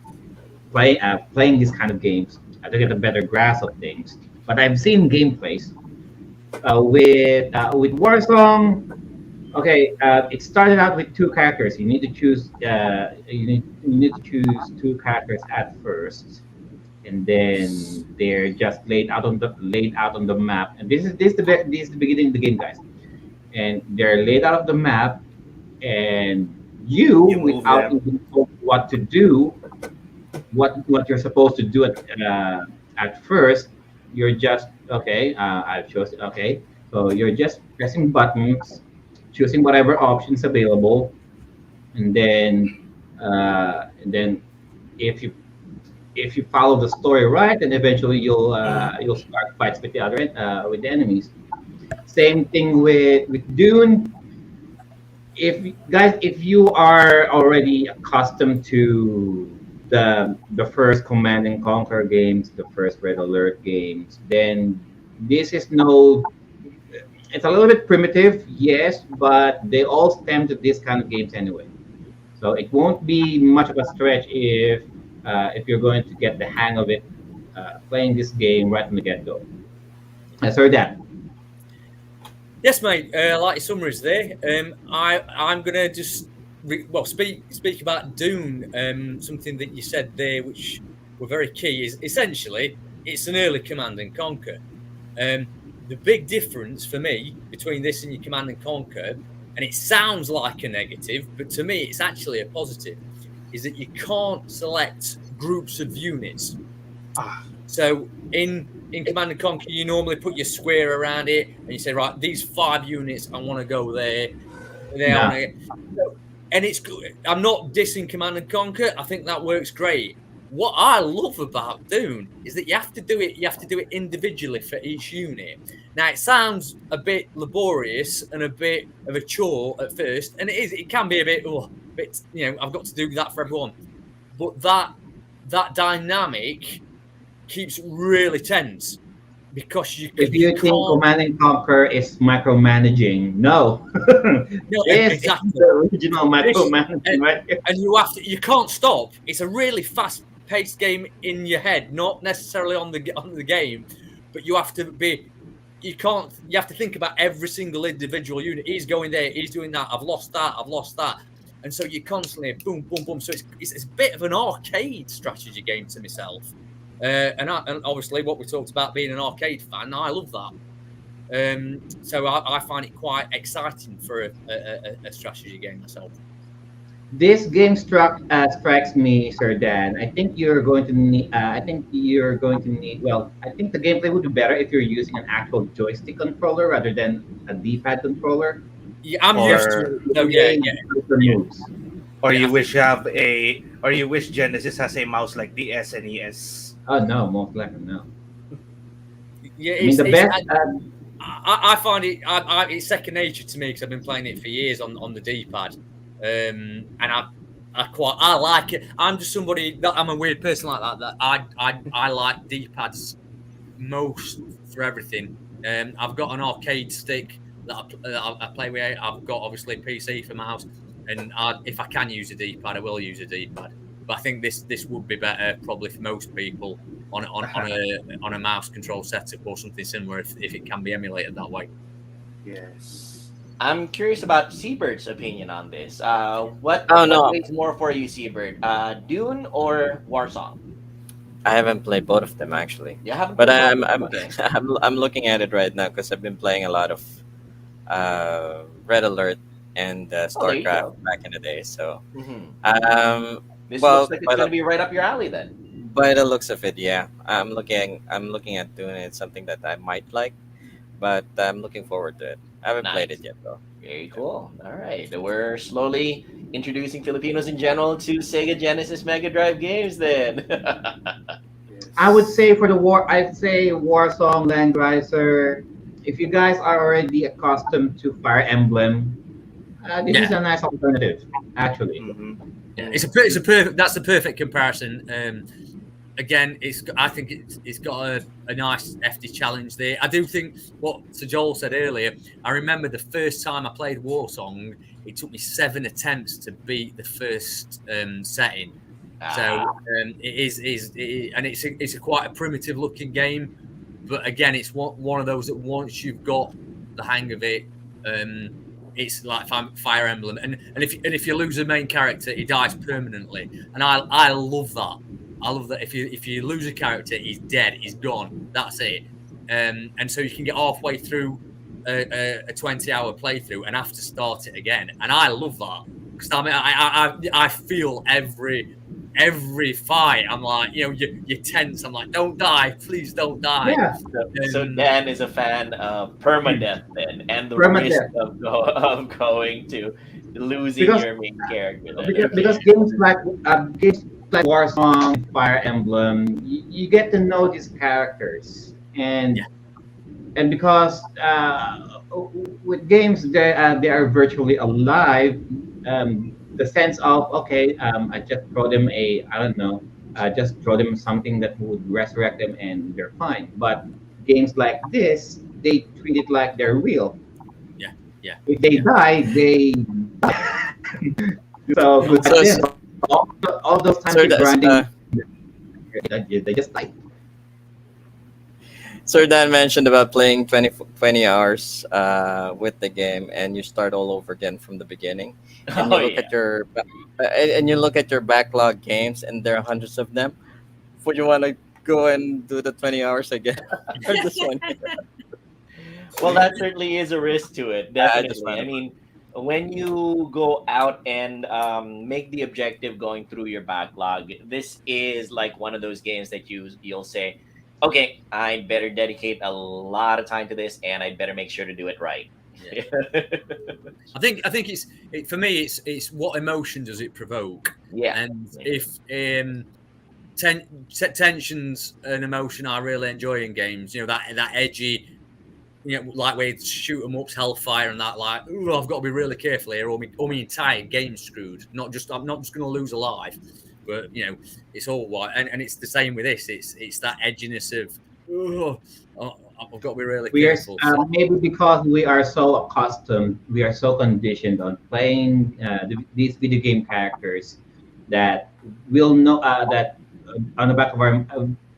playing these kind of games to get a better grasp of things. But I've seen gameplays with Warsong. Okay, it started out with two characters. You need to choose. You need to choose two characters at first, and then they're just laid out on the map. And this is the beginning of the game, guys. And they're laid out of the map, and you, You move without them. even told what to do, what you're supposed to do at first, you're just okay. I've chosen okay, so you're just pressing buttons, choosing whatever options available, and then if you follow the story right, then eventually you'll start fights with with the enemies. Same thing with Dune. If you are already accustomed to the first Command and Conquer games, the first Red Alert games, then this is no. It's a little bit primitive, yes, but they all stem to this kind of games anyway. So it won't be much of a stretch if you're going to get the hang of it, playing this game right from the get go. Sir Dan. Yes, mate. I like your summaries there. I'm gonna just speak about Dune. Something that you said there, which were very key, is essentially it's an early Command and Conquer. The big difference for me between this and your Command and Conquer, and it sounds like a negative, but to me it's actually a positive, is that you can't select groups of units. Ah, So in Command and Conquer, you normally put your square around it, and you say, right, these 5 units, I want to go there. There, I want Yeah. to. And it's good. I'm not dissing Command and Conquer. I think that works great. What I love about Dune is that you have to do it. You have to do it individually for each unit. Now it sounds a bit laborious and a bit of a chore at first, and it is. It can be a bit. I've got to do that for everyone. But that dynamic keeps really tense because If you you think can't. Command and Conquer is micromanaging, no. No, This is exactly. the original This, micromanaging and, right here. and you can't stop. It's a really fast-paced game in your head, not necessarily on the game, but you have to be. You can't. You have to think about every single individual unit. He's going there. He's doing that. I've lost that. I've lost that. And so you're constantly boom, boom, boom. So it's a bit of an arcade strategy game to myself. And obviously, what we talked about being an arcade fan, I love that. So I find it quite exciting for a strategy game myself. This game strikes me, Sir Dan. I think you're going to need. I think you're going to need. Well, I think the gameplay would be better if you're using an actual joystick controller rather than a D-pad controller. Yeah, I'm Or- used to it. So yeah. Moves. or Yeah, you wish Genesis has a mouse like the SNES. Oh no, most likely no. Yeah, I mean the best. I find it. It's second nature to me because I've been playing it for years on the D-pad, and I like it. I'm just somebody that I'm a weird person like that. That I like D-pads most for everything. I've got an arcade stick that I play with. I've got obviously PC for mouse, and if I can use a D-pad, I will use a D-pad. But I think this would be better probably for most people on a mouse control setup or something similar if it can be emulated that way. Yes. I'm curious about Seabird's opinion on this. What Oh no, weighs more for you, Seabird? Dune or Warsong? I haven't played both of them actually, You haven't but played both I'm of them, I'm okay? I'm looking at it right now because I've been playing a lot of Red Alert and Oh, there you StarCraft go. back in the day. So, Hmm. um, This looks well, like it's going to be right up your alley then. by the looks of it, yeah, I'm looking at doing it. Something that I might like, but I'm looking forward to it. I haven't played it Nice. yet though. Very cool. All right. We're slowly introducing Filipinos in general to Sega Genesis Mega Drive games then. I would Yes. say for the war, I'd say Warsong, Landgreiser. If you guys are already accustomed to Fire Emblem, this is Yeah, a nice alternative, actually. Hmm. yeah. Mm. It's a perfect. That's the perfect comparison. Again, I think it's got a nice hefty challenge there. I do think what Sir Joel said earlier. I remember the first time I played Warsong, it took me 7 attempts to beat the first setting. So Ah, and it's a quite a primitive looking game, but again, it's one of those that once you've got the hang of it, um, it's like Fire Emblem, and if you lose the main character, he dies permanently, and I love that. I love that if you lose a character, he's dead, he's gone. That's it. And so you can get halfway through a 20-hour playthrough and have to start it again, and I love that because I mean I feel every fight. I'm like, you're tense. I'm like, don't die, please don't die. Yeah, so Um, Dan is a fan of permadeath then, and the risk permadeath. of going to losing Because your main character then. because Okay. games like Warsong, Fire Emblem, you get to know these characters, yeah, and because with games they are virtually alive, the sense of okay, I just throw them a I don't know, just throw them something that would resurrect them and they're fine. But games like this, they treat it like they're real. yeah, yeah, If they yeah. die, they so No, good So, luck so, them. All those times so you're that's grinding, they just die. Sir Dan mentioned about playing 20 hours with the game, and you start all over again from the beginning, and Oh you look yeah. at and you look at your backlog games, and there are hundreds of them. Would you want to go and do the 20 hours again, or just one? Well, that certainly is a risk to it. I just Definitely. want I to. mean, when you go out and make the objective going through your backlog, this is like one of those games that you'll say, "Okay, I better dedicate a lot of time to this, and I better make sure to do it right." yeah. I think for me it's what emotion does it provoke, Yeah. and if tensions and emotion I really enjoy in games, that edgy, like where you shoot 'em up's hellfire and that, like, ooh, I've got to be really careful here, or my entire game's screwed. I'm not just going to lose a life, but it's all white, and it's the same with this. It's that edginess of, oh, I've got to be really We are careful. So maybe because we are so accustomed, we are so conditioned on playing these video game characters that we'll know that on the back of our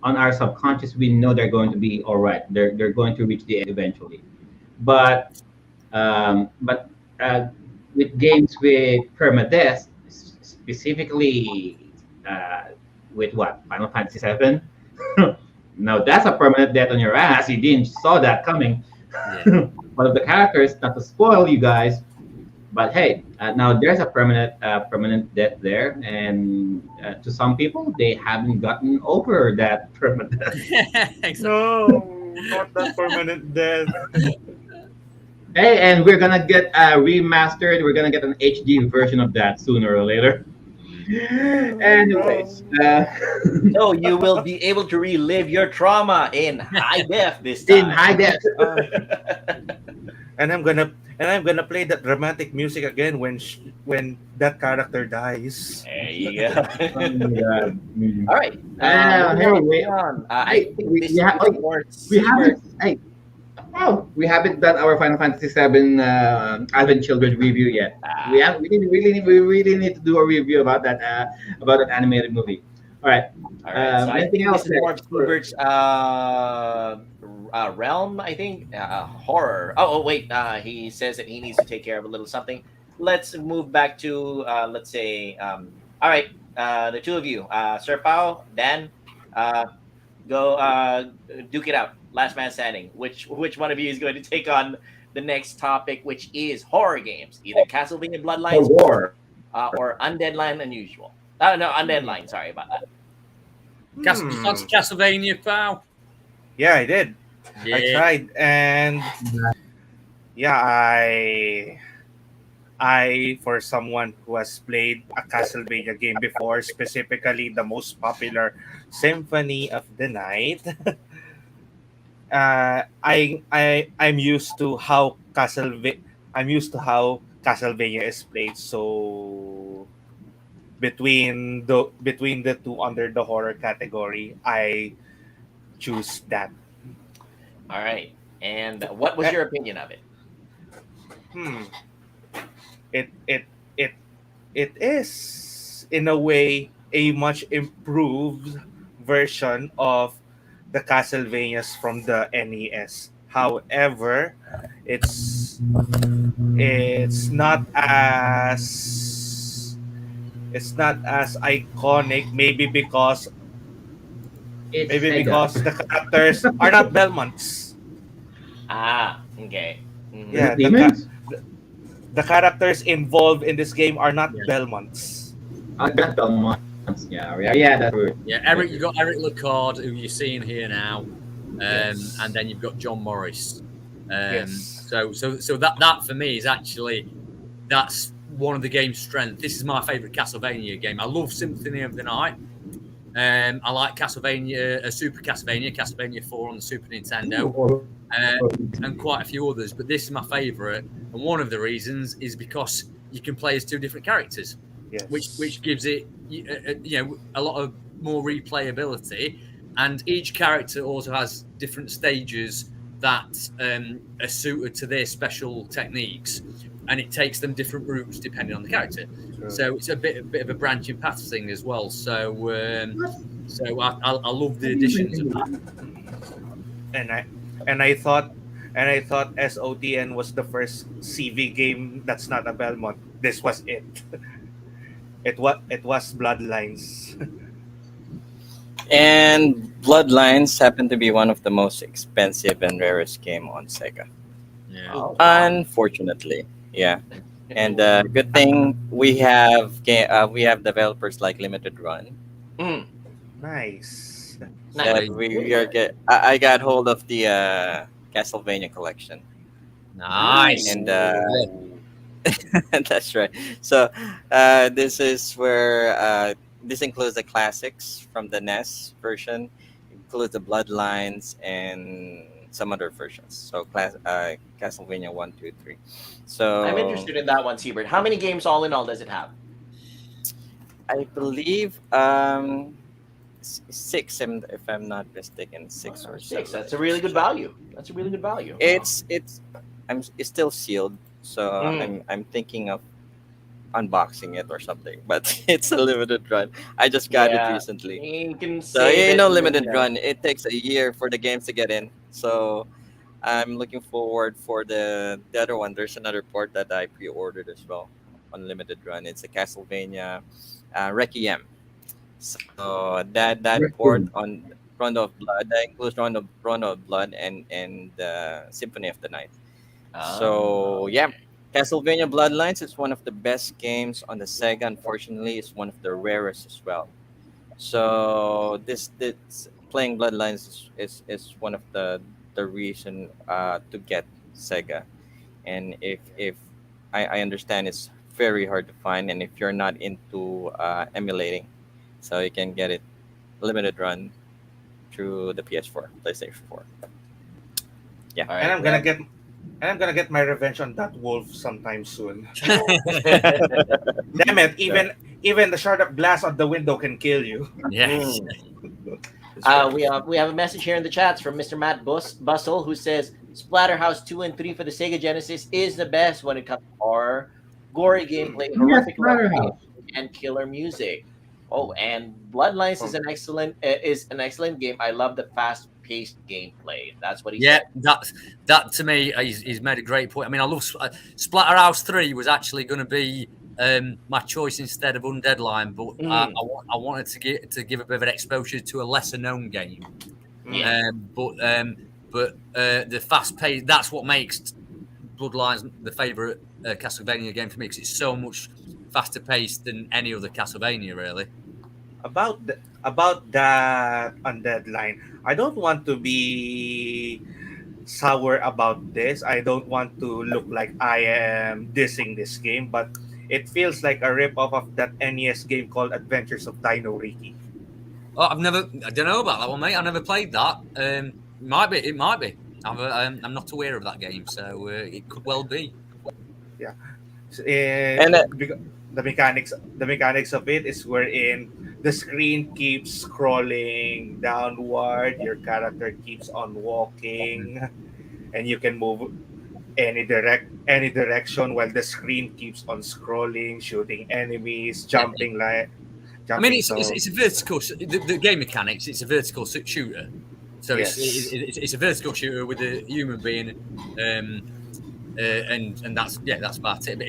on our subconscious we know they're going to be all right. They're going to reach the end eventually. But but with games with permadeath, specifically with what Final Fantasy 7. Now that's a permanent death on your ass. You didn't saw that coming. yeah, One of the characters, not to spoil you guys, but hey, now there's a permanent death there, and to some people, they haven't gotten over that permanent death. exactly. No, not that permanent death. Hey, and we're gonna get remastered. We're gonna get an HD version of that sooner or later. Oh, Anyways, So you will be able to relive your trauma in high def this in time. high def. no. And I'm gonna play that dramatic music again when that character dies. There you go. Yeah. All right. Hey, Moving on. I think we, this we, is ha- more we super. haven't. Hey, oh, we haven't done our Final Fantasy VII Advent Children review yet. We really need to do a review about that animated movie. All right. All right. So I Anything think else? this is more of Stubert's realm. I think horror. Oh, wait. He says that he needs to take care of a little something. Let's move back to let's say. All right. The two of you, Sir Pao, Dan. Uh, go duke it out. Last man standing. Which one of you is going to take on the next topic, which is horror games, either Castlevania For Bloodlines war. or Undead Line Unusual. No, Undead Line. Sorry about that. You fancy Castlevania, pal? Yeah, I did. I Yeah. tried, and yeah, for someone who has played a Castlevania game before, specifically the most popular Symphony of the Night, I'm used to how Castlevania is played. So between the two under the horror category, I choose that. All right. And what was Eh, your opinion of it? hmm. It it is in a way a much improved version of the Castlevanias from the NES. However, it's it's not as iconic, It's maybe Sega. because the characters are not Belmonts. Okay. Is Mhm. Yeah, it demons? the characters involved in this game are not Yeah. Belmonts. That's the months. Yeah, that's true. Yeah, Eric, you got Eric Lacord, who you're seeing here now, Yes. and then you've got John Morris. Yes. So that for me is actually that's one of the game's strengths. This is my favourite Castlevania game. I love Symphony of the Night. I like Castlevania, Super Castlevania, Castlevania 4 on the Super Nintendo, and quite a few others. But this is my favourite, and one of the reasons is because you can play as two different characters, Yes. which gives it a lot of more replayability, and each character also has different stages that are suited to their special techniques, and it takes them different routes depending on the character. True. So it's a bit of a branching path thing as well. So I love the additions of that. and I and I thought SOTN was the first CV game that's not a Belmont. This was it. It was Bloodlines. And Bloodlines happened to be one of the most expensive and rarest game on Sega. Yeah. Oh, wow. Unfortunately, yeah. And good thing we have developers like Limited Run. Mm, Nice. That nice. we are I got hold of the Castlevania collection, Nice. and Yeah. that's right. So this is where this includes the classics from the NES version, includes the Bloodlines and some other versions. So Castlevania 1, 2, 3. So I'm interested in that one, Siebert. How many games all in all does it have? I believe six, if I'm not mistaken, six or Six. seven. That's a really good value. That's a really good value. It's it's still sealed, so Mm. I'm thinking of unboxing it or something. But it's a limited run. I just got it Yeah. recently. You can So save it. And limited then, run. It takes a year for the games to get in. So I'm looking forward for the other one. There's another port that I pre-ordered as well on limited run. It's a Castlevania Requiem. So that port on Rondo of Blood that includes Rondo of Blood and Symphony of the Night. So yeah, okay. Castlevania Bloodlines is one of the best games on the Sega. Unfortunately, it's one of the rarest as well. So this playing Bloodlines is one of the reason to get Sega. And if I understand it's very hard to find, and if you're not into emulating, so you can get it limited run through the PS4, PlayStation 4. Yeah. All And right. I'm gonna get my revenge on that wolf sometime soon. Well, Damn it! Even the shard of glass on the window can kill you. Yes. we have a message here in the chats from Mr. Matt Bustle, who says Splatterhouse 2 and 3 for the Sega Genesis is the best when it comes to horror, gory gameplay, Yes, horrific Splatterhouse. locations, and killer music. Oh, and Bloodlines is an excellent game. I love the fast paced gameplay. That's what he Yeah, said. that to me, he's made a great point. I mean, I love Splatterhouse 3 was actually going to be my choice instead of Undead Line, but I wanted to give a bit of an exposure to a lesser known game. Yeah. But the fast pace, that's what makes Bloodlines the favourite Castlevania game for me, because it's so much faster paced than any other Castlevania, really. About that Undead Line, I don't want to be sour about this. I don't want to look like I am dissing this game, but it feels like a rip-off of that NES game called Adventures of Dino Riki. Oh, I don't know about that one, mate. I never played that. It might be. I'm not aware of that game, so it could well be. Yeah. And The mechanics of it is wherein the screen keeps scrolling downward, your character keeps on walking, and you can move any direction while the screen keeps on scrolling, shooting enemies, jumping like I mean, jumping. it's a vertical. The game mechanics. It's a vertical shooter, so Yes. it's a vertical shooter with a human being, and that's about it. But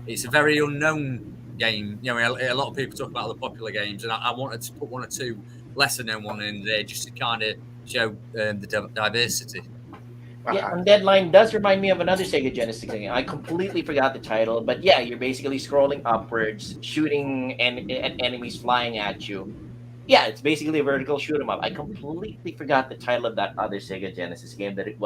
it's a very unknown game. You know, a lot of people talk about the popular games, and I wanted to put one or two lesser known one in there just to kind of show the diversity. Yeah, Undead Line does remind me of another Sega Genesis game. I completely forgot the title, but yeah, you're basically scrolling upwards, shooting at enemies flying at you. Yeah, it's basically a vertical shoot 'em up. I completely forgot the title of that other Sega Genesis game that it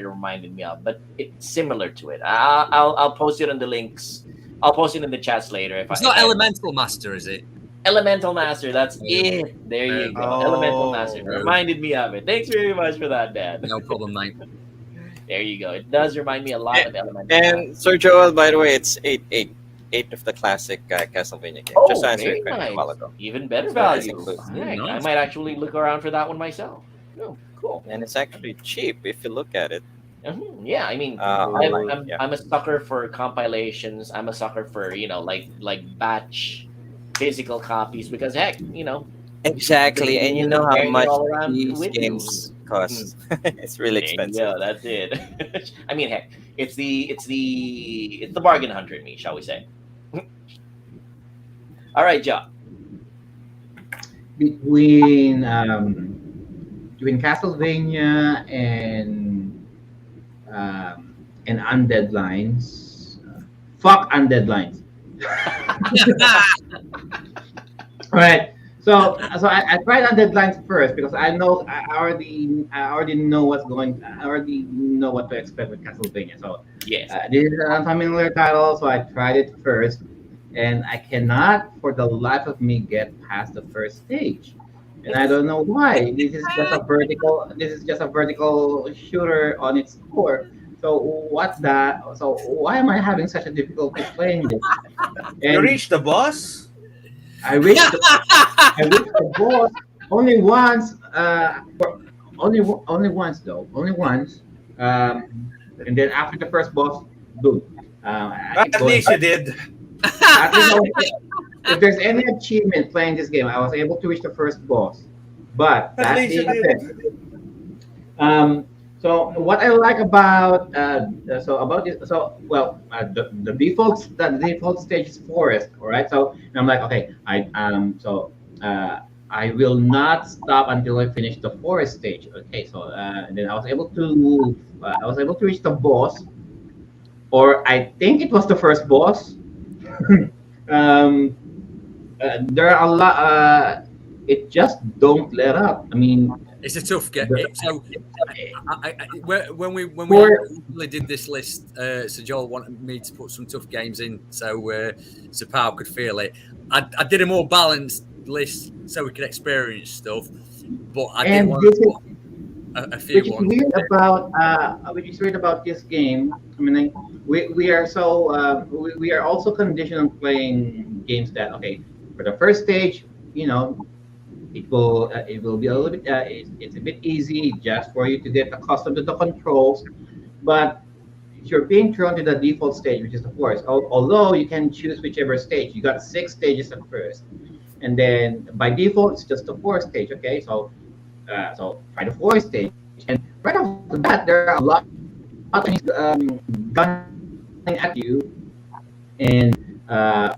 reminded me of, but it's similar to it. I'll post it on the links. I'll post it in the chats later. It's not Elemental Master, is it? Elemental Master, that's it. There you go. Oh. Elemental Master reminded me of it. Thanks very much for that, Dad. No problem, mate. There you go. It does remind me a lot of Elemental and Master. Sir Joel, by the way, it's 8 of the classic Castlevania game. Oh, Just to answer very your question a while ago. Even better That's value. nice. Right. I Nice. might actually look around for that one myself. Oh, cool. And it's actually cheap if you look at it. Yeah, I mean, Online, yeah. I'm a sucker for compilations. I'm a sucker for like batch physical copies because heck, Exactly, and you know how carrying it much all around these with you. games cost. It's really expensive. Yeah, that's it. I mean, heck, it's the bargain hunter in me, shall we say? All right, Joe. Between Castlevania and Undead Lines, fuck Undead Lines. All right. So I tried Undead Lines first because I already know what to expect with Castlevania. So Yes. this is an unfamiliar title, so I tried it first, and I cannot for the life of me get past the first stage. And I don't know why. This is just a vertical shooter on its core. So why am I having such a difficulty playing this? You And reached the boss? I reached the boss only once. Only once though. Only once. And then after the first boss, boom. I keep At going. least you did. At least if there's any achievement playing this game, I was able to reach the first boss. But At that least you being did. said, so what I like about the default stage is forest, all right. So I'm like, okay, I will not stop until I finish the forest stage. Okay, so and then I was able to reach the boss, or I think it was the first boss. There are a lot. It just don't let up. I mean, It's a tough game. So when we originally did this list, Sir Joel wanted me to put some tough games in, so Pal could feel it. I did a more balanced list so we could experience stuff, but I didn't want to put a few ones. Which is weird about this game. I mean, we are we are also conditioned on playing games that, okay, for the first stage, it will be a little bit it's a bit easy just for you to get accustomed to the controls, but you're being thrown to the default stage, which is the forest. Although you can choose whichever stage. You got 6 stages at first, and then by default it's just the forest stage. Okay, so try the forest stage, and right off the bat there are a lot of things gunning at you, And there are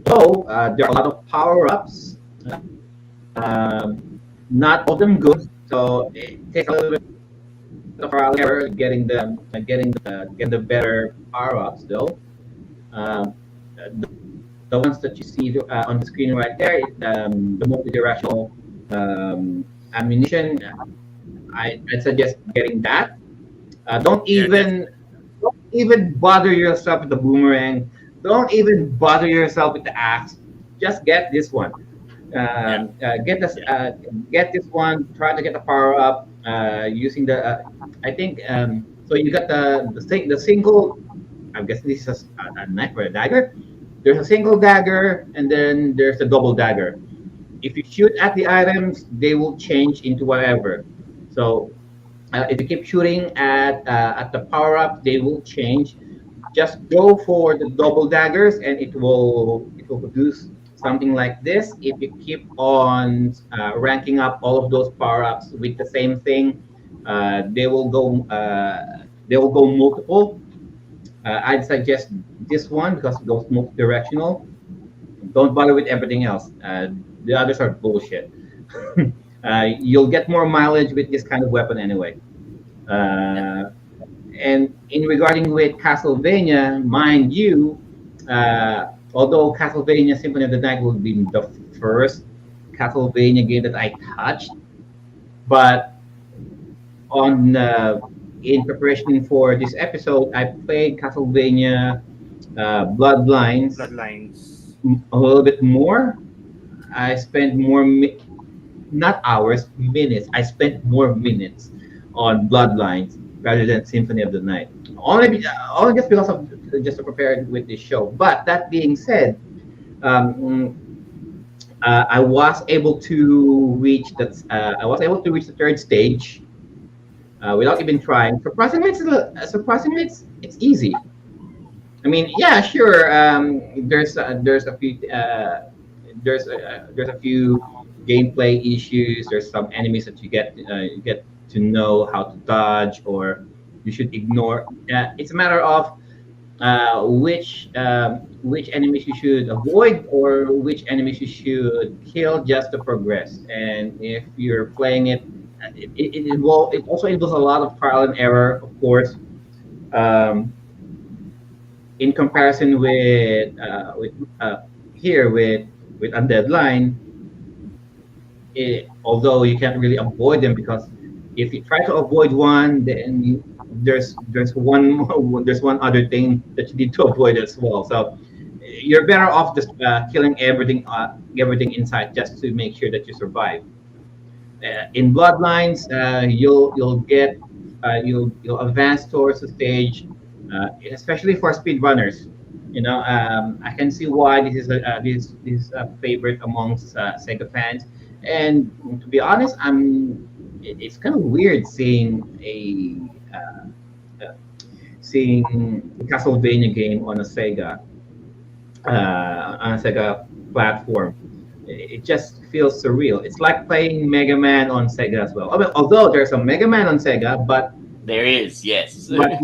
a lot of power-ups. Not all of them good, so it takes a little bit of trial and error getting the better power-ups though. Um, the ones that you see on the screen right there, the multi-directional ammunition. I suggest getting that. Don't Yeah, even don't even bother yourself with the boomerang. Don't even bother yourself with the axe. Just get this one. yeah, Get this one. Try to get the power up using the. I think so. You got the single. I guess this is a knife or a dagger. There's a single dagger, and then there's a double dagger. If you shoot at the items, they will change into whatever. So if you keep shooting at the power up, they will change. Just go for the double daggers, and it will produce something like this. If you keep on ranking up all of those power ups with the same thing, they will go multiple. I'd suggest this one because it goes multi-directional. Don't bother with everything else. The others are bullshit. You'll get more mileage with this kind of weapon anyway. Uh, and in regarding with Castlevania, mind you, although Castlevania Symphony of the Night will be the first Castlevania game that I touched, but on in preparation for this episode, I played Castlevania Bloodlines Bloodlines. a little bit more. I spent not hours, minutes. I spent more minutes on Bloodlines rather than Symphony of the Night. Only just because of just to prepare with this show. But that being said, um, I was able to reach that. I was able to reach the third stage without even trying. Surprisingly, it's easy. I mean, yeah, sure. There's a few there's a few gameplay issues. There's some enemies that you get to know how to dodge or you should ignore. It's a matter of which enemies you should avoid or which enemies you should kill just to progress. And if you're playing it also involves a lot of trial and error, of course. Um, in comparison with here with Undead Line, although you can't really avoid them because if you try to avoid one, then there's there's one other thing that you need to avoid as well. So you're better off just killing everything inside just to make sure that you survive. In Bloodlines, you'll advance towards the stage, especially for speedrunners. I can see why this is a favorite amongst Sega fans. And to be honest, it's kind of weird seeing a Castlevania game on a Sega platform. It just feels surreal. It's like playing Mega Man on Sega as well. Although there's a Mega Man on Sega, There is, yes. but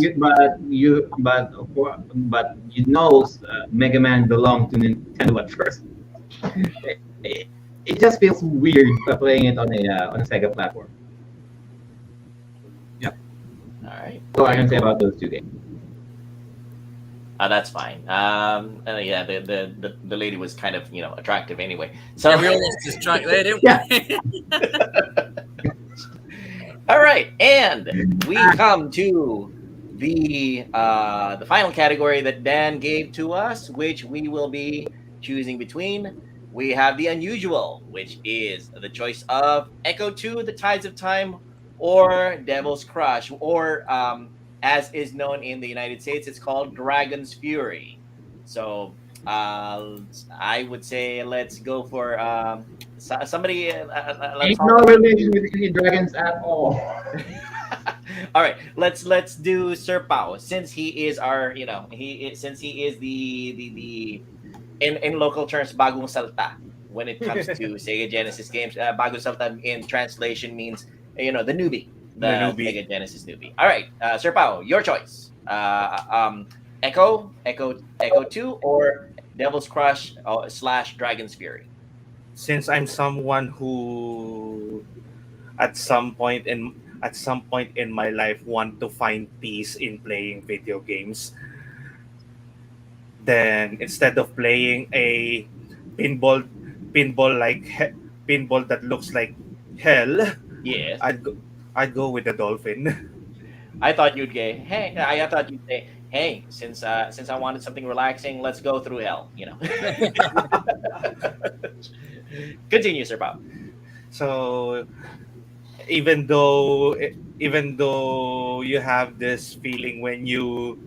Mega Man belonged to Nintendo at first. It, it just feels weird playing it on a Sega platform. Yeah, All right. that's all I can say about those two games. That's fine. Yeah, the lady was kind of attractive anyway. So yeah, we all lost this track there, didn't we? Yeah. all right, and we come to the final category that Dan gave to us, which we will be choosing between. We have the unusual, which is the choice of Echo 2, The Tides of Time, or Devil's Crush, or as is known in the United States, it's called Dragon's Fury. So I would say let's go for somebody. Let's Ain't no relation with any dragons at all. All right, let's do Sir Pao since he is our since he is the in local terms bagong salta when it comes to Sega Genesis games. Bagong salta in translation means the newbie, the newbie. Sega Genesis newbie. All right, Sir Pao, your choice. Echo 2, or Devil's Crush slash Dragon's Fury. Since I'm someone who at some point in my life want to find peace in playing video games, then instead of playing a pinball pinball like pinball that looks like hell, Yes. I'd go, I'd go with the dolphin. I thought you'd say, hey, I thought you'd say, hey, since I wanted something relaxing, let's go through hell. Continue, Sir Bob. So even though even though you have this feeling when you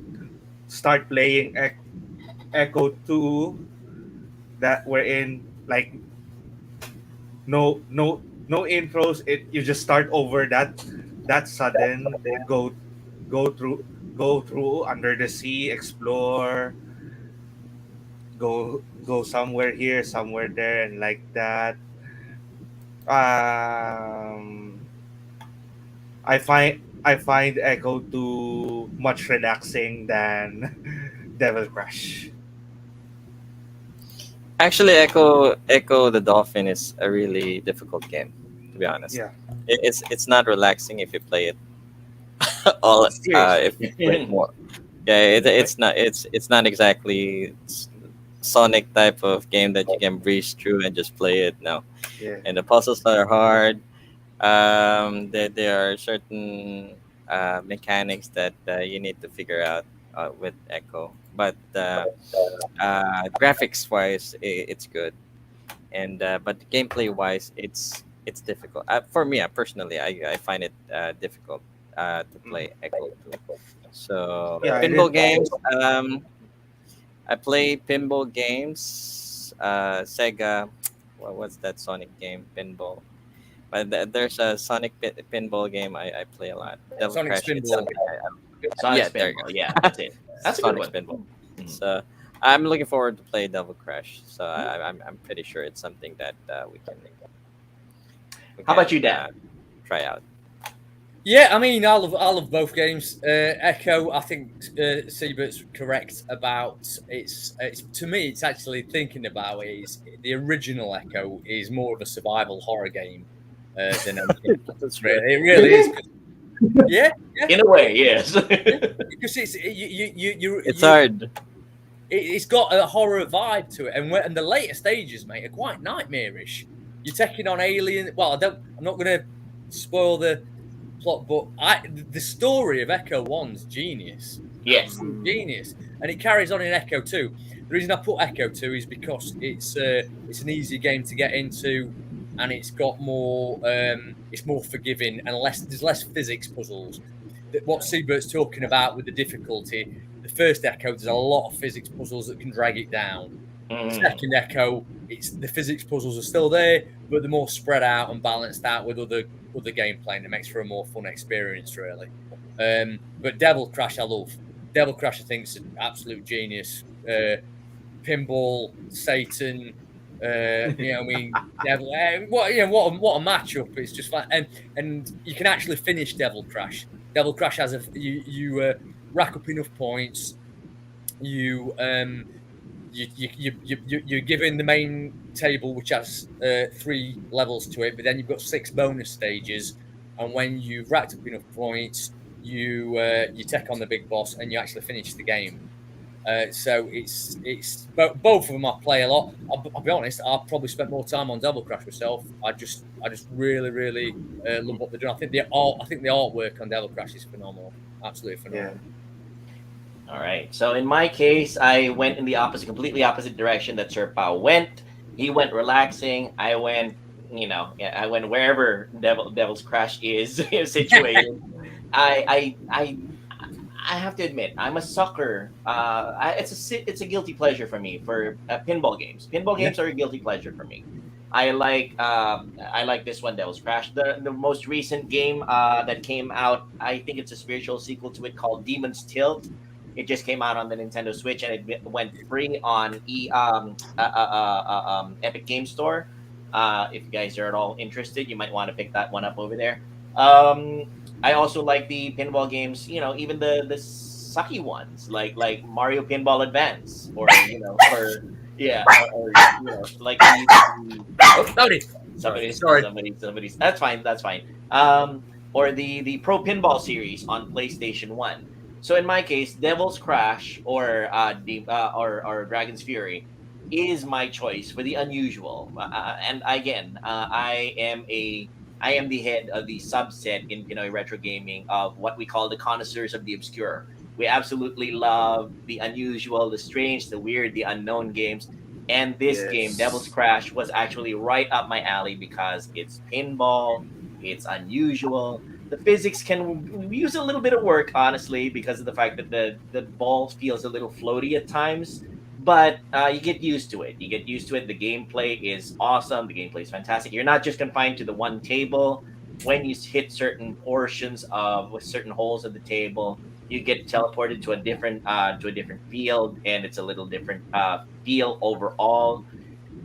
start playing Echo 2, that we're in, like, no intros, it you just start over that sudden, go go through go through under the sea, explore, go somewhere here, somewhere there, and like that. um I find Echo 2 much relaxing than Devil Crush. Actually, Echo the Dolphin is a really difficult game, to be honest. Yeah. It's not relaxing if you play it all. If you play it Seriously. more, yeah, it's not exactly Sonic type of game that you can breeze through and just play it. No, Yeah. and the puzzles are hard. There are certain mechanics that you need to figure out with Echo, but graphics wise, it's good, and but gameplay wise, it's difficult. For me, personally, I find it difficult to play Echo 2. So Yeah, I pinball did. games, I play pinball games. Sega, what was that Sonic game? Pinball. But there's a Sonic pinball game I play a lot. Devil Sonic Crash. It's Spinball. something Sonic yeah, there you Spinball. go. Yeah, that's it. That's a good Sonic one. Spinball. Mhm. So I'm looking forward to play Devil Crash. So I'm pretty sure it's something that we How about you, can Dan? try out. Yeah, I mean, I love both games. Echo, I think Siebert's correct about it's. To me, it's actually thinking about it is the original Echo is more of a survival horror game than anything. That's Really, it really is. Yeah, In a way, yes. because it's you It's hard. it's got a horror vibe to it, and the later stages, mate, are quite nightmarish. You're taking on alien. Well, I'm not going to spoil the plot, but the story of Echo One's genius. Yes. Absolute genius, and it carries on in Echo 2. The reason I put Echo 2 is because it's an easier game to get into, and it's got more it's more forgiving and there's less physics puzzles. What Siebert's talking about with the difficulty, the first Echo, there's a lot of physics puzzles that can drag it down. The Mhm. second Echo, it's the physics puzzles are still there, but they're more spread out and balanced out with other gameplay, and it makes for a more fun experience, really. But Devil Crash, I love. Devil Crash, I think, is an absolute genius. Pinball, Satan, I mean, Devil. What a matchup! It's just fun, and you can actually finish Devil Crash. Devil Crash has you rack up enough points. You're given the main table, which has 3 levels to it, but then you've got 6 bonus stages. And when you've racked up enough points, you take on the big boss and you actually finish the game. So it's both of them I play a lot. I'll be honest, I've probably spent more time on Devil Crash myself. I just really love what they're doing. I think the artwork on Devil Crash is phenomenal, absolutely phenomenal. Yeah. All right. So in my case, I went in the completely opposite direction that Sir Pao went. He went relaxing. I went, I went wherever Devil's Crash is situated. I have to admit, I'm a sucker. It's a guilty pleasure for me for pinball games. Pinball games are a guilty pleasure for me. I like this one, Devil's Crash. The most recent game that came out, I think it's a spiritual sequel to it called Demon's Tilt. It just came out on the Nintendo Switch and it went free on Epic Game Store. If you guys are at all interested, you might want to pick that one up over there. I also like the pinball games. Even the sucky ones, like Mario Pinball Advance, or or yeah, or like Oh, sorry. Sorry. somebody's. That's fine. That's fine. Or the Pro Pinball series on PlayStation One. So in my case, Devil's Crash or Dragon's Fury is my choice for the unusual. And again, I am the head of the subset in Pinoy retro gaming of what we call the connoisseurs of the obscure. We absolutely love the unusual, the strange, the weird, the unknown games. And this game, Devil's Yes. Crash, was actually right up my alley because it's pinball, it's unusual. The physics can use a little bit of work, honestly, because of the fact that the ball feels a little floaty at times. But you get used to it. You get used to it. The gameplay is awesome. The gameplay is fantastic. You're not just confined to the one table. When you hit certain portions of with certain holes of the table, you get teleported to a different field, and it's a little different feel overall.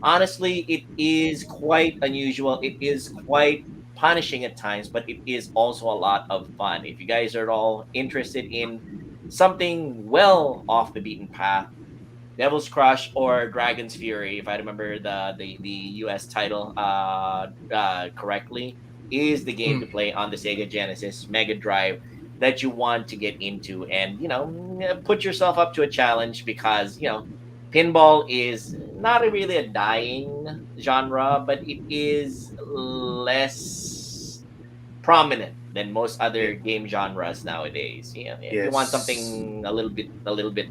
Honestly, it is quite unusual. It is quite punishing at times, but it is also a lot of fun. If you guys are at all interested in something well off the beaten path, Devil's Crush or Dragon's Fury, if I remember the US title correctly, is the game to play on the Sega Genesis Mega Drive that you want to get into, and put yourself up to a challenge, because pinball is not really a dying genre, but it is less prominent than most other game genres nowadays. If you want Yes. something a little bit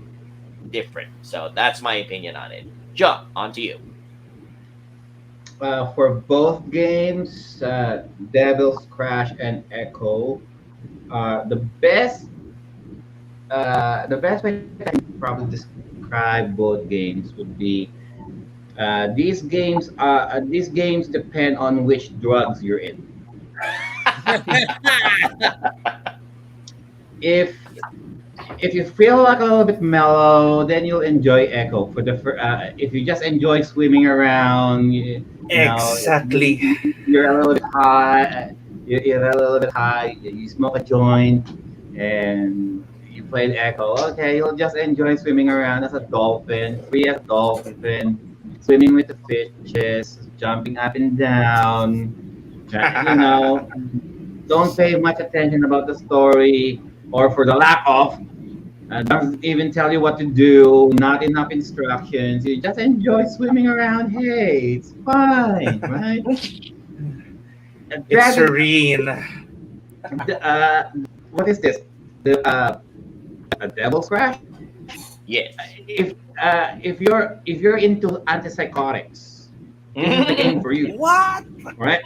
different. So that's my opinion on it. Joe, on to you. For both games, Devil's Crash and Echo, the best way I can probably describe both games would be these games depend on which drugs you're in. If if you feel like a little bit mellow, then you'll enjoy Echo. If you just enjoy swimming around, Exactly. you're a little bit high, you're a little bit high, you smoke a joint, and you play the Echo. Okay, you'll just enjoy swimming around as a dolphin, free as dolphin, swimming with the fishes, jumping up and down. You know, don't pay much attention about the story or for the lack of. Doesn't even tell you what to do. Not enough instructions. You just enjoy swimming around. Hey, it's fine, right? It's Dragon. serene. Uh, what is this? The a Devil's Crash. Yes. If you're into antipsychotics, this is the game for you, What? right?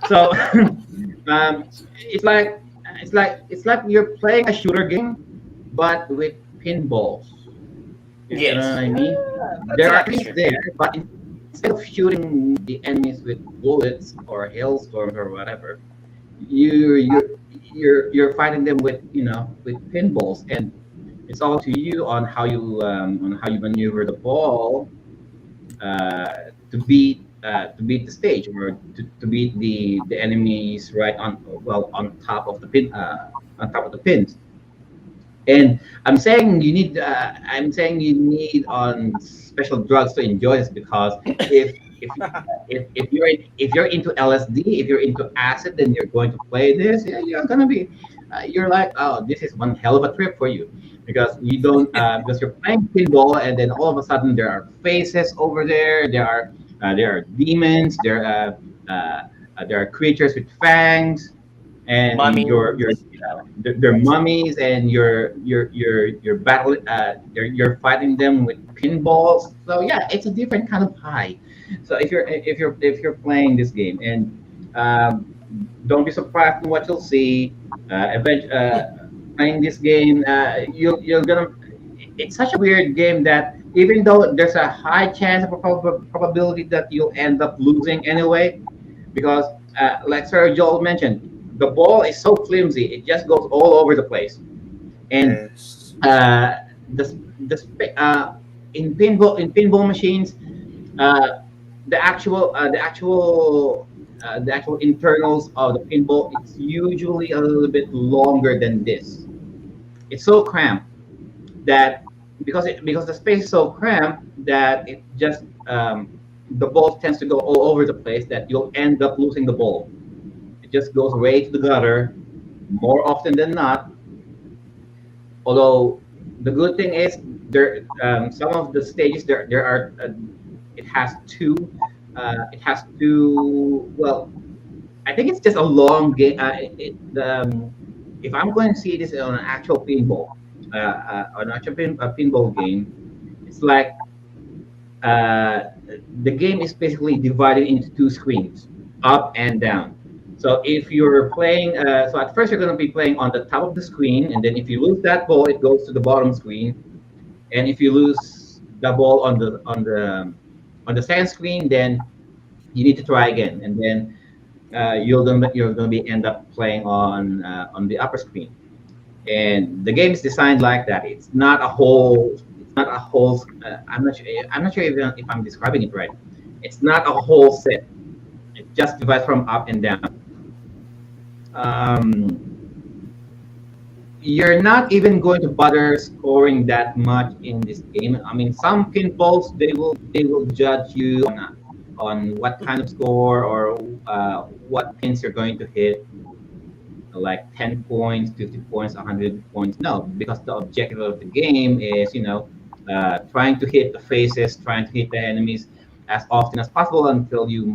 So it's like you're playing a shooter game, but with pinballs. You know Yes. what I mean? That's There are actually enemies true. there, but instead of shooting the enemies with bullets or hailstorms or whatever, you're fighting them with pinballs, and it's all to you on how you maneuver the ball to beat the stage, or to beat the enemies right on top of the pins. And I'm saying you need on special drugs to enjoy this, because if you're into LSD, if you're into acid, then you're going to play this. Yeah, you're like, oh, this is one hell of a trip for you, because you're playing pinball, and then all of a sudden there are faces over there. There are demons. There are creatures with fangs, and Mummy. you're they're mummies, and you're battling you're fighting them with pinballs. So yeah, it's a different kind of high. So if you're playing this game, and um, don't be surprised in what you'll see. Playing this game, you're gonna it's such a weird game that even though there's a high chance of probability that you'll end up losing anyway, because like Sir Joel mentioned, the ball is so flimsy, it just goes all over the place. And Yes. uh, in pinball machines, uh, the actual internals of the pinball, it's usually a little bit longer than this. it's so cramped that because the space is so cramped that it just the ball tends to go all over the place that you'll end up losing the ball. It just goes way to the gutter more often than not. Although the good thing is there some of the stages there are it has two well I think it's just a long game. If I'm going to see this on an actual pinball, pinball game, it's like the game is basically divided into two screens, up and down. So if you're playing, so at first you're going to be playing on the top of the screen, and then if you lose that ball, it goes to the bottom screen. And if you lose the ball on the second screen, then you need to try again, and then you're gonna be end up playing on the upper screen. And the game is designed like that. It's not a whole. It's not a whole. I'm not sure. I'm not sure if I'm describing it right. It's not a whole set. It just divides from up and down. You're not even going to bother scoring that much in this game. I mean, some pinballs they will judge you on what kind of score or what pins you're going to hit, like 10 points, 50 points, 100 points. No, because the objective of the game is, trying to hit the faces, trying to hit the enemies as often as possible until you'll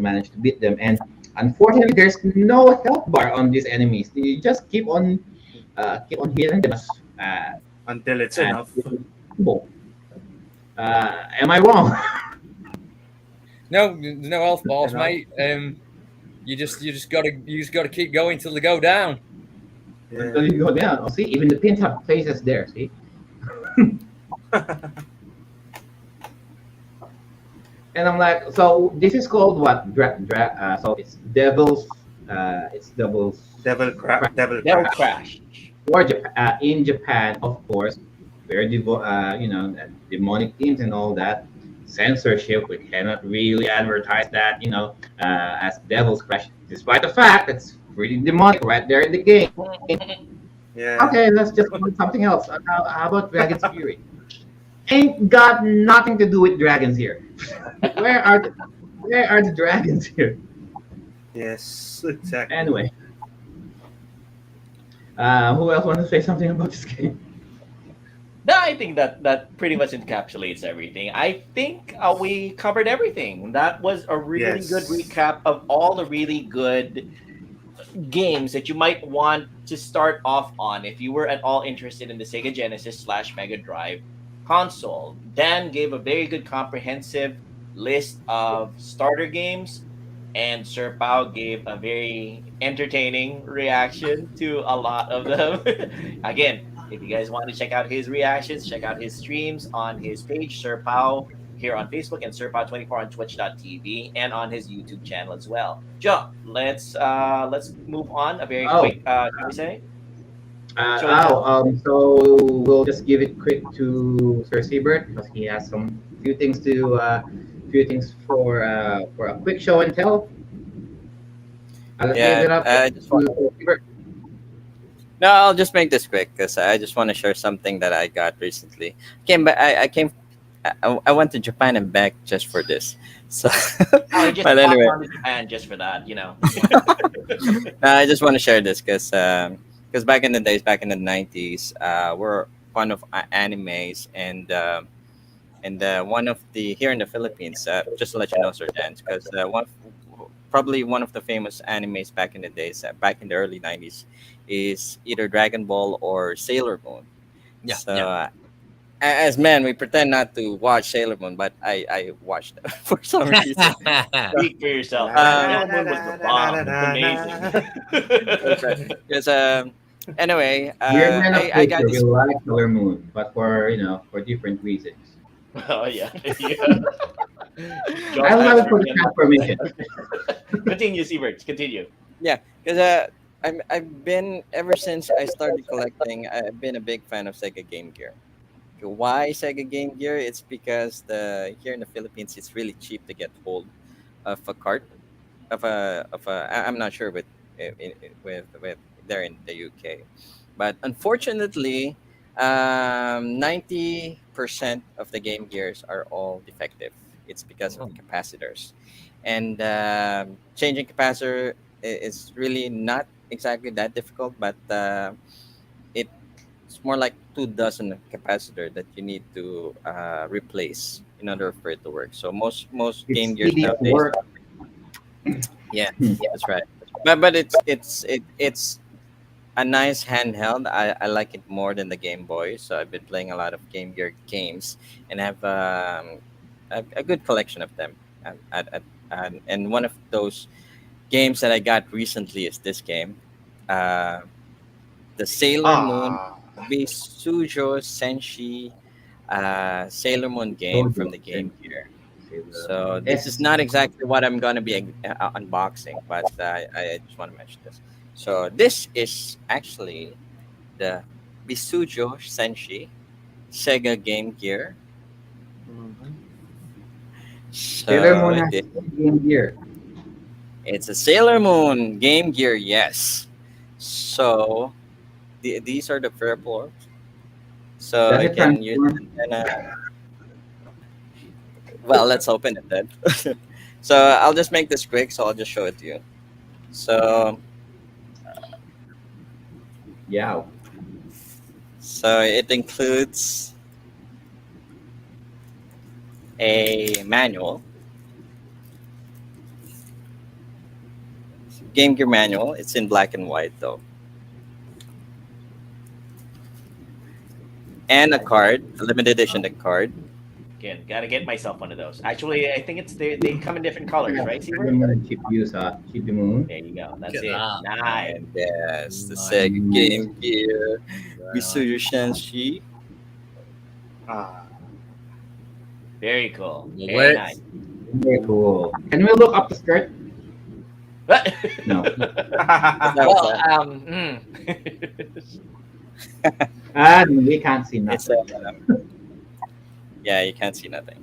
manage to beat them. And unfortunately, there's no health bar on these enemies. You just keep on hitting them Until it's as enough. possible. Am I wrong? No, there's no health bars, No. mate. You just gotta keep going till they go down. Until Yeah. you go down. Oh, see, even the pins have places there. See. And I'm like, so this is called what? So it's devil's Devil Devil Crash. Crash. or Japan. In Japan, of course, very demonic themes and all that. Censorship. We cannot really advertise that, as Devil's Crash, despite the fact it's pretty demonic right there in the game. Yeah. Okay, let's just go with something else. How about Dragon's Fury? Ain't got nothing to do with dragons here. Where are the where are the dragons here? Yes, exactly. Anyway, who else want to say something about this game? No, I think that pretty much encapsulates everything. I think we covered everything. That was a really Yes. good recap of all the really good games that you might want to start off on if you were at all interested in the Sega Genesis slash Mega Drive console. Dan gave a very good comprehensive list of starter games, and Sir Pao gave a very entertaining reaction to a lot of them. Again, if you guys want to check out his reactions, check out his streams on his page, Sir Pao, here on Facebook, and Sir Pao24 on twitch.tv, and on his YouTube channel as well. Joe, let's move on. A very Oh, quick can we say? Show and tell. so we'll just give it quick to Sir Siebert because he has some few things for a quick show and tell. I'll give it Yeah, up I to just want. Sir Siebert. No, I'll just make this quick because I just want to share something that I got recently. I came. I went to Japan and back just for this. So, Oh, he just but popped anyway, on to Japan just for that, I just want to share this because back in the days, back in the 90s, we're fond of animes and one of the here in the Philippines. Just to let you know, Sir Dan, because probably one of the famous animes back in the days, back in the early 90s, is either Dragon Ball or Sailor Moon. Yeah, So, yeah. as men, we pretend not to watch Sailor Moon, but I watched it for some reason. Speak for yourself. Uh, Sailor Moon was the bomb. It's amazing. Because anyway, We're men of I got culture. We this. like Sailor Moon, but for different reasons. Oh yeah. I love it for the transformation. Continue, Siebert. Continue. Yeah, because I've been ever since I started collecting. I've been a big fan of Sega Game Gear. Why Sega Game Gear? It's because the here in the Philippines, it's really cheap to get hold of a cart I'm not sure with with there in the UK, But unfortunately, 90% of the Game Gears are all defective. It's because of Oh, the capacitors, and changing capacitor is really not exactly that difficult, but it's more like 2 dozen capacitor that you need to replace in order for it to work. So most It's Game Gears tedious nowadays, work. yeah, Hmm. that's right. But it's a nice handheld. I like it more than the Game Boy. So I've been playing a lot of Game Gear games and have a good collection of them. And one of those games that I got recently is this game, uh, the Sailor Moon Ah, Bisujo Senshi Sailor Moon game Told from you. the Game Gear. Sailor So Moon. this is S. not exactly what I'm gonna be unboxing, but I just want to mention this. So this is actually the Bisujo Senshi Sega Game Gear. Mhm. Sailor Moon So has Game Gear. it's a Sailor Moon Game Gear, yes. So these are the purple. So Does I it can use it transform? and well, let's open it then. So I'll just make this quick. So I'll just show it to you. So Yeah. so it includes a manual, Game Gear manual. It's in black and white though, and a card, a limited edition card. Again, gotta get myself one of those. Actually, I think they come in different colors, Yeah. right, Sailor Seaver? Moon chip use Chip the Moon. There you go. look That's at it. that. Nice. And yes, the Nice. Sega Nice. Game Gear Very nice. Bisuyu Shenshi. ah. Very cool. Lovely. Very nice. Very cool. Can we look up the skirt? No. That was Well, that. We can't see It's nothing. yeah, you can't see nothing.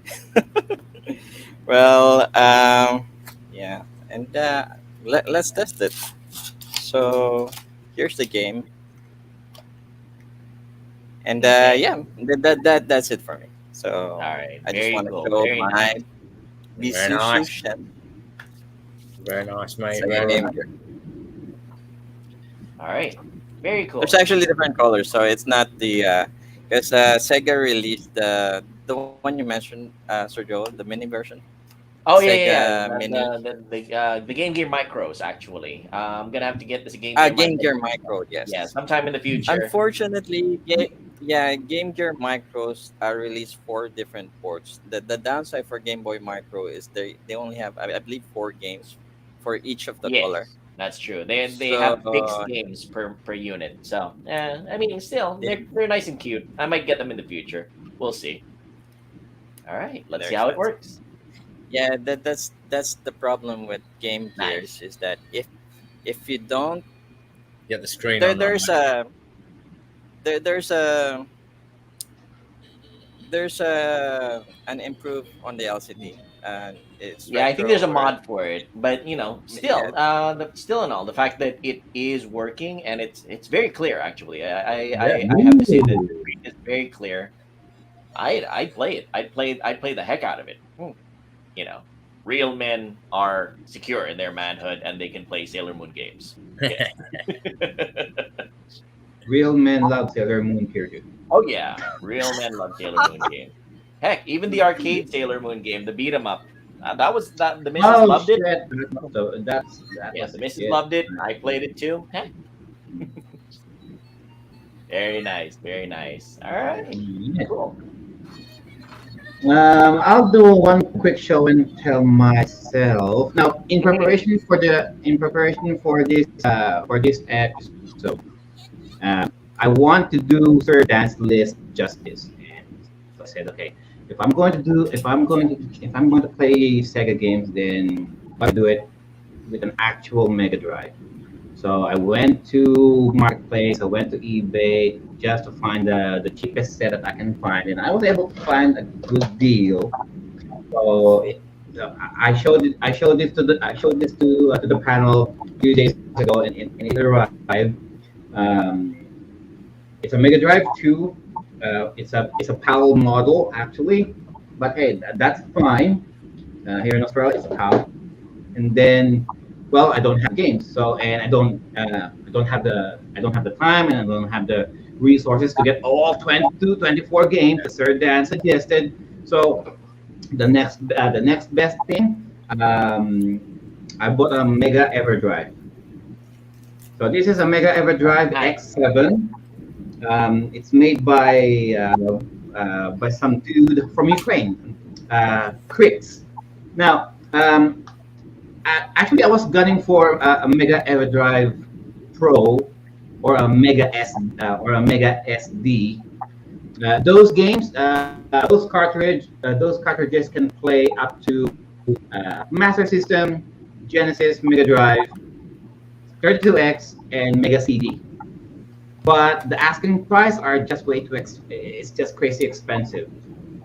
Well, yeah, and let's test it. So here's the game, and Okay. yeah, that's it for me. So All right. I just Very want to cool. show Very my nice. Very Bisuyu nice. Shen Very nice, mate. Sega Very Game nice. Gear. All right. Very cool. There's actually different colors, so it's not the because Sega released the one you mentioned, Sergio, the mini version, Oh yeah, yeah, yeah. Sega Mini, The Game Gear Micros actually. I'm gonna have to get this Game Gear Game Micro. Gear Micro, Yeah, yes. sometime in the future. Unfortunately, yeah, Game Gear Micros are released 4 different ports. The downside for Game Boy Micro is they only have I believe 4 games for each of the color. Yes, that's true. They So have fixed games per unit. So I mean, still they're nice and cute. I might get them in the future. We'll see. All right, let's they're see how it expensive. works. Yeah, that's the problem with Game Nice. Gears is that if you don't Get the screen there on that, there's mate. a there there's an improve on the LCD, and it's Yeah, I think there's retro a or mod for it, but yeah, still and all, the fact that it is working and it's very clear. Actually, Yeah. I have to say that the Ooh. screen is very clear. I play it. I play the heck out of it. You know, real men are secure in their manhood and they can play Sailor Moon games. Yeah. Real men love Sailor Moon, period. Oh yeah, real men love Sailor Moon games. Heck, even the arcade Sailor Moon game, the beat 'em up, that the missus Oh loved it. shit! That Yeah, was the a missus hit. loved it. I played it too. Heck, very nice, very nice. All right, Yeah. cool. I'll do one quick show and tell myself. Now, in preparation for this episode, I want to do Sir Dan's list justice, and so I said, okay, if I'm going to play Sega games, then I do it with an actual Mega Drive. So I went to Marketplace, I went to eBay just to find the cheapest setup I can find, and I was able to find a good deal. So I showed this to the panel a few days ago, and it arrived. Um, It's a Mega Drive 2. It's a PAL model actually, but hey, that's fine. Here in Australia, it's a PAL. And then, well, I don't have games, so and I don't have the time, and I don't have the resources to get all 22, 24 games that Sir Dan suggested. So the next best thing, I bought a Mega EverDrive. So this is a Mega EverDrive Nice. X7. It's made by some dude from Ukraine, Crits. Now, actually, I was gunning for a Mega EverDrive Pro or a Mega Mega SD. Those games, those cartridges can play up to Master System, Genesis, Mega Drive, 32X, and Mega CD. But the asking price are just way too it's just crazy expensive.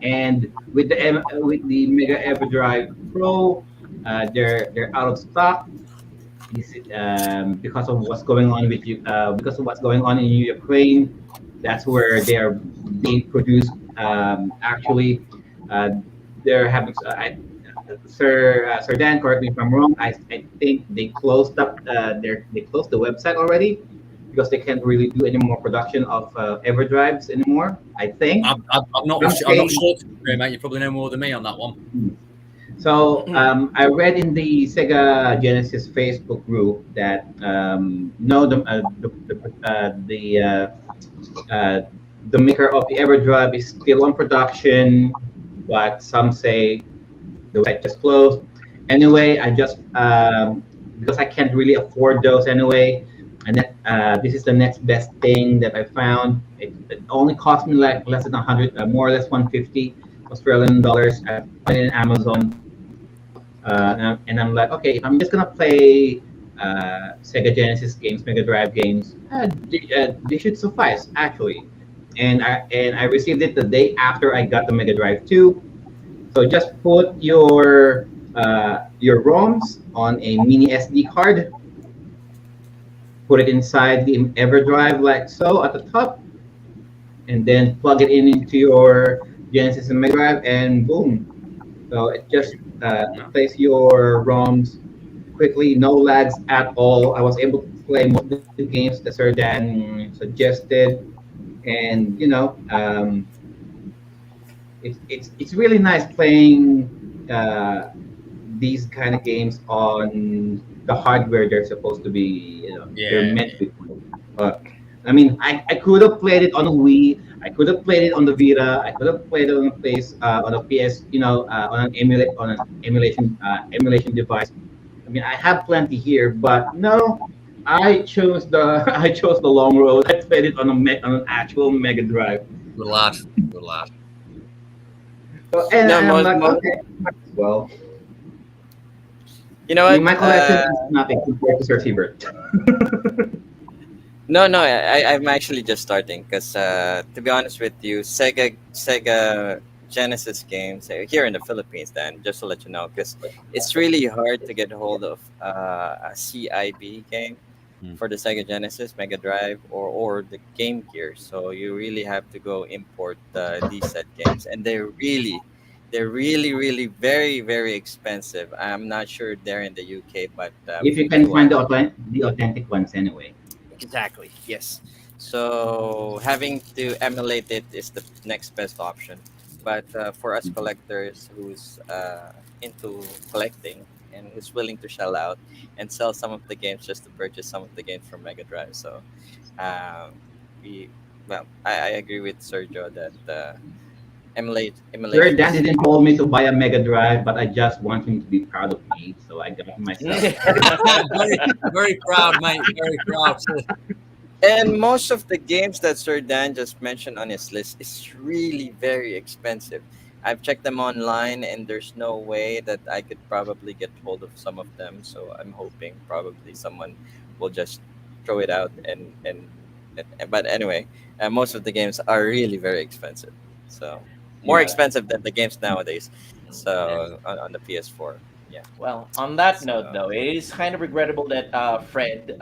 And with the Mega EverDrive Pro, they're out of stock. Because of what's going on with you, because of what's going on in Ukraine. That's where they are being produced. Actually, uh, they're having. Sir Dan, correct me if I'm wrong. I think they closed up. They closed the website already because they can't really do any more production of EverDrives anymore. I think. I'm not. I'm I'm not saying. sure, mate. You probably know more than me on that one. So I read in the Sega Genesis Facebook group that no, uh, the maker of the EverDrive is still on production, but some say the website just closed. Anyway, I just because I can't really afford those anyway, and this is the next best thing that I found. It only cost me like less than 100, more or less 150 Australian dollars. I found it in Amazon. And I'm like, okay, if I'm just gonna play Sega Genesis games, Mega Drive games, they should suffice actually. And I received it the day after I got the Mega Drive 2. So just put your ROMs on a mini SD card, put it inside the EverDrive like so at the top, and then plug it in into your Genesis and Mega Drive, and boom. So it just plays your ROMs quickly, no lags at all. I was able to play most of the games that Sir Dan suggested, and it's really nice playing these kind of games on the hardware they're supposed to be, they're Yeah. meant to be. But I mean, I could have played it on a Wii. I could have played it on the Vita. I could have played it on a PS, on an emulation device. I mean, I have plenty here, but no, I chose the I chose the long road. I played it on an actual Mega Drive. Good lad. Good lad. So, and, No, and I'm most, like, most okay, might as well. you know I mean, what? my collection is nothing compared to Sir Siebert. No, no, I'm actually just starting because, to be honest with you, Sega Genesis games here in the Philippines. Then, just to let you know, because it's really hard to get hold of a CIB game Hmm. for the Sega Genesis, Mega Drive, or the Game Gear. So you really have to go import these set games, and they're really very very expensive. I'm not sure they're in the UK, but If you we can do find have. the authentic ones anyway. Exactly. Yes. So having to emulate it is the next best option. But for us collectors who's into collecting and who's willing to shell out and sell some of the games just to purchase some of the games from Mega Drive, so um, we I agree with Sergio that Sir emulation Dan is. didn't told me to buy a Mega Drive, but I just want him to be proud of me, so I got it myself. Very, very proud, mate. Very proud. And most of the games that Sir Dan just mentioned on his list is really very expensive. I've checked them online, and there's no way that I could probably get hold of some of them. So I'm hoping probably someone will just throw it out. But anyway, most of the games are really very expensive. So more Yeah. expensive than the games nowadays. Yeah. So on the PS4. Yeah. Well, on that note, So though, it is kind of regrettable that Fred,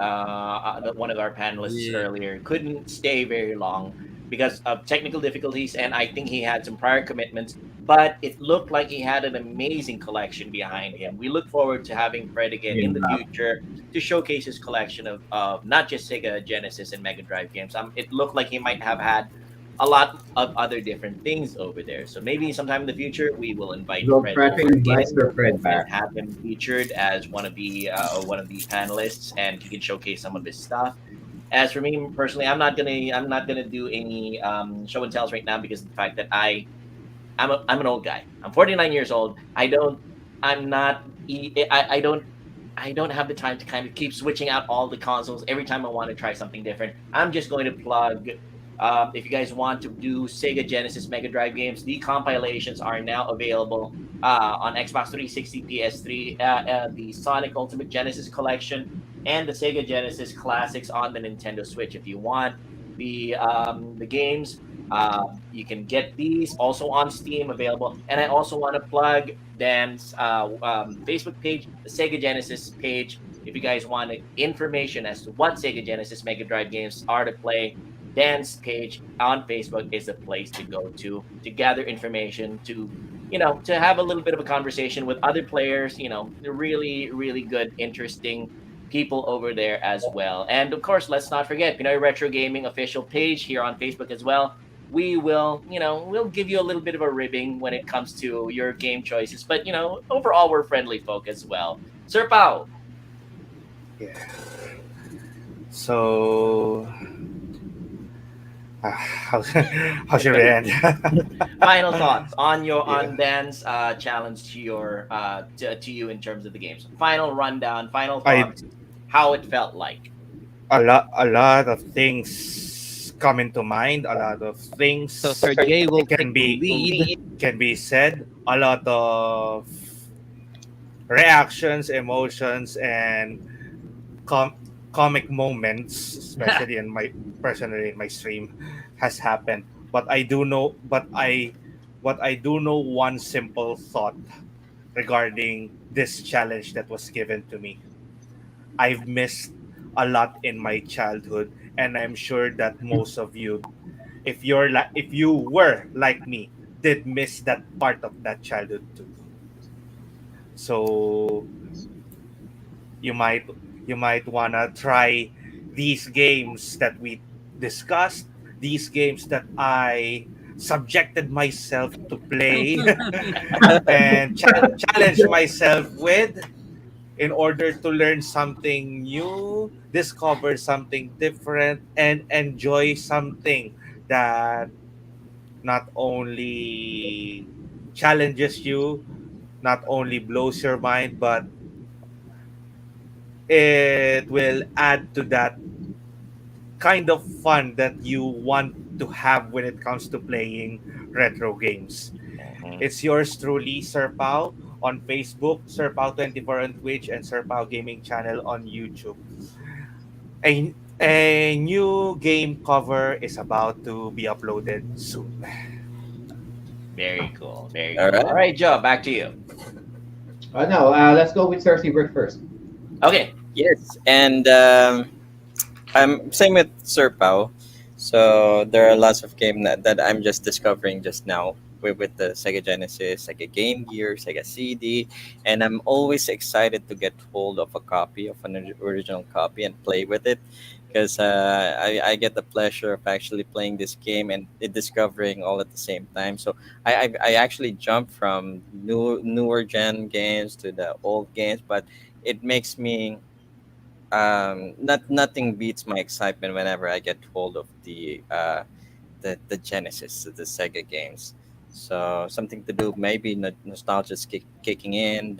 one of our panelists Yeah. earlier, couldn't stay very long because of technical difficulties, and I think he had some prior commitments. But it looked like he had an amazing collection behind him. We look forward to having Fred again in the Yeah. future to showcase his collection of not just Sega Genesis and Mega Drive games. It looked like he might have had a lot of other different things over there. So maybe sometime in the future we will invite We'll Fred try to over invite again Sir Fred and back. have him featured as one of the panelists, and he can showcase some of his stuff. As for me personally, I'm not gonna do any show and tells right now because of the fact that I'm an old guy. I'm 49 years old. I'm not I don't have the time to kind of keep switching out all the consoles every time I want to try something different. I'm just going to plug. If you guys want to do Sega Genesis Mega Drive games, the compilations are now available on Xbox 360, PS3, the Sonic Ultimate Genesis Collection, and the Sega Genesis Classics on the Nintendo Switch. If you want the games, you can get these also on Steam available. And I also want to plug Dan's Facebook page, the Sega Genesis page. If you guys want information as to what Sega Genesis Mega Drive games are to play, Dan's page on Facebook is a place to go to gather information, to to have a little bit of a conversation with other players. Really, really good, interesting people over there as well. And of course, let's not forget Pinoy Retro Gaming official page here on Facebook as well. We will, we'll give you a little bit of a ribbing when it comes to your game choices. But, overall, we're friendly folk as well. Sir Pao, Yeah. So, how how should we end? final thoughts on Yeah. Dan's challenge to to you in terms of the games. Final rundown, final I thoughts, how it felt like. a lot of things come into mind. A lot of So things Sergey will can take the be lead. can be said. A lot of reactions, emotions, and com- comic moments, especially in my personally in my stream, has happened. But I do know one simple thought regarding this challenge that was given to me. I've missed a lot in my childhood, and I'm sure that most of you, if you were like me, did miss that part of that childhood too. So you might you might wanna try these games that we discussed, these games that I subjected myself to play and challenge myself with in order to learn something new, discover something different, and enjoy something that not only challenges you, not only blows your mind, but it will add to that kind of fun that you want to have when it comes to playing retro games. Mhm. It's yours truly, Sir Pao, on Facebook, Sir Pao24 on Twitch, and Sir Pao Gaming Channel on YouTube. A new game cover is about to be uploaded soon. Very cool. Very all cool. All right. right, Joe, back to you. No, let's go with Sir Seabrook first. Okay. Yes, and I'm same with Sir Pao. So there are lots of games that I'm just discovering just now with the Sega Genesis, Sega Game Gear, Sega CD, and I'm always excited to get hold of a copy of an original copy and play with it because I get the pleasure of actually playing this game and discovering all at the same time. So I actually jump from newer gen games to the old games, but it makes me nothing beats my excitement whenever I get hold of the Genesis, the Sega games. So something to do, maybe nostalgia is kicking in.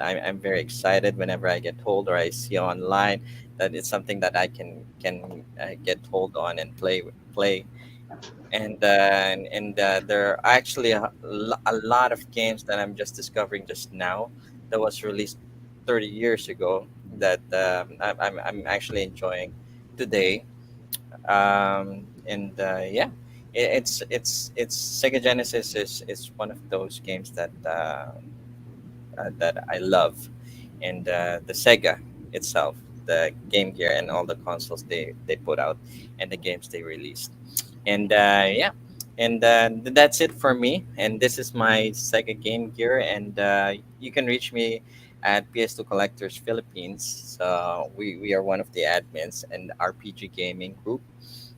I'm very excited whenever I get hold or I see online that it's something that I can get hold on and play. And there are actually a lot of games that I'm just discovering just now that was released 30 years ago that I'm actually enjoying today. And Yeah, it's Sega Genesis is one of those games that that I love, and the Sega itself, the Game Gear, and all the consoles they put out, and the games they released. And yeah, and that's it for me. And this is my Sega Game Gear, and you can reach me at PS2 Collectors Philippines. So we are one of the admins and RPG gaming group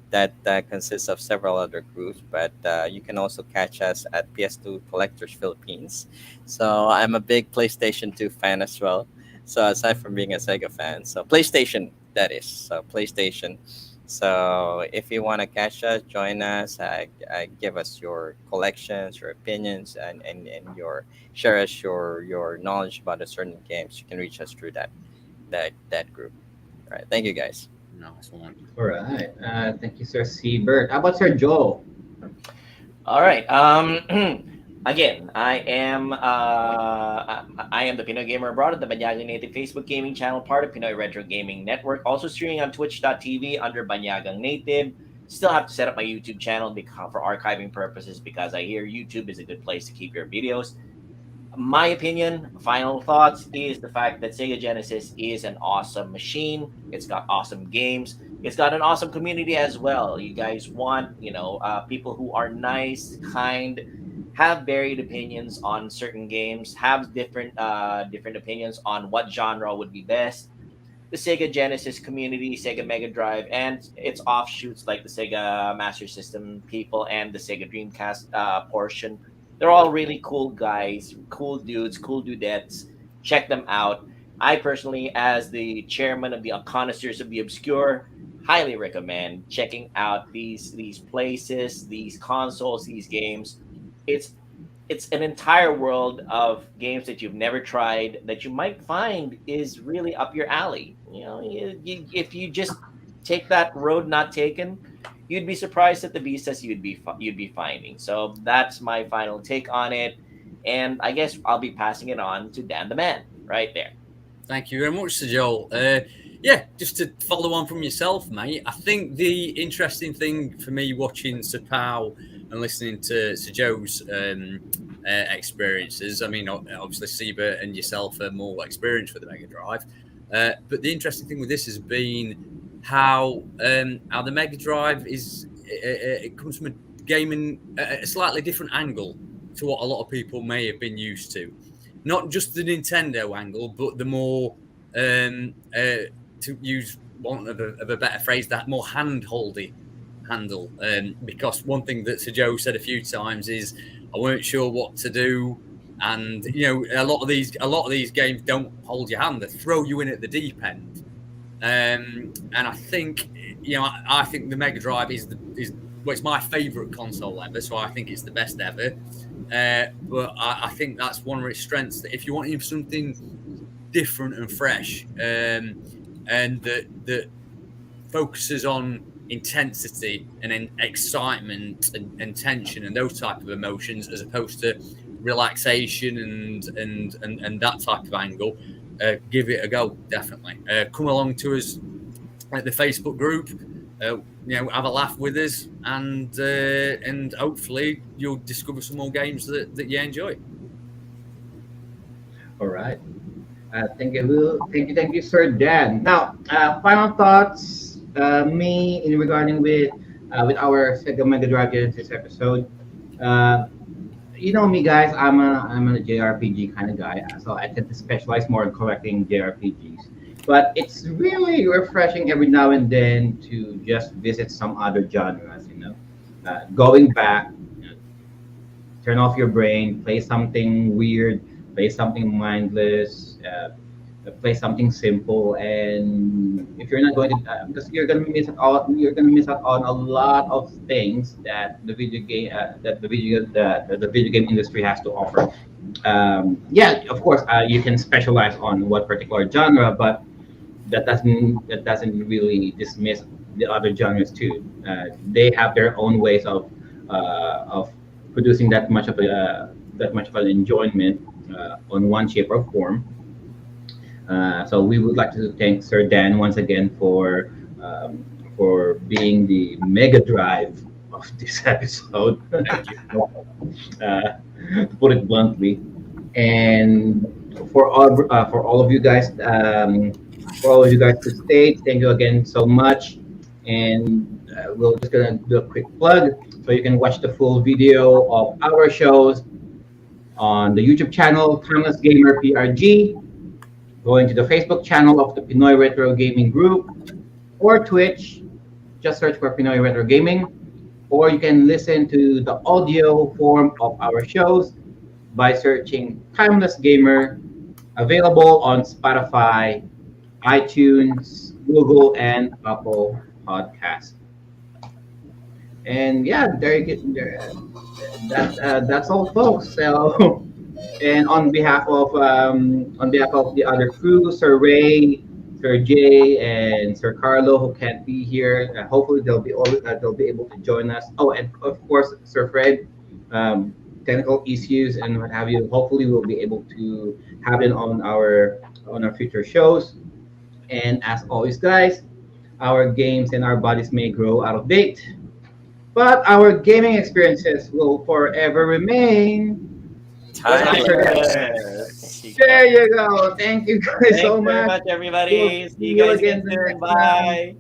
that consists of several other groups, but you can also catch us at PS2 Collectors Philippines. So I'm a big PlayStation 2 fan as well. So aside from being a Sega fan, so PlayStation, that is, so PlayStation. So if you want to catch us, join us, give us your collections, your opinions, and your share us your knowledge about a certain games. You can reach us through that group. All right, thank you guys. Nice one. All right. Thank you, Sir Seabird. How about Sir Joel? All right. Again, I am the Pinoy Gamer Abroad at the Banyagang Native Facebook gaming channel, part of Pinoy Retro Gaming Network. Also streaming on Twitch.tv under Banyagang Native. Still have to set up my YouTube channel for archiving purposes because I hear YouTube is a good place to keep your videos. My opinion, final thoughts, is the fact that Sega Genesis is an awesome machine. It's got awesome games. It's got an awesome community as well. You guys want, people who are nice, kind, have varied opinions on certain games, have different opinions on what genre would be best. The Sega Genesis community, Sega Mega Drive, and its offshoots like the Sega Master System people and the Sega Dreamcast portion. They're all really cool guys, cool dudes, cool dudettes. Check them out. I personally, as the chairman of the connoisseurs of the obscure, highly recommend checking out these places, these consoles, these games. It's it's an entire world of games that you've never tried that you might find is really up your alley. If you just take that road not taken, you'd be surprised at the vistas you'd be finding. So that's my final take on it, and I guess I'll be passing it on to Dan the Man right there. Thank you very much, Sir Joel. Yeah, just to follow on from yourself, mate, I think the interesting thing for me watching Sir Pow and listening to Sir Joe's experiences, I mean, obviously Siebert and yourself are more experienced with the Mega Drive, but the interesting thing with this has been how the Mega Drive it comes from a gaming a slightly different angle to what a lot of people may have been used to. Not just the Nintendo angle, but the more, to use one of a better phrase, that more hand-holdy handle. Because one thing that Sir Joe said a few times is, I weren't sure what to do, and a lot of these games don't hold your hand; they throw you in at the deep end. And I think, I think the Mega Drive is it's my favourite console ever, so I think it's the best ever. But I think that's one of its strengths, that if you want something different and fresh, and that focuses on intensity and excitement and tension and those type of emotions, as opposed to relaxation and that type of angle, give it a go, definitely. Come along to us at the Facebook group. Have a laugh with us, and hopefully you'll discover some more games that you enjoy. All right. Thank you, thank you, Sir Dan. Now, final thoughts. Me in regarding with our Sega Mega Drive Genesis episode. You know me, guys. I'm a JRPG kind of guy, so I tend to specialize more in collecting JRPGs. But it's really refreshing every now and then to just visit some other genres. Going back, turn off your brain, play something weird, play something mindless, play something simple, and if you're not going to, because you're gonna miss out on a lot of things that the video game industry has to offer. Yeah, of course, you can specialize on what particular genre, but that doesn't really dismiss the other genres too. They have their own ways of producing that much of an enjoyment on one shape or form. So we would like to thank Sir Dan once again for being the Mega Drive of this episode, Thank you. to put it bluntly. And for all of you guys, for all of you guys to stay. Thank you again so much, and we're just gonna do a quick plug so you can watch the full video of our shows on the YouTube channel Timeless Gamer PRG, going to the Facebook channel of the Pinoy Retro Gaming Group, or Twitch. Just search for Pinoy Retro Gaming, or you can listen to the audio form of our shows by searching Timeless Gamer, available on Spotify, iTunes, Google, and Apple Podcasts. And yeah, there you get there. That's all, folks. So, and on behalf of the other crew, Sir Ray, Sir Jay, and Sir Carlo, who can't be here, hopefully they'll be able to join us. Oh, and of course, Sir Fred, um, technical issues and what have you. Hopefully, we'll be able to have it on our future shows. And as always, guys, our games and our bodies may grow out of date, but our gaming experiences will forever remain. Timeless. Yes. There you go. Thank you guys Thanks so very much. much, We'll everybody. see See you you guys again again the soon. next time. Bye.